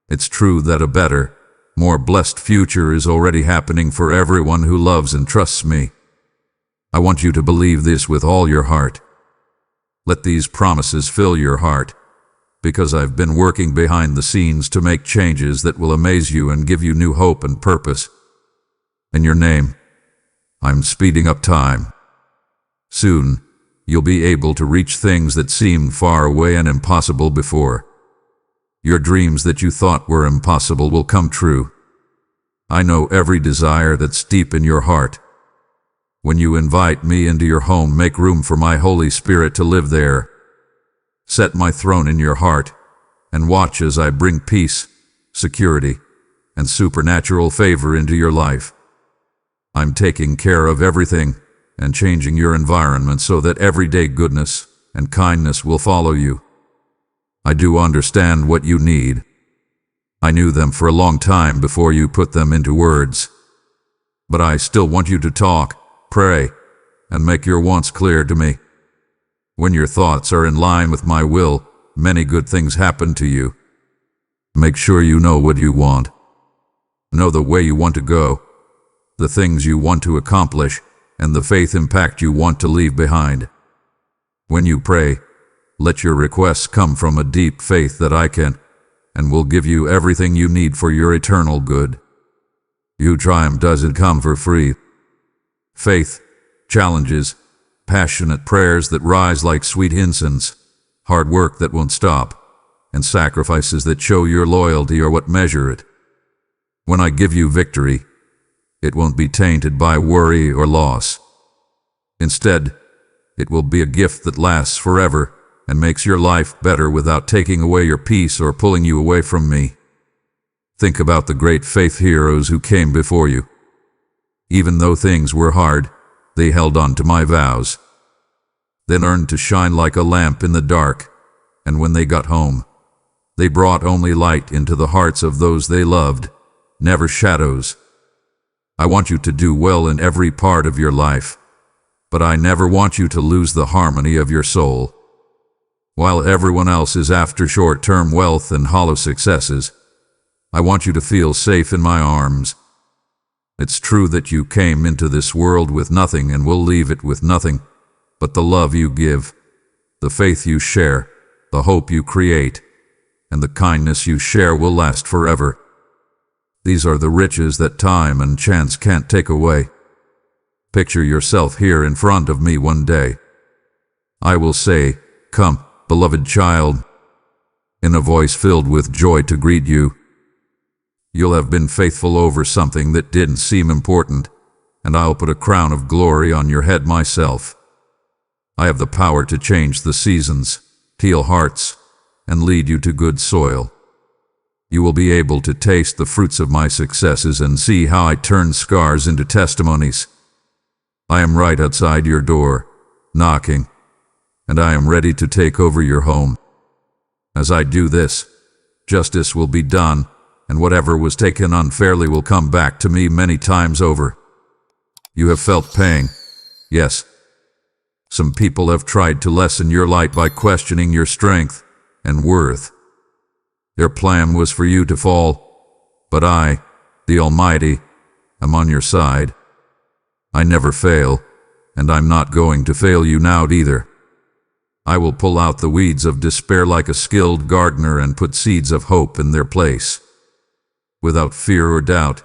It's true that a better, more blessed future is already happening for everyone who loves and trusts me. I want you to believe this with all your heart. Let these promises fill your heart, because I've been working behind the scenes to make changes that will amaze you and give you new hope and purpose. In your name, I'm speeding up time. Soon, you'll be able to reach things that seemed far away and impossible before. Your dreams that you thought were impossible will come true. I know every desire that's deep in your heart. When you invite me into your home, make room for my Holy Spirit to live there. Set my throne in your heart, and watch as I bring peace, security, and supernatural favor into your life. I'm taking care of everything and changing your environment so that everyday goodness and kindness will follow you. I do understand what you need. I knew them for a long time before you put them into words. But I still want you to talk, pray, and make your wants clear to me. When your thoughts are in line with my will, many good things happen to you. Make sure you know what you want. Know the way you want to go, the things you want to accomplish, and the faith impact you want to leave behind. When you pray, let your requests come from a deep faith that I can and will give you everything you need for your eternal good. Your triumph doesn't come for free. Faith, challenges, passionate prayers that rise like sweet incense, hard work that won't stop, and sacrifices that show your loyalty are what measure it. When I give you victory, it won't be tainted by worry or loss. Instead, it will be a gift that lasts forever and makes your life better without taking away your peace or pulling you away from me. Think about the great faith heroes who came before you. Even though things were hard, they held on to my vows. They learned to shine like a lamp in the dark, and when they got home, they brought only light into the hearts of those they loved, never shadows. I want you to do well in every part of your life, but I never want you to lose the harmony of your soul. While everyone else is after short-term wealth and hollow successes, I want you to feel safe in my arms. It's true that you came into this world with nothing and will leave it with nothing, but the love you give, the faith you share, the hope you create, and the kindness you share will last forever. These are the riches that time and chance can't take away. Picture yourself here in front of me one day. I will say, "Come, beloved child." in a voice filled with joy to greet you. You'll have been faithful over something that didn't seem important, and I'll put a crown of glory on your head myself. I have the power to change the seasons, heal hearts, and lead you to good soil. You will be able to taste the fruits of my successes and see how I turn scars into testimonies. I am right outside your door, knocking, and I am ready to take over your home. As I do this, justice will be done, and whatever was taken unfairly will come back to me many times over. You have felt pain, yes. Some people have tried to lessen your light by questioning your strength and worth. Their plan was for you to fall, but I, the Almighty, am on your side. I never fail, and I'm not going to fail you now either. I will pull out the weeds of despair like a skilled gardener and put seeds of hope in their place. Without fear or doubt,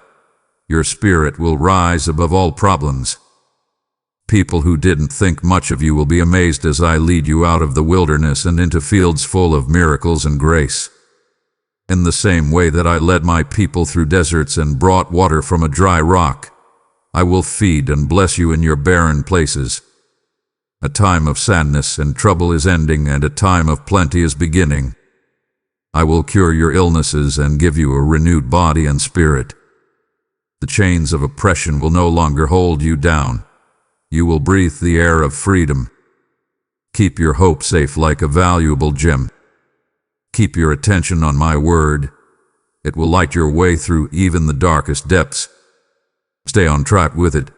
your spirit will rise above all problems. People who didn't think much of you will be amazed as I lead you out of the wilderness and into fields full of miracles and grace. In the same way that I led my people through deserts and brought water from a dry rock, I will feed and bless you in your barren places. A time of sadness and trouble is ending, and a time of plenty is beginning. I will cure your illnesses and give you a renewed body and spirit. The chains of oppression will no longer hold you down. You will breathe the air of freedom. Keep your hope safe like a valuable gem. Keep your attention on my word. It will light your way through even the darkest depths. Stay on track with it.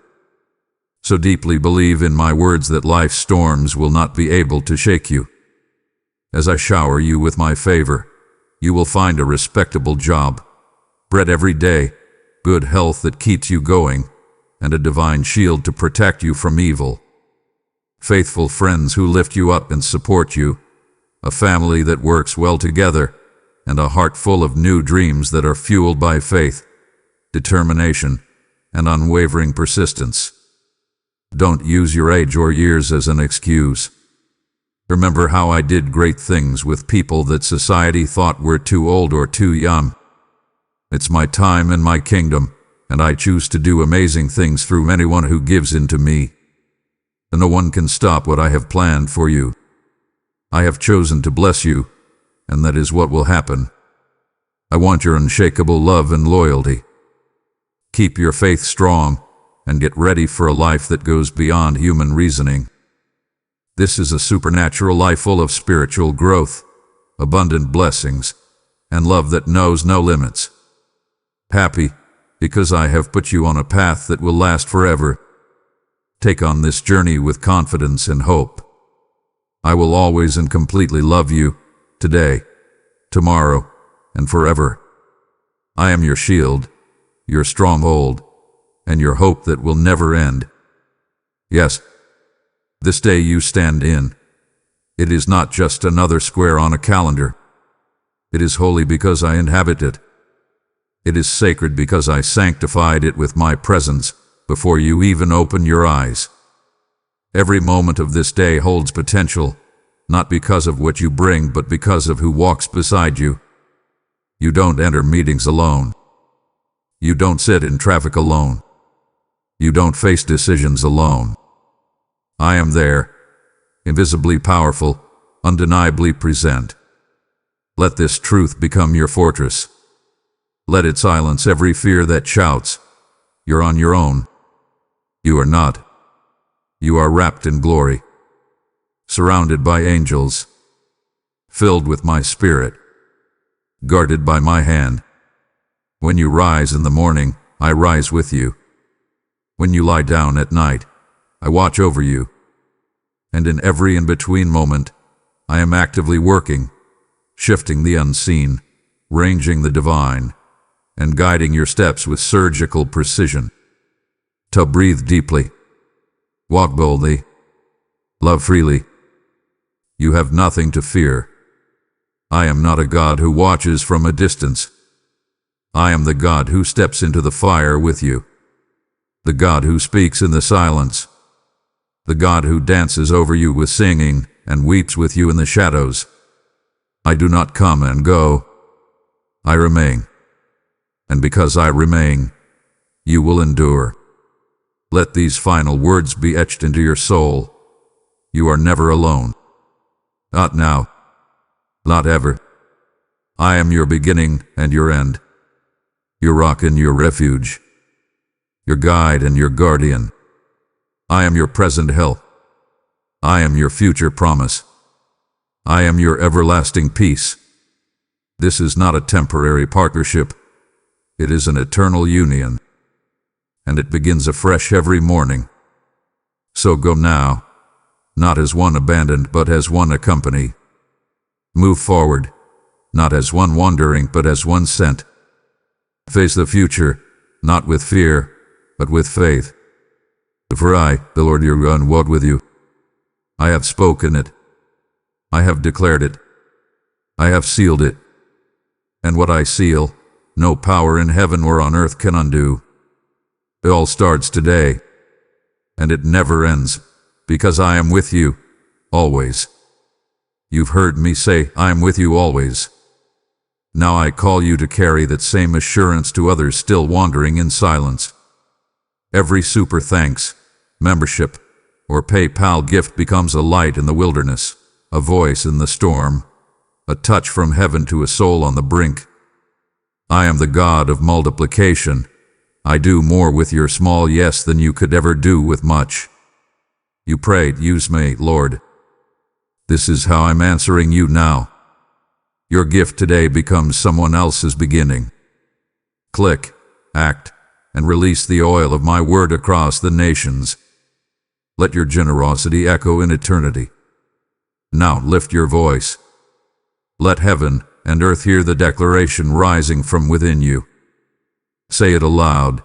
So deeply believe in my words that life's storms will not be able to shake you. As I shower you with my favor, you will find a respectable job, bread every day, good health that keeps you going, and a divine shield to protect you from evil. Faithful friends who lift you up and support you, a family that works well together, and a heart full of new dreams that are fueled by faith, determination, and unwavering persistence. Don't use your age or years as an excuse. Remember how I did great things with people that society thought were too old or too young. It's my time in my kingdom, and I choose to do amazing things through anyone who gives in to me. And no one can stop what I have planned for you. I have chosen to bless you, and that is what will happen. I want your unshakable love and loyalty. Keep your faith strong, and get ready for a life that goes beyond human reasoning. This is a supernatural life full of spiritual growth, abundant blessings, and love that knows no limits. Happy, because I have put you on a path that will last forever. Take on this journey with confidence and hope. I will always and completely love you, today, tomorrow, and forever. I am your shield, your stronghold, and your hope that will never end. Yes, this day you stand in. It is not just another square on a calendar. It is holy because I inhabit it. It is sacred because I sanctified it with my presence before you even open your eyes. Every moment of this day holds potential, not because of what you bring, but because of who walks beside you. You don't enter meetings alone. You don't sit in traffic alone. You don't face decisions alone. I am there, invisibly powerful, undeniably present. Let this truth become your fortress. Let it silence every fear that shouts, "You're on your own." You are not. You are wrapped in glory, surrounded by angels, filled with my spirit, guarded by my hand. When you rise in the morning, I rise with you. When you lie down at night, I watch over you. And in every in-between moment, I am actively working, shifting the unseen, ranging the divine, and guiding your steps with surgical precision. To breathe deeply, walk boldly, love freely. You have nothing to fear. I am not a God who watches from a distance. I am the God who steps into the fire with you, the God who speaks in the silence, the God who dances over you with singing and weeps with you in the shadows. I do not come and go. I remain. And because I remain, you will endure. Let these final words be etched into your soul. You are never alone. Not now. Not ever. I am your beginning and your end. Your rock and your refuge. Your guide and your guardian. I am your present help. I am your future promise. I am your everlasting peace. This is not a temporary partnership. It is an eternal union. And it begins afresh every morning. So go now, not as one abandoned, but as one accompanied. Move forward, not as one wandering, but as one sent. Face the future, not with fear, but with faith. For I, the Lord your God, walk with you. I have spoken it. I have declared it. I have sealed it. And what I seal, no power in heaven or on earth can undo. It all starts today, and it never ends, because I am with you, always. You've heard me say, I am with you always. Now I call you to carry that same assurance to others still wandering in silence. Every super thanks, membership, or PayPal gift becomes a light in the wilderness, a voice in the storm, a touch from heaven to a soul on the brink. I am the God of multiplication. I do more with your small yes than you could ever do with much. You prayed, use me, Lord. This is how I'm answering you now. Your gift today becomes someone else's beginning. Click, act, and release the oil of my word across the nations. Let your generosity echo in eternity. Now lift your voice. Let heaven and earth hear the declaration rising from within you. Say it aloud,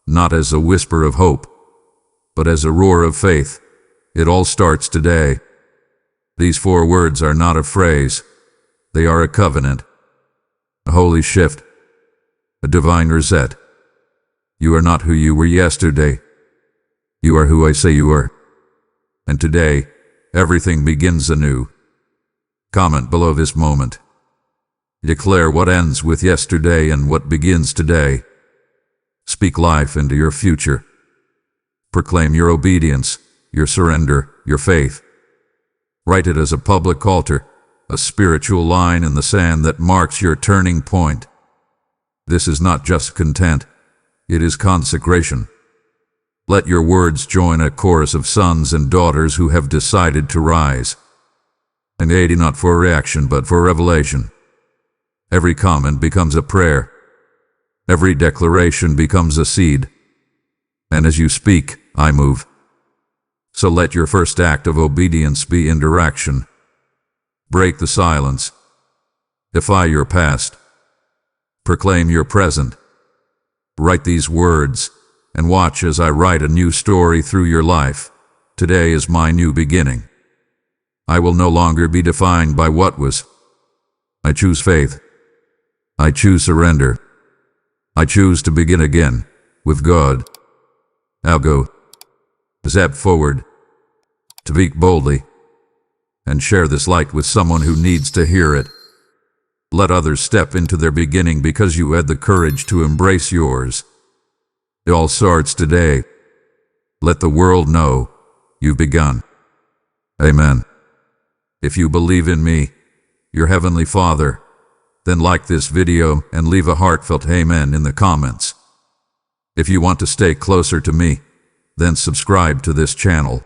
not as a whisper of hope, but as a roar of faith. It all starts today. These 4 words are not a phrase. They are a covenant, a holy shift, a divine reset. You are not who you were yesterday. You are who I say you are. And today, everything begins anew. Comment below this moment. Declare what ends with yesterday and what begins today. Speak life into your future. Proclaim your obedience, your surrender, your faith. Write it as a public altar, a spiritual line in the sand that marks your turning point. This is not just content, it is consecration. Let your words join a chorus of sons and daughters who have decided to rise. And aid not for reaction, but for revelation. Every comment becomes a prayer. Every declaration becomes a seed. And as you speak, I move. So let your first act of obedience be interaction. Break the silence. Defy your past. Proclaim your present. Write these words, and watch as I write a new story through your life. Today is my new beginning. I will no longer be defined by what was. I choose faith. I choose surrender. I choose to begin again, with God. Now go. Step forward. Speak boldly. And share this light with someone who needs to hear it. Let others step into their beginning because you had the courage to embrace yours. It all starts today. Let the world know you've begun. Amen. If you believe in me, your Heavenly Father, then like this video and leave a heartfelt amen in the comments. If you want to stay closer to me, then subscribe to this channel.